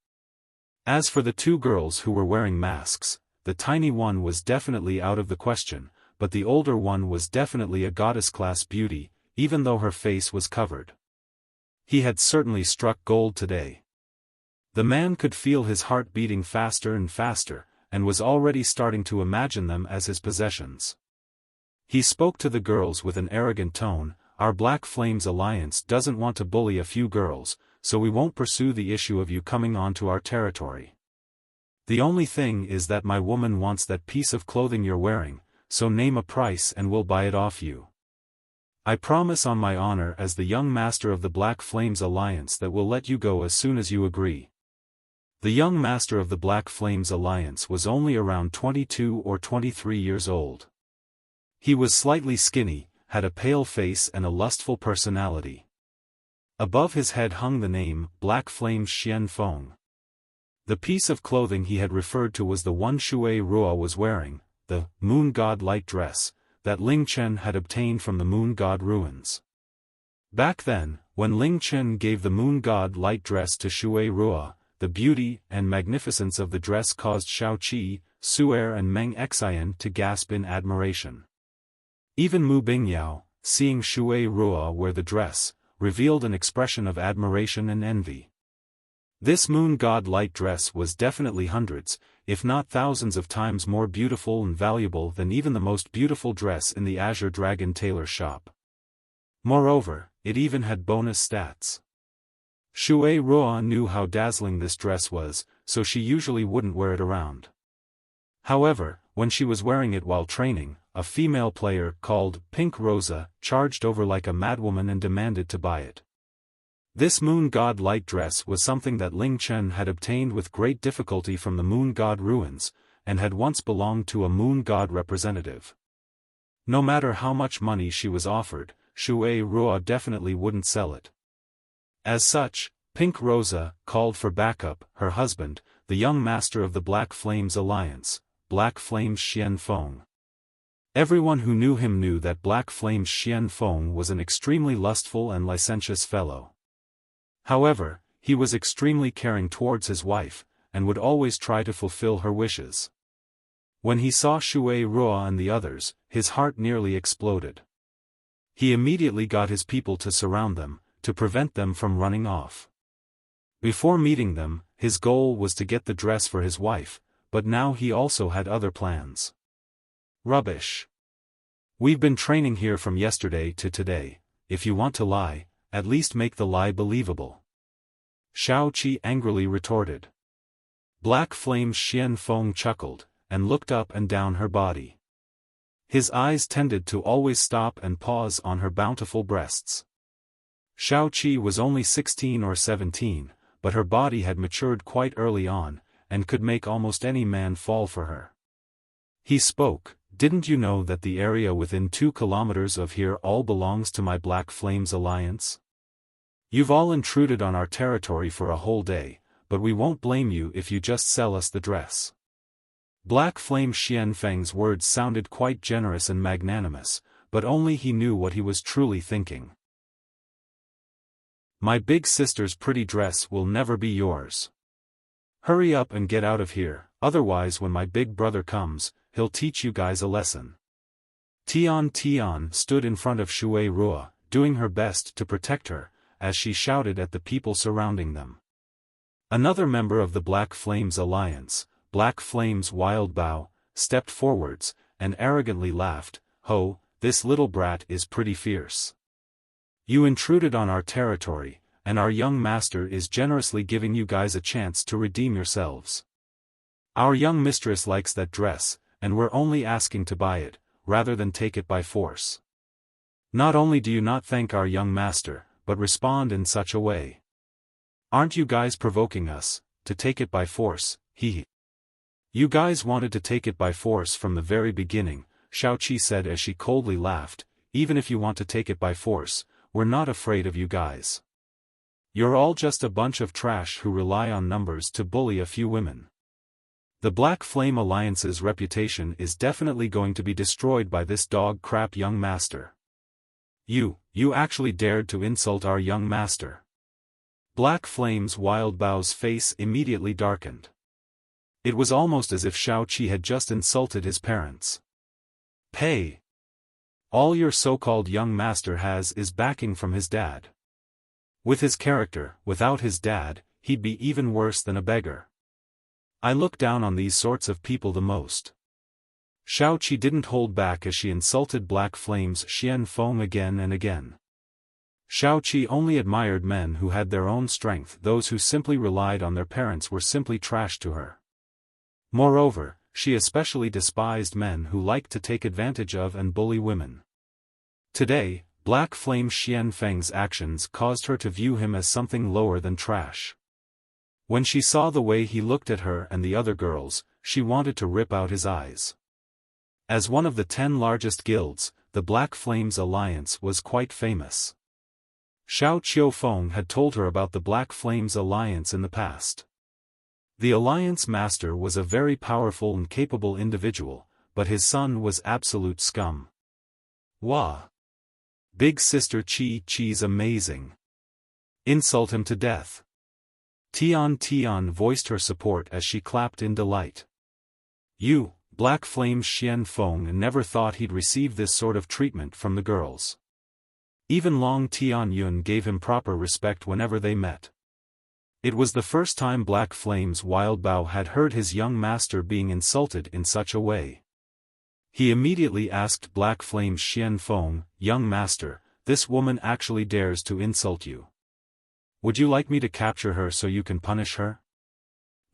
As for the 2 girls who were wearing masks, the tiny one was definitely out of the question, but the older one was definitely a goddess-class beauty, even though her face was covered. He had certainly struck gold today. The man could feel his heart beating faster and faster, and was already starting to imagine them as his possessions. He spoke to the girls with an arrogant tone, "Our Black Flames Alliance doesn't want to bully a few girls, so we won't pursue the issue of you coming onto our territory. The only thing is that my woman wants that piece of clothing you're wearing, so name a price and we'll buy it off you. I promise on my honor as the young master of the Black Flames Alliance that we'll let you go as soon as you agree." The young master of the Black Flames Alliance was only around 22 or 23 years old. He was slightly skinny, had a pale face and a lustful personality. Above his head hung the name, Black Flames Feng. The piece of clothing he had referred to was the one Shui Rua was wearing, the Moon God Light dress, that Ling Chen had obtained from the Moon God ruins. Back then, when Ling Chen gave the Moon God Light dress to Shui Rua, the beauty and magnificence of the dress caused Shaoqi, Su'er and Meng Xian to gasp in admiration. Even Mu Bingyao, seeing Shui Rua wear the dress, revealed an expression of admiration and envy. This Moon God Light dress was definitely hundreds, if not thousands of times more beautiful and valuable than even the most beautiful dress in the Azure Dragon tailor shop. Moreover, it even had bonus stats. Shui Rua knew how dazzling this dress was, so she usually wouldn't wear it around. However, when she was wearing it while training, a female player called Pink Rosa charged over like a madwoman and demanded to buy it. This Moon God Light dress was something that Ling Chen had obtained with great difficulty from the Moon God ruins, and had once belonged to a Moon God representative. No matter how much money she was offered, Shui Rua definitely wouldn't sell it. As such, Pink Rosa called for backup, her husband, the young master of the Black Flames Alliance, Black Flames Feng. Everyone who knew him knew that Black Flames Feng was an extremely lustful and licentious fellow. However, he was extremely caring towards his wife, and would always try to fulfill her wishes. When he saw Shui Rua and the others, his heart nearly exploded. He immediately got his people to surround them, to prevent them from running off. Before meeting them, his goal was to get the dress for his wife, but now he also had other plans. Rubbish. We've been training here from yesterday to today. If you want to lie, at least make the lie believable. Shaoqi angrily retorted. Black Flames Feng chuckled, and looked up and down her body. His eyes tended to always stop and pause on her bountiful breasts. Shaoqi was only 16 or 17, but her body had matured quite early on, and could make almost any man fall for her. He spoke, "Didn't you know that the area within 2 kilometers of here all belongs to my Black Flames Alliance? You've all intruded on our territory for a whole day, but we won't blame you if you just sell us the dress." Black Flame Feng's words sounded quite generous and magnanimous, but only he knew what he was truly thinking. My big sister's pretty dress will never be yours. Hurry up and get out of here, otherwise when my big brother comes, he'll teach you guys a lesson. Tian stood in front of Shui Rua, doing her best to protect her, as she shouted at the people surrounding them. Another member of the Black Flames Alliance, Black Flames Wild Bow, stepped forwards, and arrogantly laughed, "Ho, this little brat is pretty fierce. You intruded on our territory, and our young master is generously giving you guys a chance to redeem yourselves. Our young mistress likes that dress, and we're only asking to buy it, rather than take it by force. Not only do you not thank our young master, but respond in such a way. Aren't you guys provoking us, to take it by force, hee. You guys wanted to take it by force from the very beginning," Shaoqi said as she coldly laughed. "Even if you want to take it by force, we're not afraid of you guys. You're all just a bunch of trash who rely on numbers to bully a few women. The Black Flame Alliance's reputation is definitely going to be destroyed by this dog crap young master. You actually dared to insult our young master." Black Flame's Wild Bow's face immediately darkened. It was almost as if Shaoqi had just insulted his parents. "Hey! All your so-called young master has is backing from his dad. With his character, without his dad, he'd be even worse than a beggar. I look down on these sorts of people the most." Shaoqi didn't hold back as she insulted Black Flames Feng again and again. Shaoqi only admired men who had their own strength. Those who simply relied on their parents were simply trash to her. Moreover, she especially despised men who liked to take advantage of and bully women. Today, Black Flame Feng's actions caused her to view him as something lower than trash. When she saw the way he looked at her and the other girls, she wanted to rip out his eyes. As one of the 10 largest guilds, the Black Flames Alliance was quite famous. Feng had told her about the Black Flames Alliance in the past. The Alliance Master was a very powerful and capable individual, but his son was absolute scum. Wah! Big Sister Chi's amazing. Insult him to death. Tian voiced her support as she clapped in delight. You, Black Flames Feng never thought he'd receive this sort of treatment from the girls. Even Long Tianyun gave him proper respect whenever they met. It was the first time Black Flames Wildbow had heard his young master being insulted in such a way. He immediately asked Black Flames Feng, "Young master, this woman actually dares to insult you. Would you like me to capture her so you can punish her?"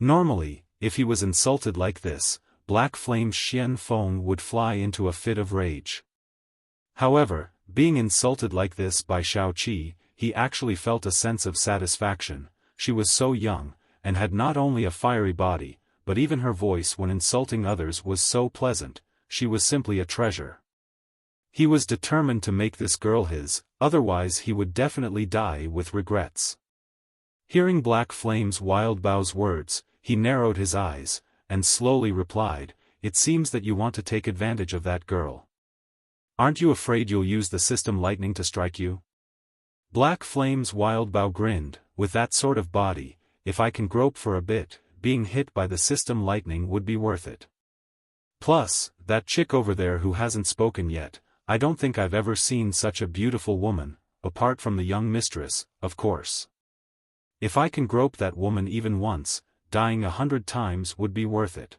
Normally, if he was insulted like this, Black Flames Feng would fly into a fit of rage. However, being insulted like this by Xiaoqi, he actually felt a sense of satisfaction. She was so young, and had not only a fiery body, but even her voice when insulting others was so pleasant. She was simply a treasure. He was determined to make this girl his, otherwise he would definitely die with regrets. Hearing Black Flames Wildbow's words, he narrowed his eyes, and slowly replied, "It seems that you want to take advantage of that girl. Aren't you afraid you'll use the system lightning to strike you?" Black Flames Wildbow grinned, "With that sort of body, if I can grope for a bit, being hit by the system lightning would be worth it. Plus, that chick over there who hasn't spoken yet, I don't think I've ever seen such a beautiful woman, apart from the young mistress, of course. If I can grope that woman even once, dying 100 times would be worth it.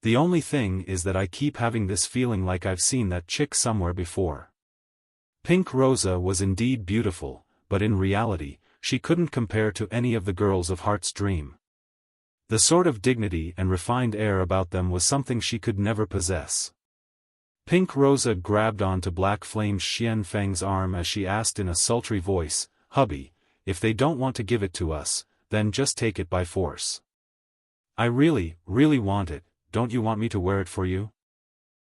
The only thing is that I keep having this feeling like I've seen that chick somewhere before." Pink Rosa was indeed beautiful, but in reality, she couldn't compare to any of the girls of Heart's Dream. The sort of dignity and refined air about them was something she could never possess. Pink Rosa grabbed onto Black Flames Feng's arm as she asked in a sultry voice, "Hubby, if they don't want to give it to us, then just take it by force. I really want it, don't you want me to wear it for you?"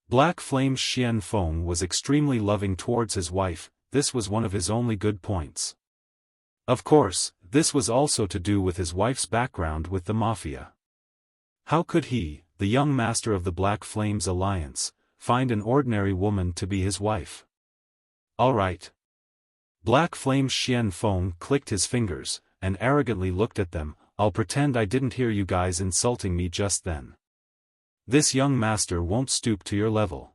Black Flames Feng was extremely loving towards his wife. This was one of his only good points. Of course, this was also to do with his wife's background with the Mafia. How could he, the young master of the Black Flames Alliance, find an ordinary woman to be his wife? All right. Black Flames Feng clicked his fingers, and arrogantly looked at them. "I'll pretend I didn't hear you guys insulting me just then. This young master won't stoop to your level.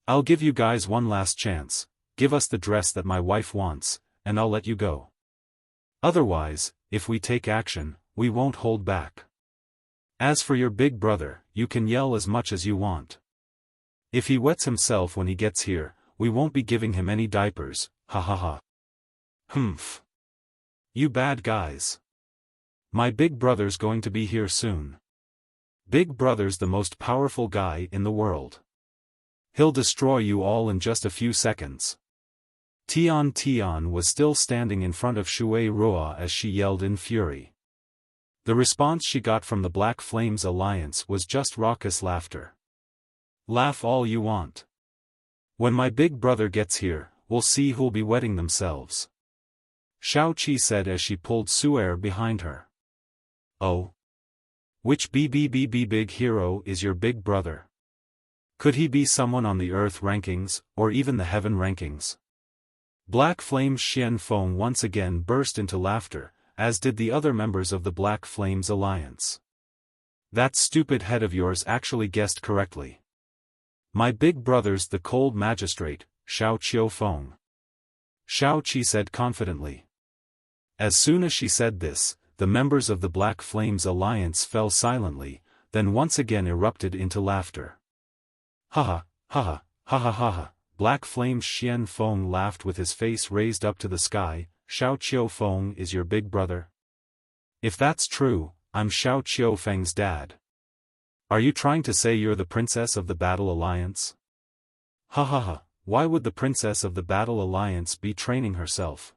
I'll give you guys one last chance, give us the dress that my wife wants, and I'll let you go. Otherwise, if we take action, we won't hold back. As for your big brother, you can yell as much as you want. If he wets himself when he gets here, we won't be giving him any diapers, ha ha ha. Humph. You bad guys. My big brother's going to be here soon. Big brother's the most powerful guy in the world. He'll destroy you all in just a few seconds." Tian was still standing in front of Shura as she yelled in fury. The response she got from the Black Flames Alliance was just raucous laughter. "Laugh all you want. When my big brother gets here, we'll see who'll be wetting themselves," Xiaoqi said as she pulled Su'er behind her. "Oh? Which big hero is your big brother? Could he be someone on the Earth rankings, or even the Heaven rankings?" Black Flames Feng once again burst into laughter, as did the other members of the Black Flames Alliance. "That stupid head of yours actually guessed correctly. My big brother's the cold magistrate, Feng," Xiaoqi said confidently. As soon as she said this, the members of the Black Flames Alliance fell silently, then once again erupted into laughter. "Ha ha, ha ha, ha ha ha ha." Black Flames Feng laughed with his face raised up to the sky. "Feng is your big brother? If that's true, I'm Feng's dad. Are you trying to say you're the princess of the Battle Alliance?" "Ha ha ha, why would the princess of the Battle Alliance be training herself?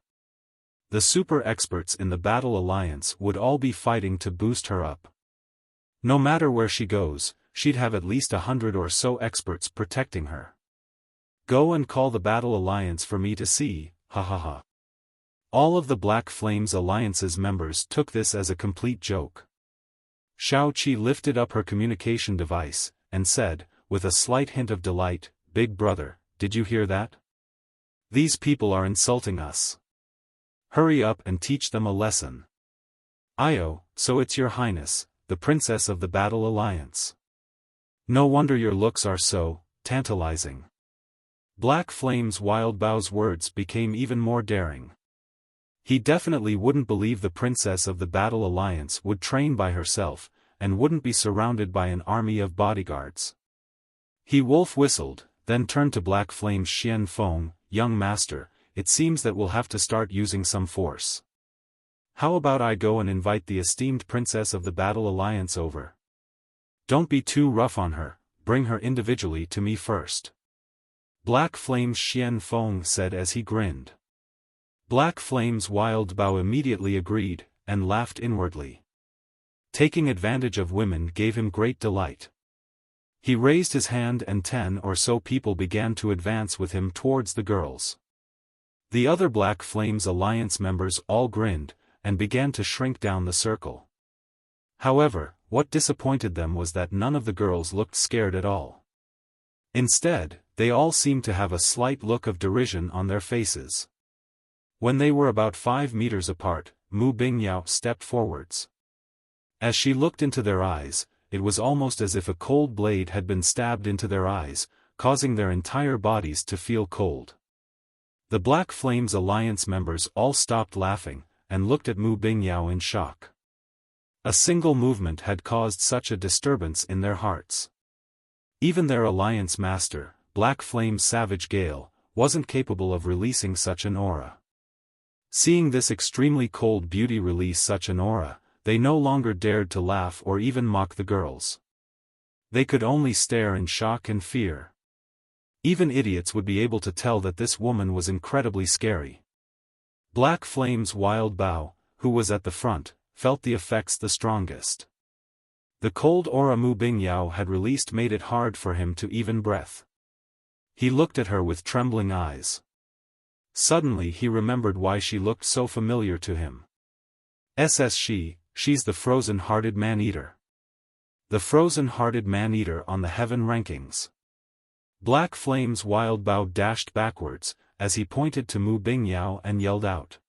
The super experts in the Battle Alliance would all be fighting to boost her up. No matter where she goes, she'd have at least 100 or so experts protecting her. Go and call the Battle Alliance for me to see, ha ha ha. All of the Black Flames Alliance's members took this as a complete joke. Xiaoqi lifted up her communication device, and said, with a slight hint of delight, "Big brother, did you hear that? These people are insulting us. Hurry up and teach them a lesson." "Io, so it's your highness, the princess of the Battle Alliance. No wonder your looks are so tantalizing." Black Flame's Wildbow's words became even more daring. He definitely wouldn't believe the princess of the Battle Alliance would train by herself, and wouldn't be surrounded by an army of bodyguards. He wolf whistled, then turned to Black Flame's Xian Feng, "Young master, it seems that we'll have to start using some force. How about I go and invite the esteemed princess of the Battle Alliance over? Don't be too rough on her, bring her individually to me first." Black Flame's Xian Feng said as he grinned. Black Flame's Wildbow immediately agreed, and laughed inwardly. Taking advantage of women gave him great delight. He raised his hand and 10 or so people began to advance with him towards the girls. The other Black Flames Alliance members all grinned, and began to shrink down the circle. However, what disappointed them was that none of the girls looked scared at all. Instead, they all seemed to have a slight look of derision on their faces. When they were about 5 meters apart, Mu Bingyao stepped forwards. As she looked into their eyes, it was almost as if a cold blade had been stabbed into their eyes, causing their entire bodies to feel cold. The Black Flames Alliance members all stopped laughing, and looked at Mu Bingyao in shock. A single movement had caused such a disturbance in their hearts. Even their alliance master, Black Flame's Savage Gale, wasn't capable of releasing such an aura. Seeing this extremely cold beauty release such an aura, they no longer dared to laugh or even mock the girls. They could only stare in shock and fear. Even idiots would be able to tell that this woman was incredibly scary. Black Flame's Wildbow, who was at the front, felt the effects the strongest. The cold aura Mu Bingyao had released made it hard for him to even breath. He looked at her with trembling eyes. Suddenly he remembered why she looked so familiar to him. She's the frozen-hearted man-eater. The frozen-hearted man-eater on the heaven rankings. Black Flame's Wildbow dashed backwards, as he pointed to Mu Bingyao and yelled out.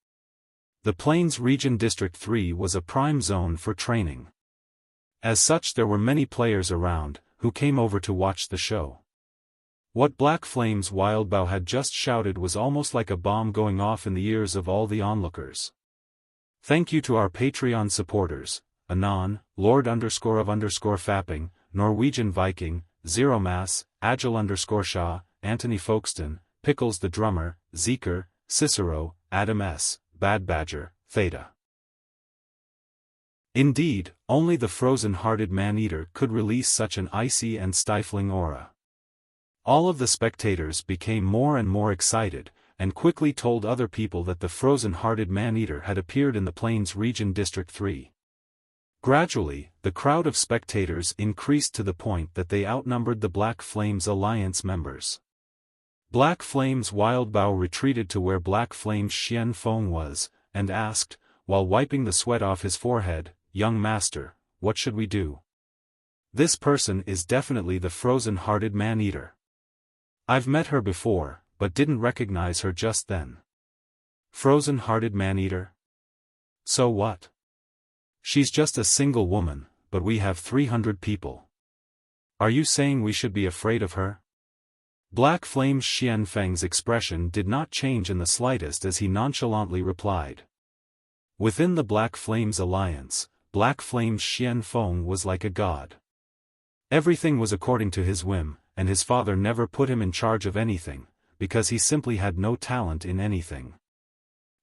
The Plains Region District 3 was a prime zone for training. As such there were many players around, who came over to watch the show. What Black Flame's Wildbow had just shouted was almost like a bomb going off in the ears of all the onlookers. Thank you to our Patreon supporters, Anon, Lord_of_Fapping, Norwegian Viking, Zero Mass, Agile_Shaw, Anthony Folkestone, Pickles the Drummer, Zeker, Cicero, Adam S., Bad Badger, Theta. Indeed, only the frozen-hearted man-eater could release such an icy and stifling aura. All of the spectators became more and more excited, and quickly told other people that the frozen-hearted man-eater had appeared in the Plains Region District 3. Gradually, the crowd of spectators increased to the point that they outnumbered the Black Flames Alliance members. Black Flame's Wildbow retreated to where Black Flame's Xian Feng was, and asked, while wiping the sweat off his forehead, "Young master, what should we do? This person is definitely the frozen-hearted man-eater. I've met her before, but didn't recognize her just then." Frozen-hearted man-eater? So what? She's just a single woman, but we have 300 people. Are you saying we should be afraid of her? Black Flame's Xian Feng's expression did not change in the slightest as he nonchalantly replied. Within the Black Flames Alliance, Black Flame's Xian Feng was like a god. Everything was according to his whim, and his father never put him in charge of anything, because he simply had no talent in anything.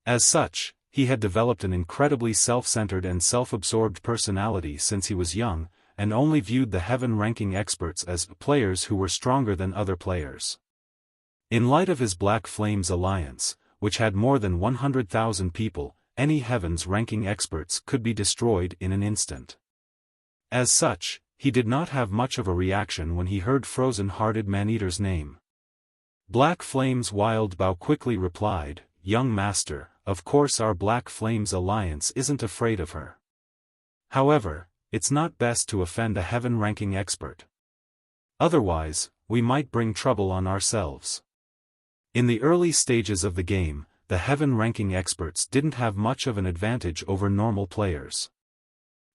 As such, he had developed an incredibly self-centered and self-absorbed personality since he was young, and only viewed the heaven-ranking experts as players who were stronger than other players. In light of his Black Flames Alliance, which had more than 100,000 people, any heavens-ranking experts could be destroyed in an instant. As such, he did not have much of a reaction when he heard frozen-hearted man-eater's name. Black Flame's Wild Bow quickly replied, "Young master, of course our Black Flame's alliance isn't afraid of her. However, it's not best to offend a heaven-ranking expert. Otherwise, we might bring trouble on ourselves." In the early stages of the game, the heaven-ranking experts didn't have much of an advantage over normal players.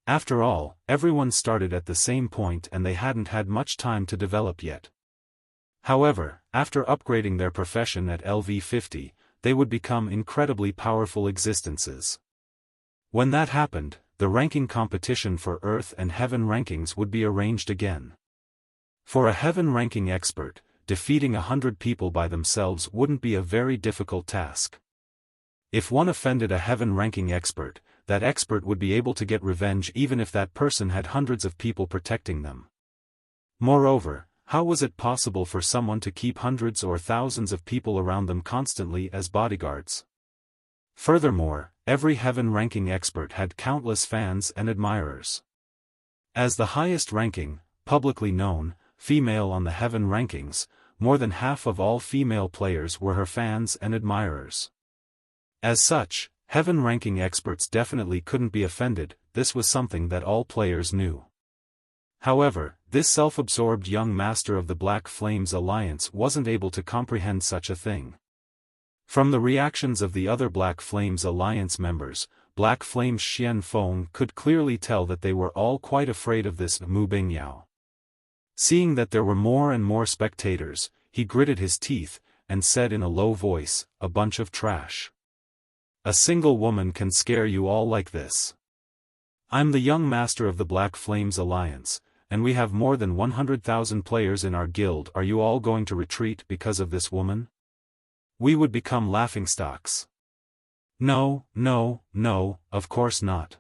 After all, everyone started at the same point and they hadn't had much time to develop yet. However, after upgrading their profession at LV50, they would become incredibly powerful existences. When that happened, the ranking competition for Earth and Heaven rankings would be arranged again. For a Heaven-ranking expert, defeating 100 people by themselves wouldn't be a very difficult task. If one offended a Heaven-ranking expert, that expert would be able to get revenge even if that person had hundreds of people protecting them. Moreover, how was it possible for someone to keep hundreds or thousands of people around them constantly as bodyguards? Furthermore, every Heaven-ranking expert had countless fans and admirers. As the highest ranking, publicly known, female on the Heaven rankings, more than half of all female players were her fans and admirers. As such, Heaven-ranking experts definitely couldn't be offended. This was something that all players knew. However, this self-absorbed young master of the Black Flames Alliance wasn't able to comprehend such a thing. From the reactions of the other Black Flames Alliance members, Black Flame's Feng could clearly tell that they were all quite afraid of this Mu Bingyao. Seeing that there were more and more spectators, he gritted his teeth, and said in a low voice, "A bunch of trash. A single woman can scare you all like this. I'm the young master of the Black Flames Alliance, and we have more than 100,000 players in our guild. Are you all going to retreat because of this woman? We would become laughingstocks." No, of course not.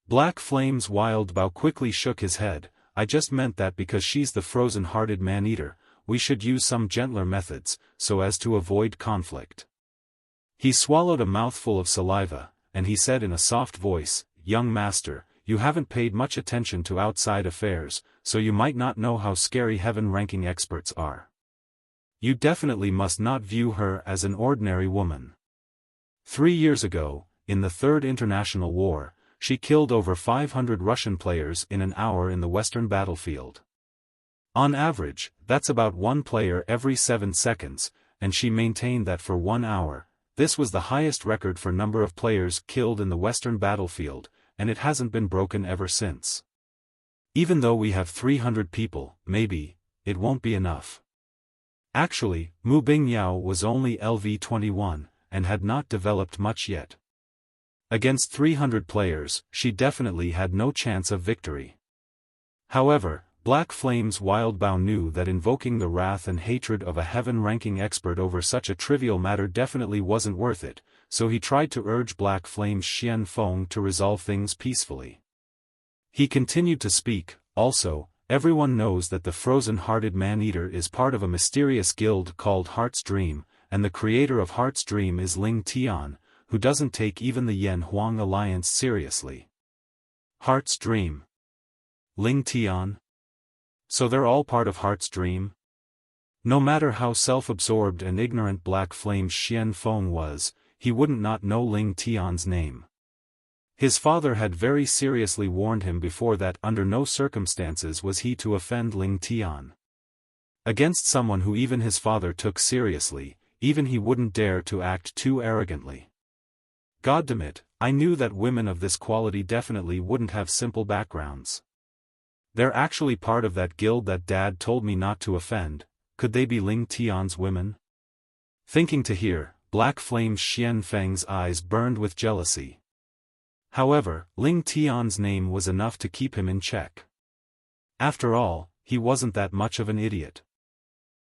Black Flame's Wild Bow quickly shook his head. "I just meant that because she's the frozen-hearted man-eater, we should use some gentler methods, so as to avoid conflict." He swallowed a mouthful of saliva, and he said in a soft voice, "Young master, you haven't paid much attention to outside affairs, so you might not know how scary Heaven-ranking experts are. You definitely must not view her as an ordinary woman. 3 years ago, in the Third International War, she killed over 500 Russian players in an hour in the Western battlefield. On average, that's about 1 player every 7 seconds, and she maintained that for 1 hour. This was the highest record for number of players killed in the Western battlefield, and it hasn't been broken ever since. Even though we have 300 people, maybe, it won't be enough." Actually, Mu Bingyao was only LV21, and had not developed much yet. Against 300 players, she definitely had no chance of victory. However, Black Flame's Wild Bow knew that invoking the wrath and hatred of a Heaven-ranking expert over such a trivial matter definitely wasn't worth it, so he tried to urge Black Flame's Feng to resolve things peacefully. He continued to speak, "Also, everyone knows that the frozen-hearted man-eater is part of a mysterious guild called Heart's Dream, and the creator of Heart's Dream is Ling Tian, who doesn't take even the Yan Huang alliance seriously." Heart's Dream. Ling Tian? So they're all part of Heart's Dream? No matter how self-absorbed and ignorant Black Flame's Feng was, he wouldn't not know Ling Tian's name. His father had very seriously warned him before that under no circumstances was he to offend Ling Tian. Against someone who even his father took seriously, even he wouldn't dare to act too arrogantly. Goddamn, I knew that women of this quality definitely wouldn't have simple backgrounds. They're actually part of that guild that Dad told me not to offend. Could they be Ling Tian's women? Thinking to hear, Black Flame's Feng's eyes burned with jealousy. However, Ling Tian's name was enough to keep him in check. After all, he wasn't that much of an idiot.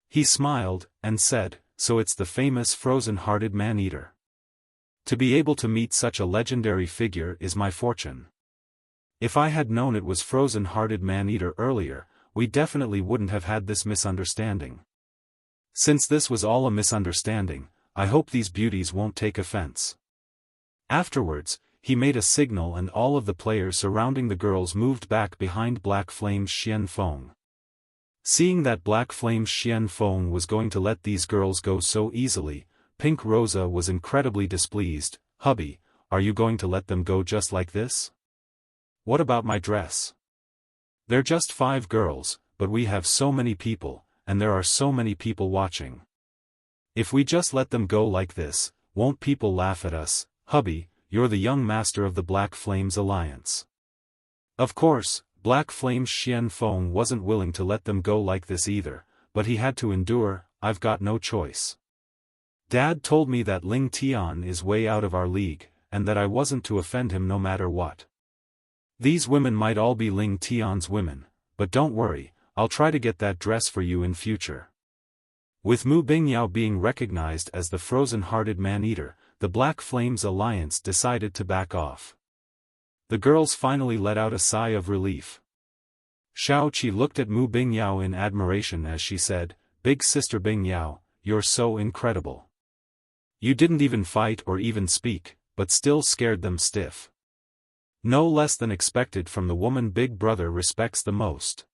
He smiled, and said, "So it's the famous frozen-hearted man-eater. To be able to meet such a legendary figure is my fortune. If I had known it was frozen-hearted man-eater earlier, we definitely wouldn't have had this misunderstanding. Since this was all a misunderstanding, I hope these beauties won't take offense." Afterwards, he made a signal and all of the players surrounding the girls moved back behind Black Flame's Feng. Seeing that Black Flame's Feng was going to let these girls go so easily, Pink Rosa was incredibly displeased. "Hubby, are you going to let them go just like this? What about my dress? They're just 5 girls, but we have so many people, and there are so many people watching. If we just let them go like this, won't people laugh at us? Hubby, you're the young master of the Black Flames Alliance." Of course, Black Flame's Feng wasn't willing to let them go like this either, but he had to endure. "I've got no choice. Dad told me that Ling Chen is way out of our league, and that I wasn't to offend him no matter what. These women might all be Ling Tian's women, but don't worry, I'll try to get that dress for you in future." With Mu Bingyao being recognized as the frozen-hearted man-eater, the Black Flames Alliance decided to back off. The girls finally let out a sigh of relief. Xiao Qi looked at Mu Bingyao in admiration as she said, "Big sister Bingyao, you're so incredible. You didn't even fight or even speak, but still scared them stiff. No less than expected from the woman Big Brother respects the most.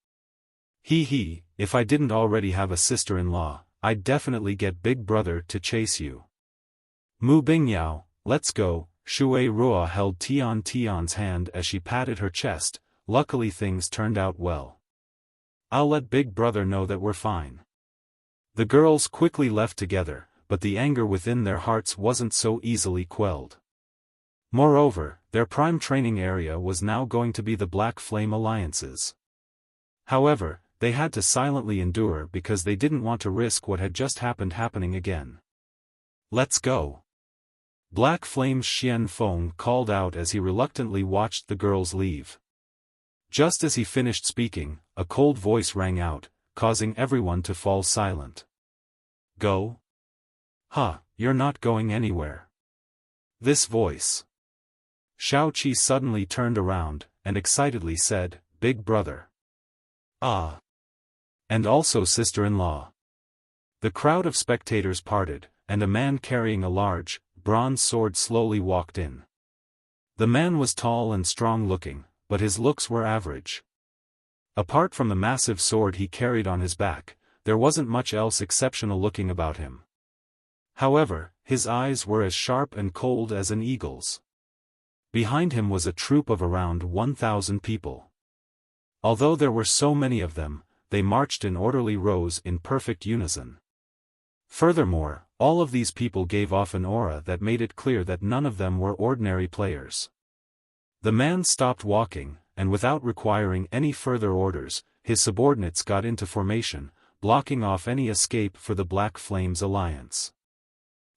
He, if I didn't already have a sister-in-law, I'd definitely get Big Brother to chase you. Mu Bingyao, let's go." Shui Ruo held Tian's hand as she patted her chest. "Luckily things turned out well. I'll let Big Brother know that we're fine." The girls quickly left together, but the anger within their hearts wasn't so easily quelled. Moreover, their prime training area was now going to be the Black Flame Alliances. However, they had to silently endure because they didn't want to risk what had just happening again. "Let's go." Black Flame's Feng called out as he reluctantly watched the girls leave. Just as he finished speaking, a cold voice rang out, causing everyone to fall silent. "Go? You're not going anywhere." This voice. Xiao Qi suddenly turned around, and excitedly said, "Big Brother. Ah. And also sister-in-law." The crowd of spectators parted, and a man carrying a large, bronze sword slowly walked in. The man was tall and strong-looking, but his looks were average. Apart from the massive sword he carried on his back, there wasn't much else exceptional-looking about him. However, his eyes were as sharp and cold as an eagle's. Behind him was a troop of around 1,000 people. Although there were so many of them, they marched in orderly rows in perfect unison. Furthermore, all of these people gave off an aura that made it clear that none of them were ordinary players. The man stopped walking, and without requiring any further orders, his subordinates got into formation, blocking off any escape for the Black Flames Alliance.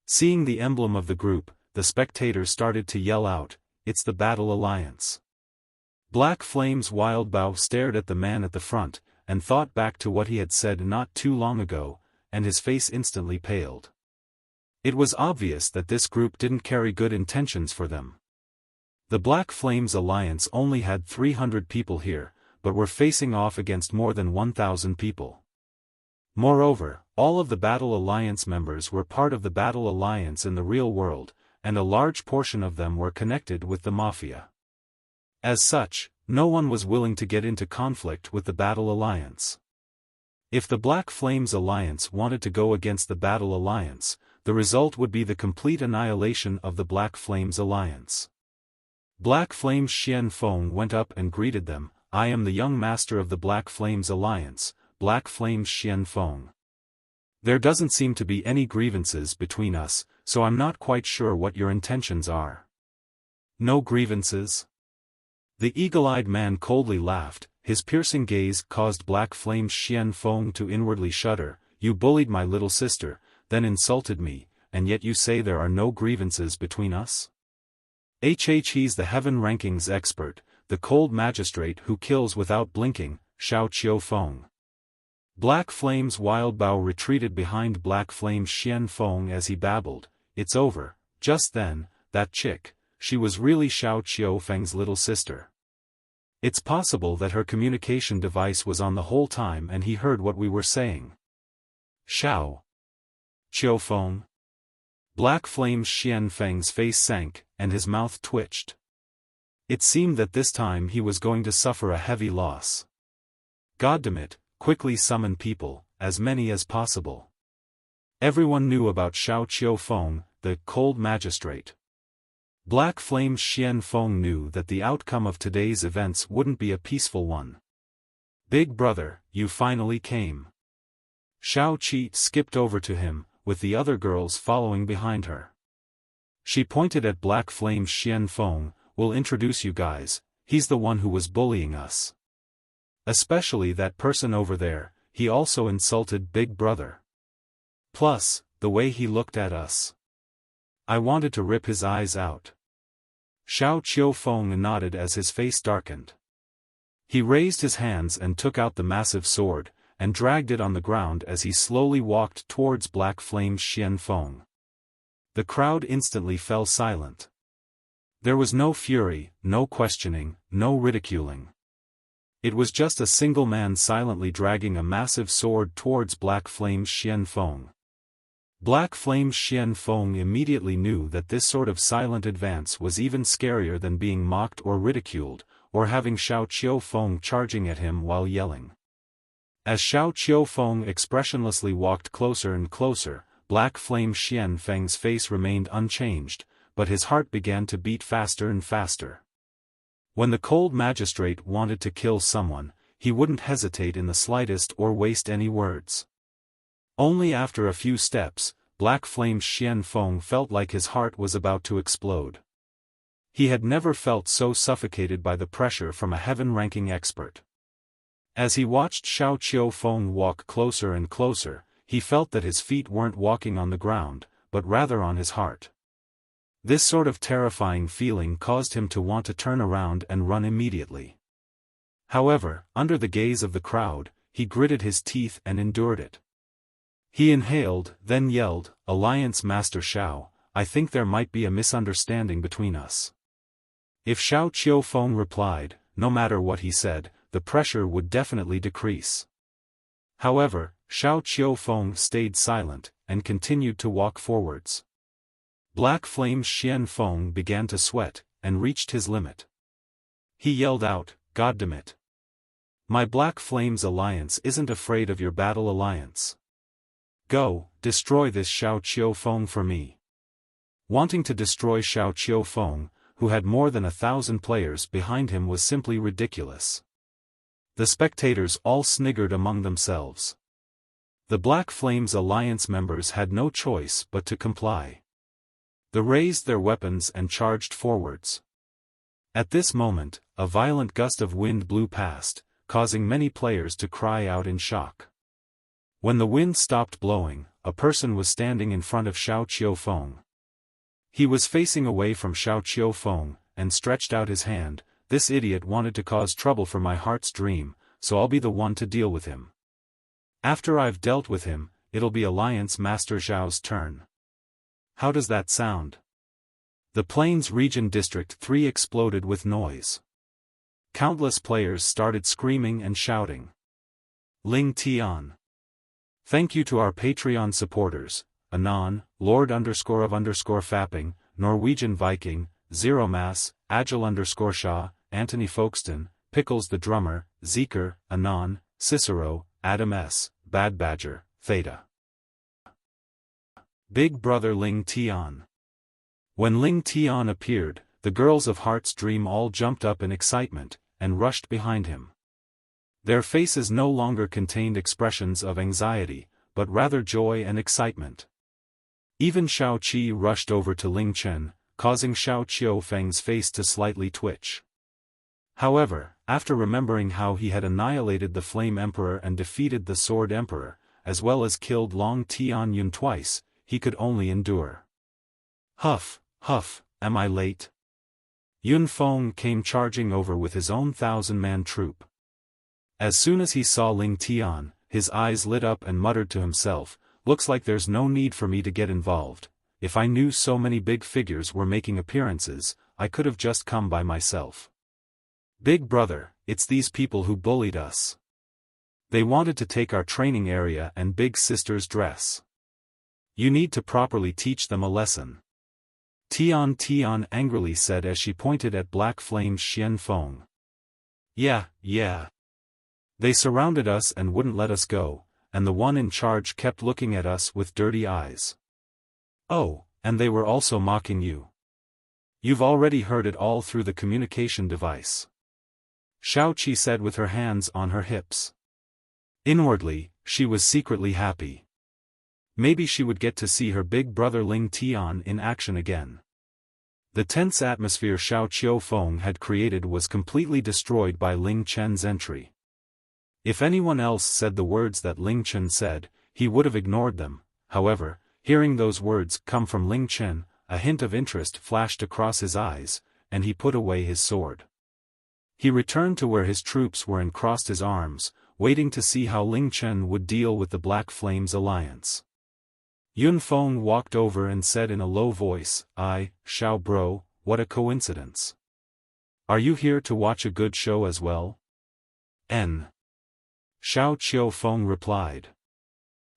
Seeing the emblem of the group, the spectators started to yell out, "It's the Battle Alliance." Black Flame's Wild Bow stared at the man at the front, and thought back to what he had said not too long ago, and his face instantly paled. It was obvious that this group didn't carry good intentions for them. The Black Flames Alliance only had 300 people here, but were facing off against more than 1,000 people. Moreover, all of the Battle Alliance members were part of the Battle Alliance in the real world, and a large portion of them were connected with the Mafia. As such, no one was willing to get into conflict with the Battle Alliance. If the Black Flames Alliance wanted to go against the Battle Alliance, the result would be the complete annihilation of the Black Flames Alliance. Black Flame's Feng went up and greeted them. "I am the young master of the Black Flames Alliance, Black Flame's Feng. There doesn't seem to be any grievances between us, so I'm not quite sure what your intentions are." "No grievances?" The eagle-eyed man coldly laughed. His piercing gaze caused Black Flame's Feng to inwardly shudder. "You bullied my little sister, then insulted me, and yet you say there are no grievances between us?" He's the Heaven Rankings expert, the cold magistrate who kills without blinking, Xiao Qiu Feng. Black Flame's Wild Bow retreated behind Black Flame's Feng as he babbled, "It's over." Just then, that chick, she was really Xiao Qiu Feng's little sister. It's possible that her communication device was on the whole time and he heard what we were saying. "Xiao Qiu Feng?" Black Flame's Feng's face sank, and his mouth twitched. It seemed that this time he was going to suffer a heavy loss. Goddamn it, quickly summon people, as many as possible. Everyone knew about Feng, the cold magistrate. Black Flame's Feng knew that the outcome of today's events wouldn't be a peaceful one. Big brother, you finally came. Qi skipped over to him, with the other girls following behind her. She pointed at Black Flame's Feng, we'll introduce you guys, he's the one who was bullying us. Especially that person over there, he also insulted Big Brother. Plus, the way he looked at us. I wanted to rip his eyes out. Feng nodded as his face darkened. He raised his hands and took out the massive sword, and dragged it on the ground as he slowly walked towards Black Flame's Feng. The crowd instantly fell silent. There was no fury, no questioning, no ridiculing. It was just a single man silently dragging a massive sword towards Black Flame's Feng. Black Flame's Feng immediately knew that this sort of silent advance was even scarier than being mocked or ridiculed, or having Feng charging at him while yelling. As Feng expressionlessly walked closer and closer, Black Flame Feng's face remained unchanged, but his heart began to beat faster and faster. When the cold magistrate wanted to kill someone, he wouldn't hesitate in the slightest or waste any words. Only after a few steps, Black Flame Feng felt like his heart was about to explode. He had never felt so suffocated by the pressure from a heaven-ranking expert. As he watched Feng walk closer and closer, he felt that his feet weren't walking on the ground, but rather on his heart. This sort of terrifying feeling caused him to want to turn around and run immediately. However, under the gaze of the crowd, he gritted his teeth and endured it. He inhaled, then yelled, "Alliance Master Xiao, I think there might be a misunderstanding between us." If Feng replied, no matter what he said, the pressure would definitely decrease. However, Feng stayed silent, and continued to walk forwards. Black Flame's Feng began to sweat, and reached his limit. He yelled out, "Goddamn! My Black Flame's alliance isn't afraid of your battle alliance. Go, destroy this Feng for me." Wanting to destroy Feng, who had more than 1,000 players behind him, was simply ridiculous. The spectators all sniggered among themselves. The Black Flame's alliance members had no choice but to comply. They raised their weapons and charged forwards. At this moment, a violent gust of wind blew past, causing many players to cry out in shock. When the wind stopped blowing, a person was standing in front of Feng. He was facing away from Feng, and stretched out his hand. "This idiot wanted to cause trouble for my heart's dream, so I'll be the one to deal with him. After I've dealt with him, it'll be Alliance Master Zhao's turn. How does that sound?" The Plains Region District 3 exploded with noise. Countless players started screaming and shouting. Ling Tian. Thank you to our Patreon supporters, Anon, Lord_of_Fapping, Norwegian Viking, Zero Mass, Agile_Shaw, Anthony Folkestone, Pickles the Drummer, Zeker, Anon, Cicero, Adam S., Bad Badger, Theta. Big Brother Ling Tian. When Ling Tian appeared, the girls of Heart's Dream all jumped up in excitement, and rushed behind him. Their faces no longer contained expressions of anxiety, but rather joy and excitement. Even Qi rushed over to Ling Chen, causing Feng's face to slightly twitch. However, after remembering how he had annihilated the Flame Emperor and defeated the Sword Emperor, as well as killed Long Tian Yun twice, he could only endure. Huff, huff, am I late? Yun Feng came charging over with his own 1,000-man troop. As soon as he saw Ling Tian, his eyes lit up and muttered to himself, "Looks like there's no need for me to get involved. If I knew so many big figures were making appearances, I could have just come by myself. Big brother, it's these people who bullied us. They wanted to take our training area and big sister's dress. You need to properly teach them a lesson." Tian angrily said as she pointed at Black Flame's Feng. Yeah. They surrounded us and wouldn't let us go, and the one in charge kept looking at us with dirty eyes. Oh, and they were also mocking you. You've already heard it all through the communication device. Xiaoqi said with her hands on her hips. Inwardly, she was secretly happy. Maybe she would get to see her big brother Ling Tian in action again. The tense atmosphere Xiao Feng had created was completely destroyed by Ling Chen's entry. If anyone else said the words that Ling Chen said, he would have ignored them. However, hearing those words come from Ling Chen, a hint of interest flashed across his eyes, and he put away his sword. He returned to where his troops were and crossed his arms, waiting to see how Ling Chen would deal with the Black Flames alliance. Yun Feng walked over and said in a low voice, Xiao bro, what a coincidence. Are you here to watch a good show as well? N. Xiao Feng replied.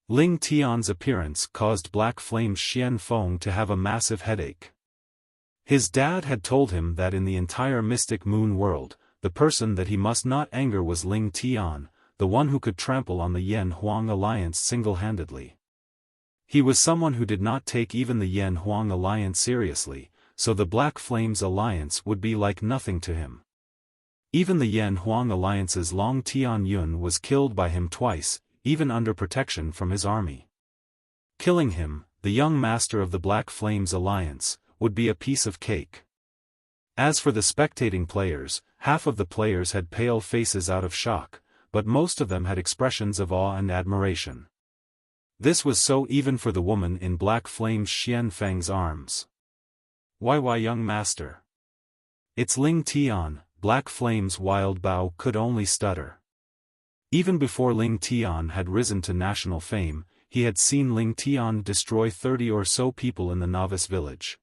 Ling Tian's appearance caused Black Flame Xian Feng to have a massive headache. His dad had told him that in the entire Mystic Moon world, the person that he must not anger was Ling Tian, the one who could trample on the Yan Huang alliance single-handedly. He was someone who did not take even the Yan Huang alliance seriously, so the Black Flames alliance would be like nothing to him. Even the Yan Huang alliance's Long Tian Yun was killed by him twice, even under protection from his army. Killing him, the young master of the Black Flames alliance, would be a piece of cake. As for the spectating players, half of the players had pale faces out of shock, but most of them had expressions of awe and admiration. This was so even for the woman in Black Flame Xian Feng's arms. Why young master? It's Ling Tian, Black Flame's wild bow could only stutter. Even before Ling Tian had risen to national fame, he had seen Ling Tian destroy 30 or so people in the Novice village.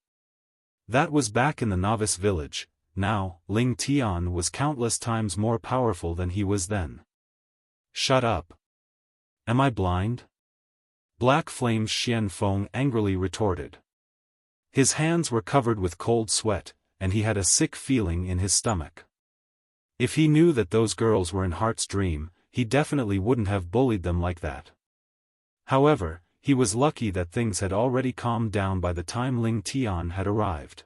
That was back in the Novice village. Now, Ling Tian was countless times more powerful than he was then. Shut up. Am I blind? Black Flame Xian Feng angrily retorted. His hands were covered with cold sweat, and he had a sick feeling in his stomach. If he knew that those girls were in Heart's Dream, he definitely wouldn't have bullied them like that. However, he was lucky that things had already calmed down by the time Ling Tian had arrived.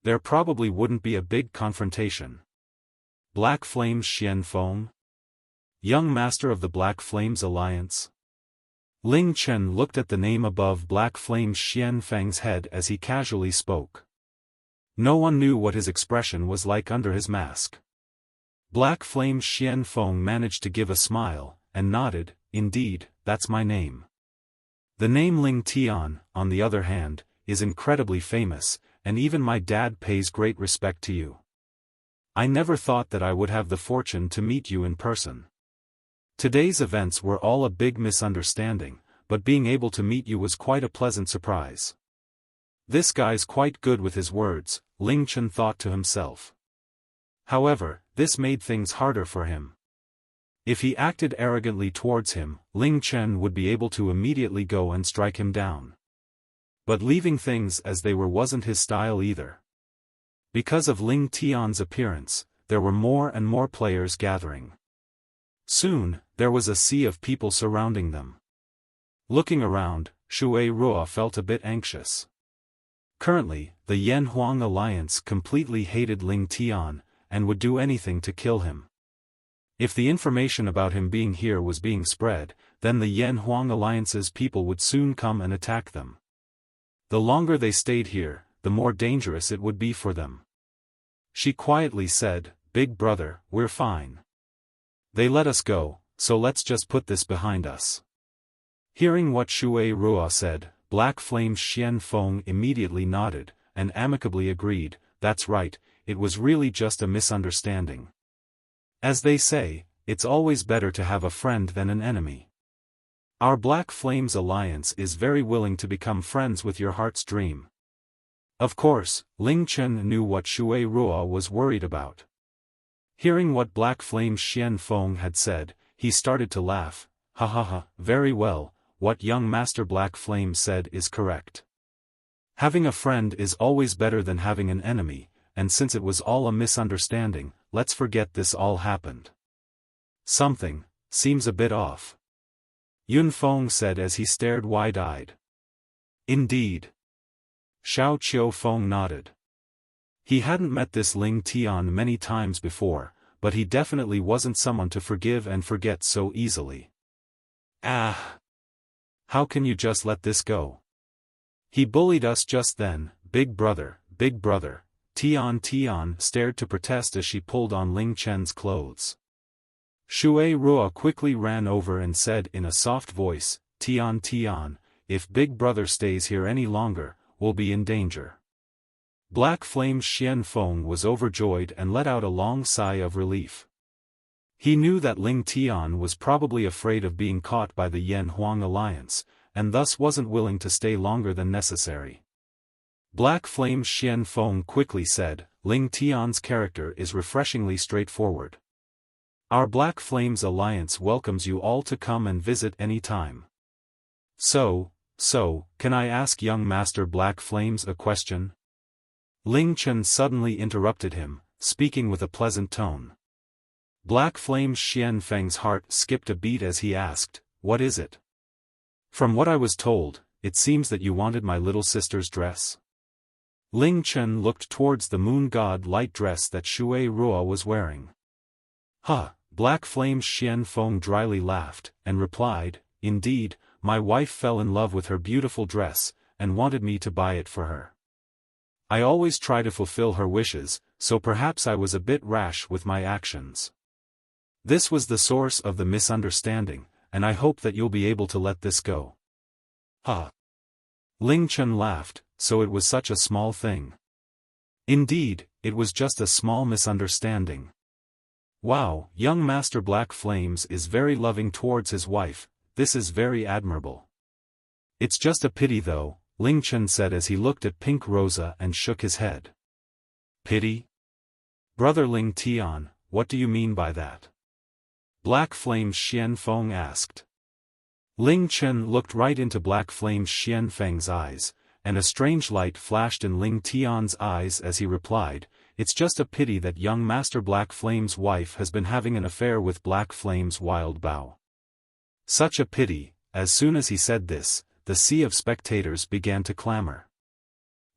There probably wouldn't be a big confrontation. Black Flame Xian Feng? Young master of the Black Flames Alliance? Ling Chen looked at the name above Black Flame Xian Feng's head as he casually spoke. No one knew what his expression was like under his mask. Black Flame Xian Feng managed to give a smile, and nodded, indeed, that's my name. The name Ling Tian, on the other hand, is incredibly famous, and even my dad pays great respect to you. I never thought that I would have the fortune to meet you in person. Today's events were all a big misunderstanding, but being able to meet you was quite a pleasant surprise. This guy's quite good with his words, Ling Chen thought to himself. However, this made things harder for him. If he acted arrogantly towards him, Ling Chen would be able to immediately go and strike him down. But leaving things as they were wasn't his style either. Because of Ling Tian's appearance, there were more and more players gathering. Soon, there was a sea of people surrounding them. Looking around, Shura felt a bit anxious. Currently, the Yan Huang alliance completely hated Ling Tian, and would do anything to kill him. If the information about him being here was being spread, then the Yan Huang alliance's people would soon come and attack them. The longer they stayed here, the more dangerous it would be for them. She quietly said, "Big brother, we're fine. They let us go, so let's just put this behind us." Hearing what Shura said, Black Flame Xian Feng immediately nodded, and amicably agreed, "That's right, it was really just a misunderstanding. As they say, it's always better to have a friend than an enemy. Our Black Flames Alliance is very willing to become friends with your heart's dream." Of course, Ling Chen knew what Shura was worried about. Hearing what Black Flame Xian Feng had said, he started to laugh. "Ha ha ha, very well, what young Master Black Flame said is correct. Having a friend is always better than having an enemy, and since it was all a misunderstanding, let's forget this all happened." Something seems a bit off, Feng said as he stared wide-eyed. Indeed. Xiao Feng nodded. He hadn't met this Ling Tian many times before, but he definitely wasn't someone to forgive and forget so easily. Ah! How can you just let this go? He bullied us just then, big brother, big brother. Tian stared to protest as she pulled on Ling Chen's clothes. Shura quickly ran over and said in a soft voice, Tian, if big brother stays here any longer, we'll be in danger. Black Flame's Feng was overjoyed and let out a long sigh of relief. He knew that Ling Tian was probably afraid of being caught by the Yan-Huang alliance, and thus wasn't willing to stay longer than necessary. Black Flame's Feng quickly said, Ling Tian's character is refreshingly straightforward. Our Black Flame's alliance welcomes you all to come and visit any time. So, can I ask young Master Black Flames a question? Ling Chen suddenly interrupted him, speaking with a pleasant tone. Black Flame's Feng's heart skipped a beat as he asked, what is it? From what I was told, it seems that you wanted my little sister's dress. Ling Chen looked towards the moon god light dress that Shura was wearing. Black Flame's Feng dryly laughed, and replied, indeed, my wife fell in love with her beautiful dress, and wanted me to buy it for her. I always try to fulfill her wishes, so perhaps I was a bit rash with my actions. This was the source of the misunderstanding, and I hope that you'll be able to let this go. Ling Chen laughed, so it was such a small thing. Indeed, it was just a small misunderstanding. Wow, young Master Black Flames is very loving towards his wife, this is very admirable. It's just a pity though, Ling Chen said as he looked at Pink Rosa and shook his head. Pity? Brother Ling Tian, what do you mean by that? Black Flame's Feng asked. Ling Chen looked right into Black Flame's Feng's eyes, and a strange light flashed in Ling Tian's eyes as he replied, it's just a pity that young Master Black Flame's wife has been having an affair with Black Flame's Wild Bow. Such a pity. As soon as he said this, the sea of spectators began to clamor.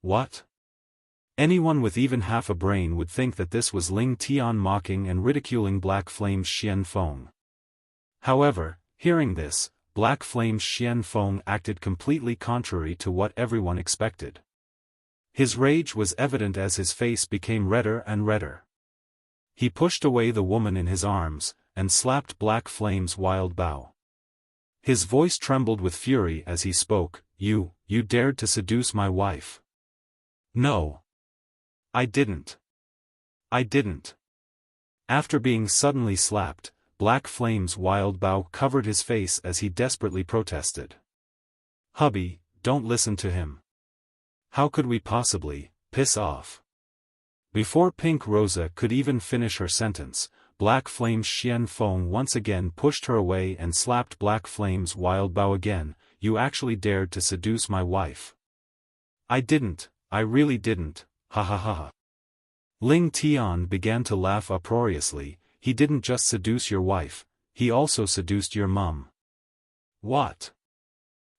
What? Anyone with even half a brain would think that this was Ling Tian mocking and ridiculing Black Flame's Feng. However, hearing this, Black Flame's Feng acted completely contrary to what everyone expected. His rage was evident as his face became redder and redder. He pushed away the woman in his arms, and slapped Black Flame's Wild Bow. His voice trembled with fury as he spoke, You dared to seduce my wife. No. I didn't. After being suddenly slapped, Black Flame's Wild Bow covered his face as he desperately protested. Hubby, don't listen to him. How could we possibly, piss off? Before Pink Rosa could even finish her sentence, Black Flame's Feng once again pushed her away and slapped Black Flame's Wild Bow again, You actually dared to seduce my wife. I didn't, I really didn't, ha ha ha ha. Ling Tian began to laugh uproariously, He didn't just seduce your wife, he also seduced your mum. What?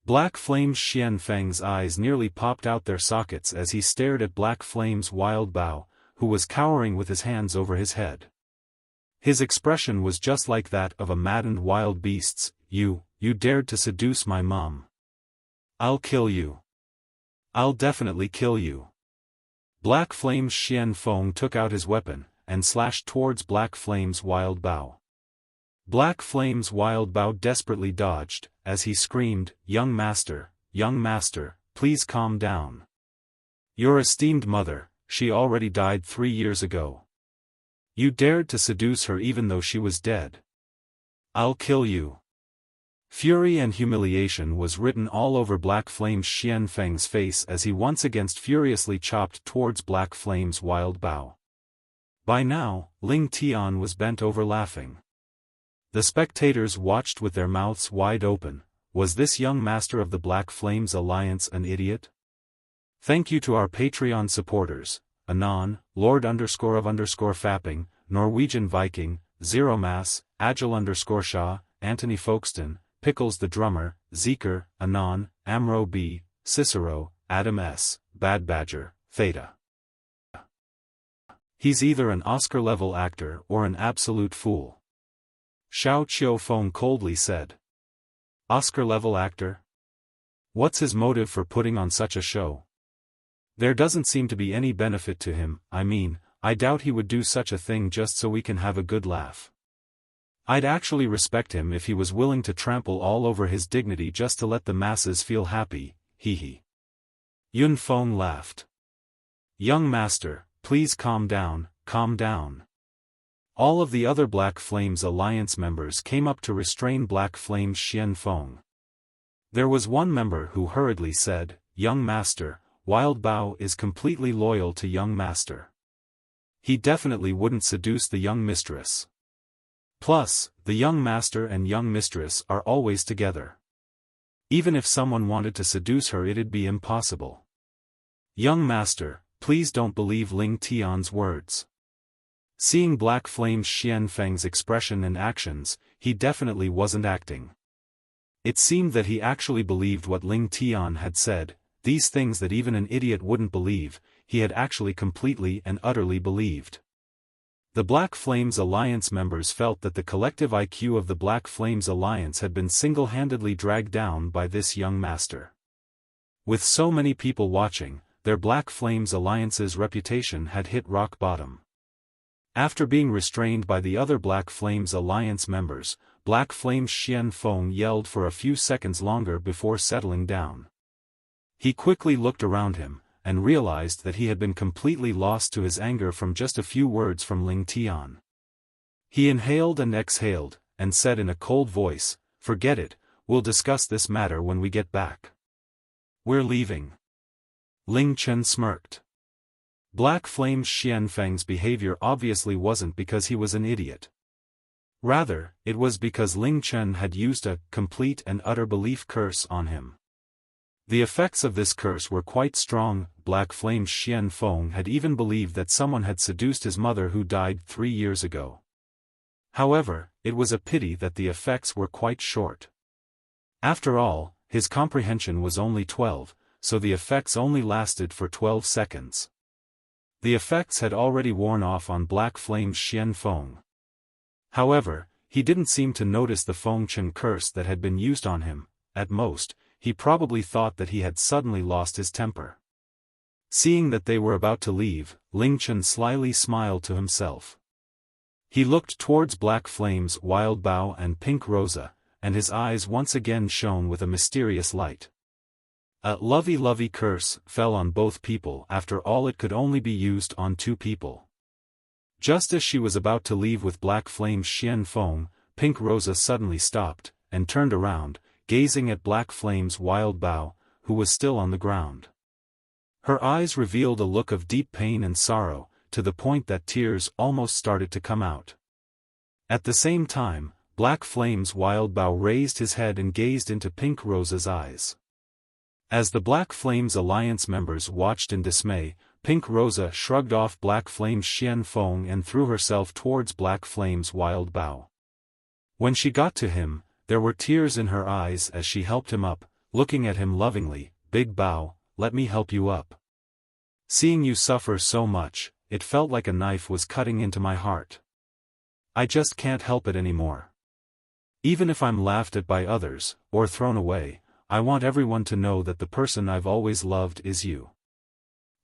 Black Flame's Feng's eyes nearly popped out their sockets as he stared at Black Flame's Wild Bow, who was cowering with his hands over his head. His expression was just like that of a maddened wild beast's, You dared to seduce my mum. I'll kill you. I'll definitely kill you. Black Flame's Feng took out his weapon, and slashed towards Black Flame's Wild Bow. Black Flame's Wild Bow desperately dodged, as he screamed, Young Master, please calm down. Your esteemed mother, she already died 3 years ago. You dared to seduce her even though she was dead. I'll kill you. Fury and humiliation was written all over Black Flame's Feng's face as he once again furiously chopped towards Black Flame's Wild Bow. By now, Ling Tian was bent over laughing. The spectators watched with their mouths wide open. Was this young master of the Black Flames Alliance an idiot? Thank you to our Patreon supporters, Anon, Lord_of_Fapping, Norwegian Viking, Zero Mass, Agile_Shaw, Anthony Folkestone, Pickles the Drummer, Zeker, Anon, Amro B, Cicero, Adam S, Bad Badger, Theta. He's either an Oscar-level actor or an absolute fool. Xiao Qiu Feng coldly said. Oscar-level actor? What's his motive for putting on such a show? There doesn't seem to be any benefit to him. I mean, I doubt he would do such a thing just so we can have a good laugh. I'd actually respect him if he was willing to trample all over his dignity just to let the masses feel happy, hee. Yun Feng laughed. Young master, please calm down, calm down. All of the other Black Flames Alliance members came up to restrain Black Flame's Xian Feng. There was one member who hurriedly said, Young master, Wild Bao is completely loyal to young master. He definitely wouldn't seduce the young mistress. Plus, the young master and young mistress are always together. Even if someone wanted to seduce her, it'd be impossible. Young master, please don't believe Ling Tian's words. Seeing Black Flame's Xian Feng's expression and actions, he definitely wasn't acting. It seemed that he actually believed what Ling Tian had said. These things that even an idiot wouldn't believe, he had actually completely and utterly believed. The Black Flames Alliance members felt that the collective IQ of the Black Flames Alliance had been single-handedly dragged down by this young master. With so many people watching, their Black Flames Alliance's reputation had hit rock bottom. After being restrained by the other Black Flames Alliance members, Black Flame's Xian Feng yelled for a few seconds longer before settling down. He quickly looked around him, and realized that he had been completely lost to his anger from just a few words from Ling Tian. He inhaled and exhaled, and said in a cold voice, Forget it, we'll discuss this matter when we get back. We're leaving. Ling Chen smirked. Black Flame's Xian Feng's behavior obviously wasn't because he was an idiot. Rather, it was because Ling Chen had used a complete and utter belief curse on him. The effects of this curse were quite strong. Black Flame's Xian Feng had even believed that someone had seduced his mother who died 3 years ago. However, it was a pity that the effects were quite short. After all, his comprehension was only 12, so the effects only lasted for 12 seconds. The effects had already worn off on Black Flame's Xian Feng. However, he didn't seem to notice the Feng Chen curse that had been used on him. At most, he probably thought that he had suddenly lost his temper. Seeing that they were about to leave, Ling Chen slyly smiled to himself. He looked towards Black Flame's Wild Bao and Pink Rosa, and his eyes once again shone with a mysterious light. A lovey curse fell on both people. After all, it could only be used on 2 people. Just as she was about to leave with Black Flame's Xian Feng, Pink Rosa suddenly stopped, and turned around, gazing at Black Flame's Wild Bao, who was still on the ground. Her eyes revealed a look of deep pain and sorrow, to the point that tears almost started to come out. At the same time, Black Flame's Wild Bao raised his head and gazed into Pink Rosa's eyes. As the Black Flames Alliance members watched in dismay, Pink Rosa shrugged off Black Flame's Xian Feng and threw herself towards Black Flame's Wild Bao. When she got to him, there were tears in her eyes as she helped him up, looking at him lovingly. Big Bao, let me help you up. Seeing you suffer so much, it felt like a knife was cutting into my heart. I just can't help it anymore. Even if I'm laughed at by others, or thrown away, I want everyone to know that the person I've always loved is you.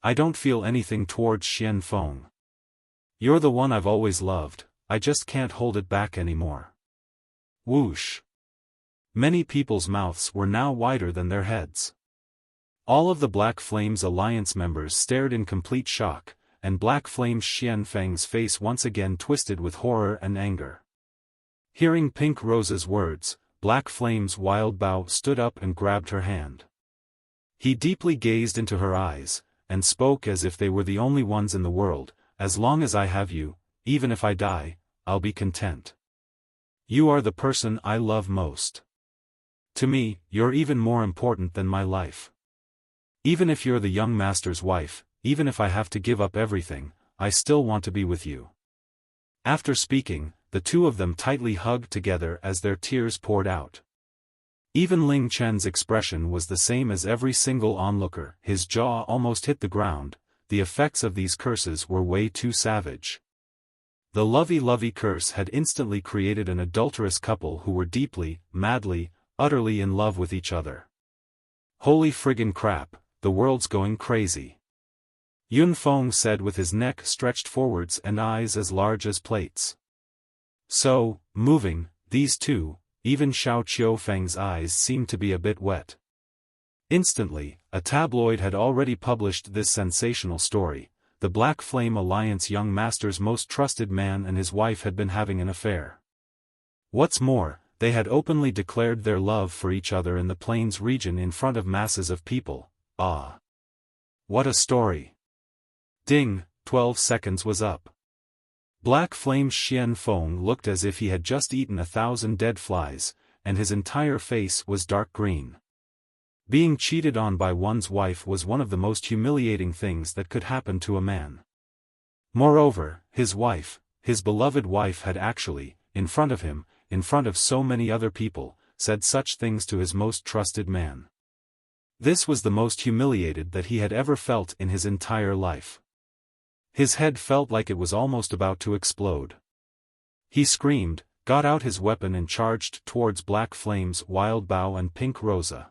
I don't feel anything towards Xian Feng. You're the one I've always loved, I just can't hold it back anymore. Whoosh. Many people's mouths were now wider than their heads. All of the Black Flames Alliance members stared in complete shock, and Black Flame's Xian Feng's face once again twisted with horror and anger. Hearing Pink Rosa's words, Black Flame's Wild Bao stood up and grabbed her hand. He deeply gazed into her eyes, and spoke as if they were the only ones in the world. As long as I have you, even if I die, I'll be content. You are the person I love most. To me, you're even more important than my life. Even if you're the young master's wife, even if I have to give up everything, I still want to be with you. After speaking, the two of them tightly hugged together as their tears poured out. Even Ling Chen's expression was the same as every single onlooker. His jaw almost hit the ground. The effects of these curses were way too savage. The Lovey curse had instantly created an adulterous couple who were deeply, madly, utterly in love with each other. Holy friggin' crap, the world's going crazy. Feng said with his neck stretched forwards and eyes as large as plates. So, moving, these two, even Feng's eyes seemed to be a bit wet. Instantly, a tabloid had already published this sensational story. The Black Flame Alliance young master's most trusted man and his wife had been having an affair. What's more, they had openly declared their love for each other in the plains region in front of masses of people. Ah! What a story! Ding, 12 seconds was up. Black Flame's Feng looked as if he had just eaten 1,000 dead flies, and his entire face was dark green. Being cheated on by one's wife was one of the most humiliating things that could happen to a man. Moreover, his wife, his beloved wife had actually, in front of him, in front of so many other people, said such things to his most trusted man. This was the most humiliated that he had ever felt in his entire life. His head felt like it was almost about to explode. He screamed, got out his weapon and charged towards Black Flame's Wild Bow and Pink Rosa.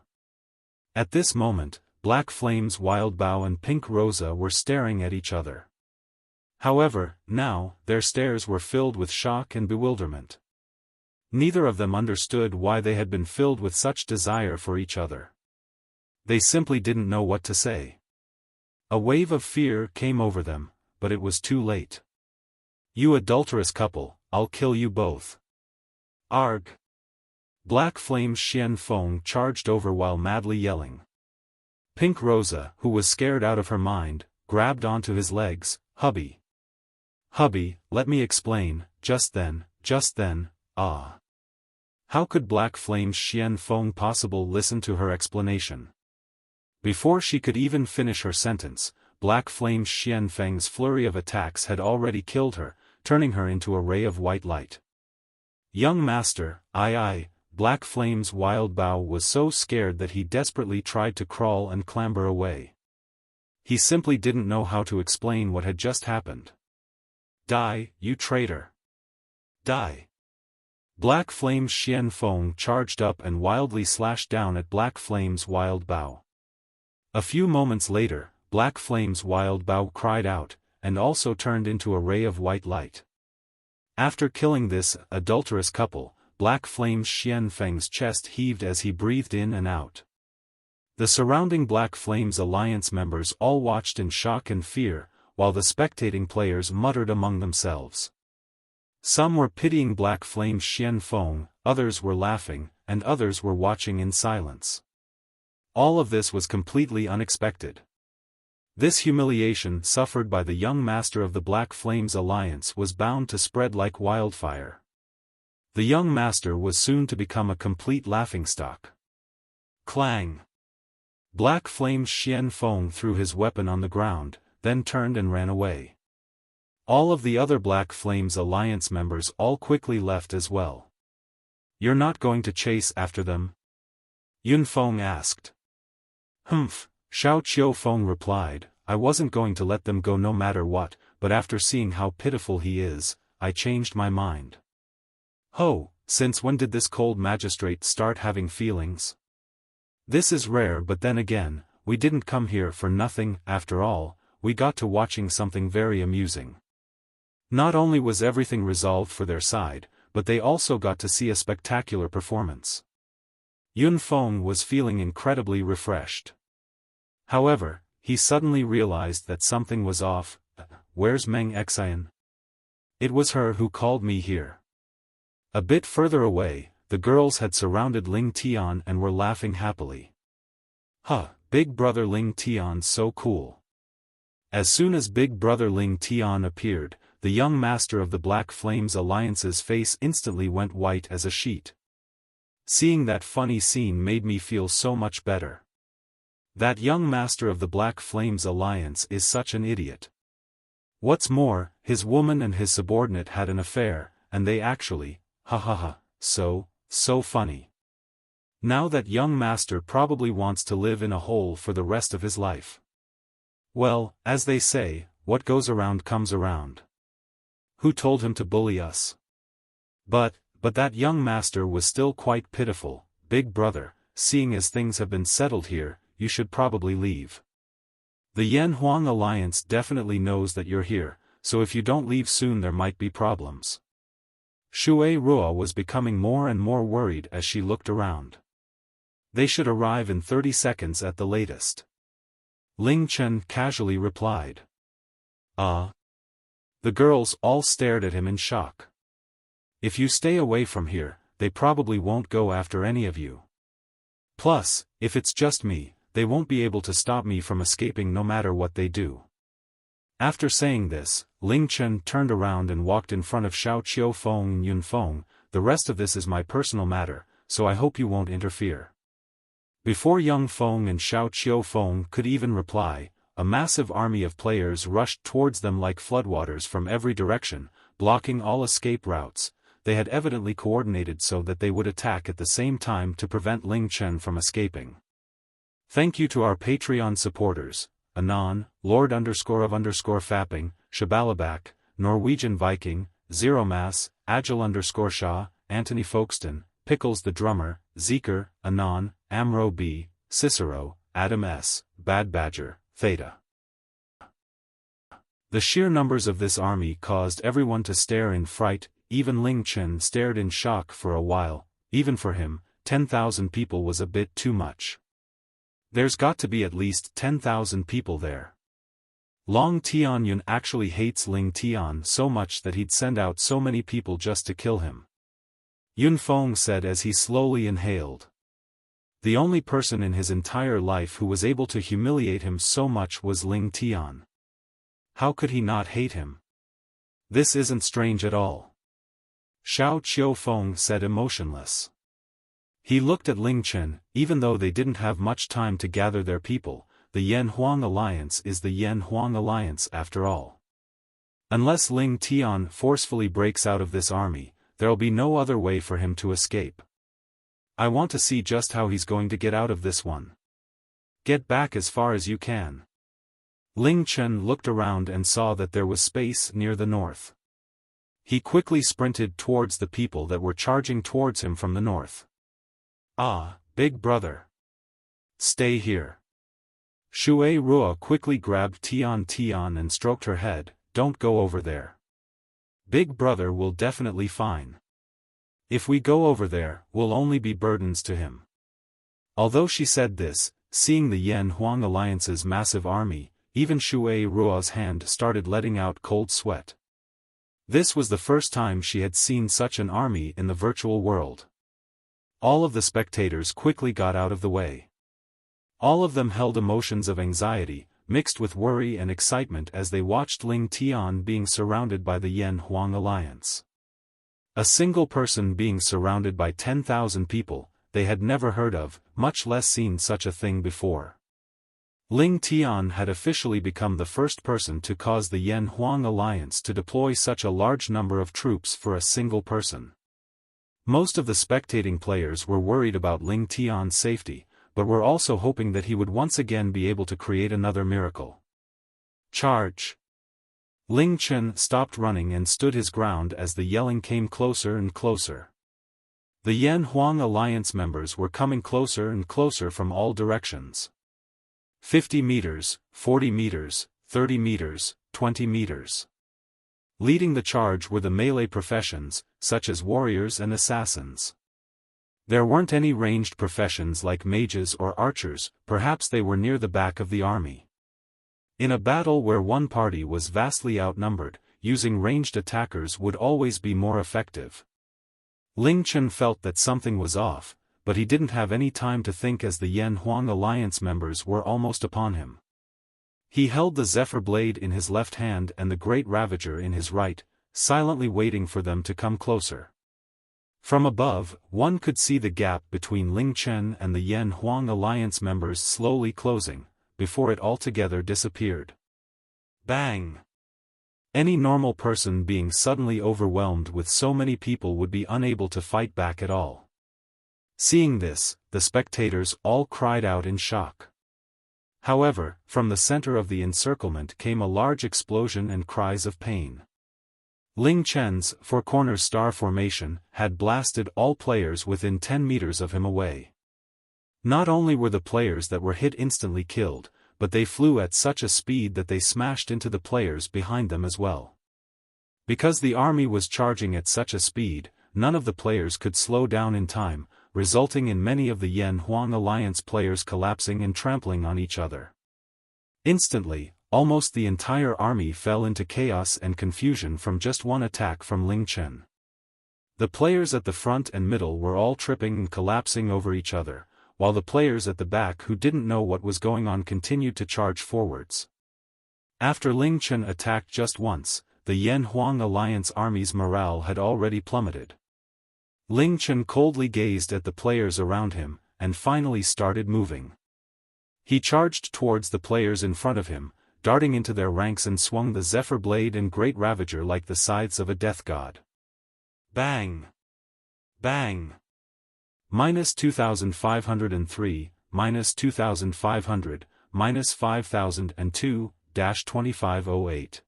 At this moment, Black Flame's Wild Bow and Pink Rosa were staring at each other. However, now, their stares were filled with shock and bewilderment. Neither of them understood why they had been filled with such desire for each other. They simply didn't know what to say. A wave of fear came over them, but it was too late. You adulterous couple, I'll kill you both. Arg! Black Flame's Feng charged over while madly yelling. Pink Rosa, who was scared out of her mind, grabbed onto his legs. Hubby. Hubby, let me explain. Just then, ah. How could Black Flame's Feng possibly listen to her explanation? Before she could even finish her sentence, Black Flame's Feng's flurry of attacks had already killed her, turning her into a ray of white light. Young master, aye, Black Flame's Wild Bow was so scared that he desperately tried to crawl and clamber away. He simply didn't know how to explain what had just happened. Die, you traitor! Die! Black Flame's Feng charged up and wildly slashed down at Black Flame's Wild Bow. A few moments later, Black Flame's Wild Bow cried out, and also turned into a ray of white light. After killing this adulterous couple, Black Flame's Feng's chest heaved as he breathed in and out. The surrounding Black Flames Alliance members all watched in shock and fear, while the spectating players muttered among themselves. Some were pitying Black Flame's Feng, others were laughing, and others were watching in silence. All of this was completely unexpected. This humiliation suffered by the young master of the Black Flames Alliance was bound to spread like wildfire. The young master was soon to become a complete laughingstock. Clang! Black Flame's Feng threw his weapon on the ground, then turned and ran away. All of the other Black Flames Alliance members all quickly left as well. You're not going to chase after them? Feng asked. Humph, Feng replied, I wasn't going to let them go no matter what, but after seeing how pitiful he is, I changed my mind. Ho, since when did this cold magistrate start having feelings? This is rare, but then again, we didn't come here for nothing. After all, we got to watching something very amusing. Not only was everything resolved for their side, but they also got to see a spectacular performance. Feng was feeling incredibly refreshed. However, he suddenly realized that something was off. Where's Meng Xian? It was her who called me here. A bit further away, the girls had surrounded Ling Tian and were laughing happily. Huh, big brother Ling Tian's so cool. As soon as big brother Ling Tian appeared, the young master of the Black Flames Alliance's face instantly went white as a sheet. Seeing that funny scene made me feel so much better. That young master of the Black Flames Alliance is such an idiot. What's more, his woman and his subordinate had an affair, and they actually, ha ha ha, so funny. Now that young master probably wants to live in a hole for the rest of his life. Well, as they say, what goes around comes around. Who told him to bully us? But that young master was still quite pitiful. Big brother, seeing as things have been settled here, you should probably leave. The Yan-Huang Alliance definitely knows that you're here, so if you don't leave soon there might be problems. Shura was becoming more and more worried as she looked around. They should arrive in 30 seconds at the latest. Ling Chen casually replied. The girls all stared at him in shock. If you stay away from here, they probably won't go after any of you. Plus, if it's just me, they won't be able to stop me from escaping no matter what they do. After saying this, Ling Chen turned around and walked in front of Xiao Qiu Feng and Yun Feng. The rest of this is my personal matter, so I hope you won't interfere. Before young Feng and Xiao Qiu Feng could even reply, a massive army of players rushed towards them like floodwaters from every direction, blocking all escape routes. They had evidently coordinated so that they would attack at the same time to prevent Ling Chen from escaping. Thank you to our Patreon supporters, Anon, Lord_of_Fapping, Shabalabak, Norwegian Viking, Zero Mass, Agile_Shaw, Anthony Folkestone, Pickles the Drummer, Zeker, Anon, Amro B, Cicero, Adam S, Bad Badger, Theta. The sheer numbers of this army caused everyone to stare in fright. Even Ling Chen stared in shock for a while. Even for him, 10,000 people was a bit too much. There's got to be at least 10,000 people there. Long Tianyun actually hates Ling Tian so much that he'd send out so many people just to kill him. Yun Feng said as he slowly inhaled. The only person in his entire life who was able to humiliate him so much was Ling Tian. How could he not hate him? This isn't strange at all. Xiao Qiu Feng said emotionless. He looked at Ling Chen. Even though they didn't have much time to gather their people, the Yan-Huang Alliance is the Yan-Huang Alliance after all. Unless Ling Tian forcefully breaks out of this army, there'll be no other way for him to escape. I want to see just how he's going to get out of this one. Get back as far as you can. Ling Chen looked around and saw that there was space near the north. He quickly sprinted towards the people that were charging towards him from the north. Big brother. Stay here. Shura quickly grabbed Tian and stroked her head. Don't go over there. Big brother will definitely fine. If we go over there, we'll only be burdens to him. Although she said this, seeing the Yan-Huang Alliance's massive army, even Shura's hand started letting out cold sweat. This was the first time she had seen such an army in the virtual world. All of the spectators quickly got out of the way. All of them held emotions of anxiety, mixed with worry and excitement as they watched Ling Tian being surrounded by the Yan-Huang Alliance. A single person being surrounded by 10,000 people, they had never heard of, much less seen such a thing before. Ling Tian had officially become the first person to cause the Yan-Huang Alliance to deploy such a large number of troops for a single person. Most of the spectating players were worried about Ling Tian's safety, but were also hoping that he would once again be able to create another miracle. Charge! Ling Chen stopped running and stood his ground as the yelling came closer and closer. The Yan-Huang Alliance members were coming closer and closer from all directions. 50 meters, 40 meters, 30 meters, 20 meters. Leading the charge were the melee professions, such as warriors and assassins. There weren't any ranged professions like mages or archers, perhaps they were near the back of the army. In a battle where one party was vastly outnumbered, using ranged attackers would always be more effective. Ling Chen felt that something was off, but he didn't have any time to think as the Yan-Huang Alliance members were almost upon him. He held the Zephyr Blade in his left hand and the Great Ravager in his right, silently waiting for them to come closer. From above, one could see the gap between Ling Chen and the Yan-Huang Alliance members slowly closing, before it altogether disappeared. Bang! Any normal person being suddenly overwhelmed with so many people would be unable to fight back at all. Seeing this, the spectators all cried out in shock. However, from the center of the encirclement came a large explosion and cries of pain. Ling Chen's four-corner star formation had blasted all players within 10 meters of him away. Not only were the players that were hit instantly killed, but they flew at such a speed that they smashed into the players behind them as well. Because the army was charging at such a speed, none of the players could slow down in time, resulting in many of the Yan Huang Alliance players collapsing and trampling on each other. Instantly, almost the entire army fell into chaos and confusion from just one attack from Ling Chen. The players at the front and middle were all tripping and collapsing over each other, while the players at the back who didn't know what was going on continued to charge forwards. After Ling Chen attacked just once, the Yan Huang Alliance army's morale had already plummeted. Ling Chen coldly gazed at the players around him, and finally started moving. He charged towards the players in front of him, darting into their ranks and swung the Zephyr Blade and Great Ravager like the scythes of a death god. Bang! Bang! -2503, -2500, -5002-2508.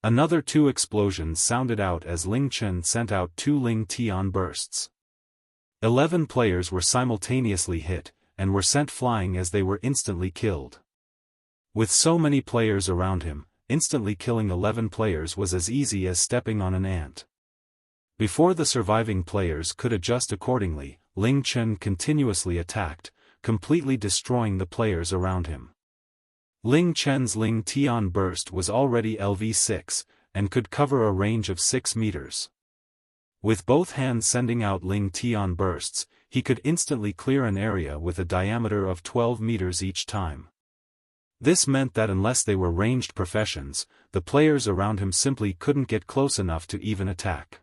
Another 2 explosions sounded out as Ling Chen sent out 2 Ling Tian bursts. 11 players were simultaneously hit, and were sent flying as they were instantly killed. With so many players around him, instantly killing 11 players was as easy as stepping on an ant. Before the surviving players could adjust accordingly, Ling Chen continuously attacked, completely destroying the players around him. Ling Chen's Ling Tian burst was already LV6, and could cover a range of 6 meters. With both hands sending out Ling Tian bursts, he could instantly clear an area with a diameter of 12 meters each time. This meant that unless they were ranged professions, the players around him simply couldn't get close enough to even attack.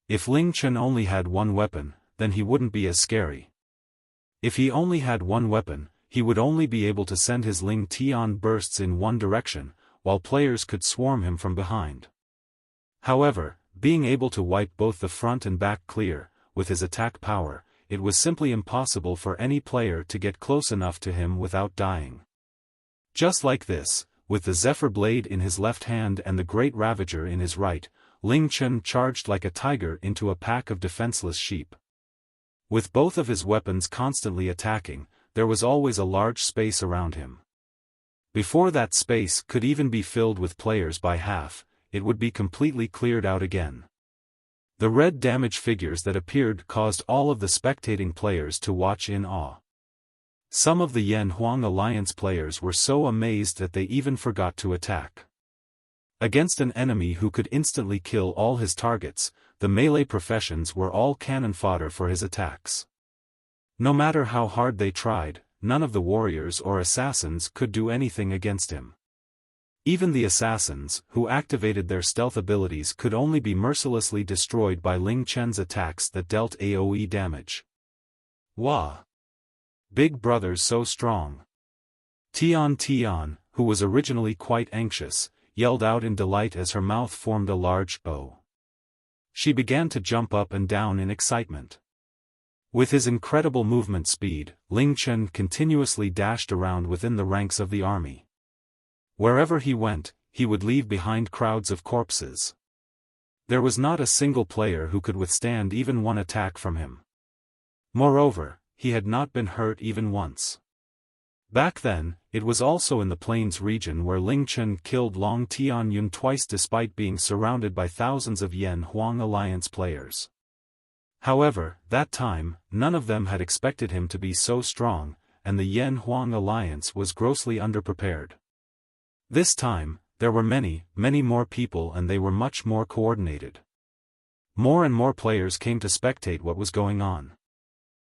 If Ling Chen only had one weapon, then he wouldn't be as scary. If he only had one weapon, he would only be able to send his Ling Tian bursts in one direction, while players could swarm him from behind. However, being able to wipe both the front and back clear, with his attack power, it was simply impossible for any player to get close enough to him without dying. Just like this, with the Zephyr Blade in his left hand and the Great Ravager in his right, Ling Chen charged like a tiger into a pack of defenseless sheep. With both of his weapons constantly attacking, there was always a large space around him. Before that space could even be filled with players by half, it would be completely cleared out again. The red damage figures that appeared caused all of the spectating players to watch in awe. Some of the Yan Huang Alliance players were so amazed that they even forgot to attack. Against an enemy who could instantly kill all his targets, the melee professions were all cannon fodder for his attacks. No matter how hard they tried, none of the warriors or assassins could do anything against him. Even the assassins, who activated their stealth abilities, could only be mercilessly destroyed by Ling Chen's attacks that dealt AoE damage. Wah! Big brother's so strong. Tian, who was originally quite anxious, yelled out in delight as her mouth formed a large O. She began to jump up and down in excitement. With his incredible movement speed, Ling Chen continuously dashed around within the ranks of the army. Wherever he went, he would leave behind crowds of corpses. There was not a single player who could withstand even one attack from him. Moreover, he had not been hurt even once. Back then, it was also in the plains region where Ling Chen killed Long Tianyun twice despite being surrounded by thousands of Yan Huang Alliance players. However, that time, none of them had expected him to be so strong, and the Yan Huang Alliance was grossly underprepared. This time, there were many more people and they were much more coordinated. More and more players came to spectate what was going on.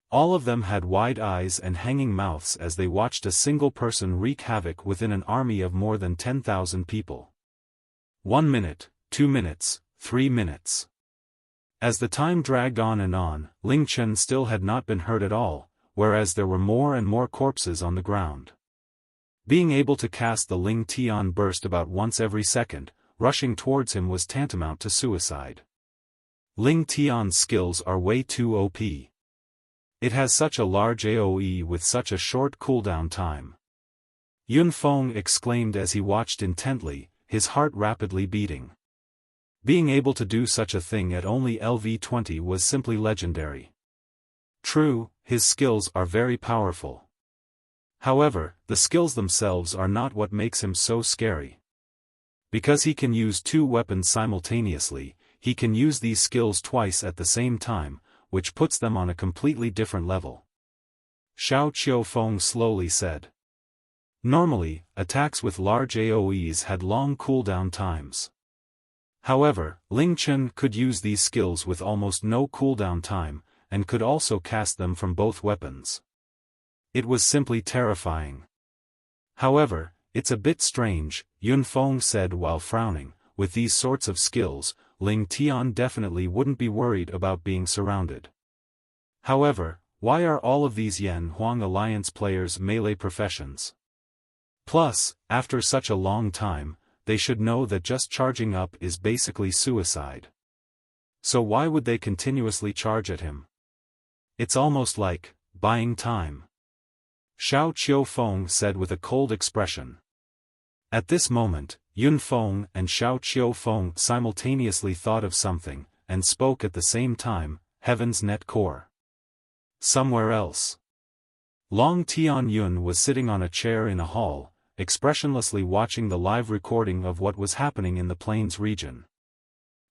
All of them had wide eyes and hanging mouths as they watched a single person wreak havoc within an army of more than 10,000 people. 1 minute, 2 minutes, 3 minutes. As the time dragged on, Ling Chen still had not been hurt at all, whereas there were more and more corpses on the ground. Being able to cast the Ling Tian burst about once every second, rushing towards him was tantamount to suicide. Ling Tian's skills are way too OP. It has such a large AoE with such a short cooldown time. Yun Feng exclaimed as he watched intently, his heart rapidly beating. Being able to do such a thing at only LV20 was simply legendary. True, his skills are very powerful. However, the skills themselves are not what makes him so scary. Because he can use two weapons simultaneously, he can use these skills twice at the same time, which puts them on a completely different level. Xiao Qiu Feng slowly said. Normally, attacks with large AoEs had long cooldown times. However, Ling Chen could use these skills with almost no cooldown time, and could also cast them from both weapons. It was simply terrifying. However, it's a bit strange, Yun Feng said while frowning. With these sorts of skills, Ling Tian definitely wouldn't be worried about being surrounded. However, why are all of these Yan Huang Alliance players melee professions? Plus, after such a long time, they should know that just charging up is basically suicide. So why would they continuously charge at him? It's almost like buying time. Xiao Qiu Feng said with a cold expression. At this moment, Yun Feng and Xiao Qiu Feng simultaneously thought of something, and spoke at the same time, Heaven's Net Core. Somewhere else. Long Tian Yun was sitting on a chair in a hall, expressionlessly watching the live recording of what was happening in the plains region.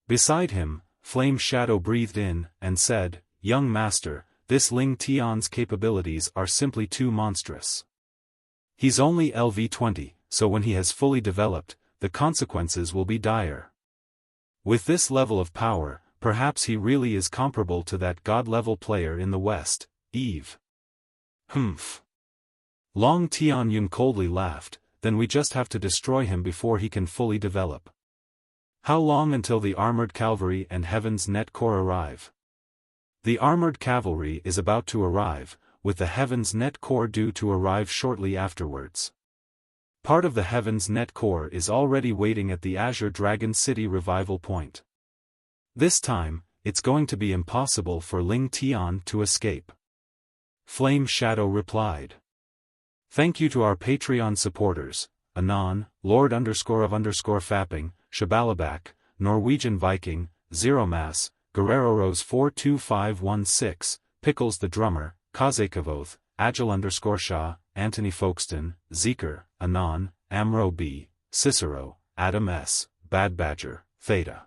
Beside him, Flame Shadow breathed in, and said, "Young master, this Ling Tian's capabilities are simply too monstrous. He's only LV20, so when he has fully developed, the consequences will be dire. With this level of power, perhaps he really is comparable to that god-level player in the West, Eve." Humph. Long Tian Yun coldly laughed, "Then we just have to destroy him before he can fully develop. How long until the Armored Cavalry and Heaven's Net Core arrive?" The Armored Cavalry is about to arrive, with the Heaven's Net Core due to arrive shortly afterwards. Part of the Heaven's Net Core is already waiting at the Azure Dragon City revival point. This time, it's going to be impossible for Ling Tian to escape. Flame Shadow replied. Thank you to our Patreon supporters, Anon, Lord _of_ Fapping, Shabalabak, Norwegian Viking, Zero Mass, Guerrero Rose 42516, Pickles the Drummer, Kazakavoth, Agile _Shah, Anthony Folkeston, Zeker, Anon, Amro B, Cicero, Adam S, Bad Badger, Theta.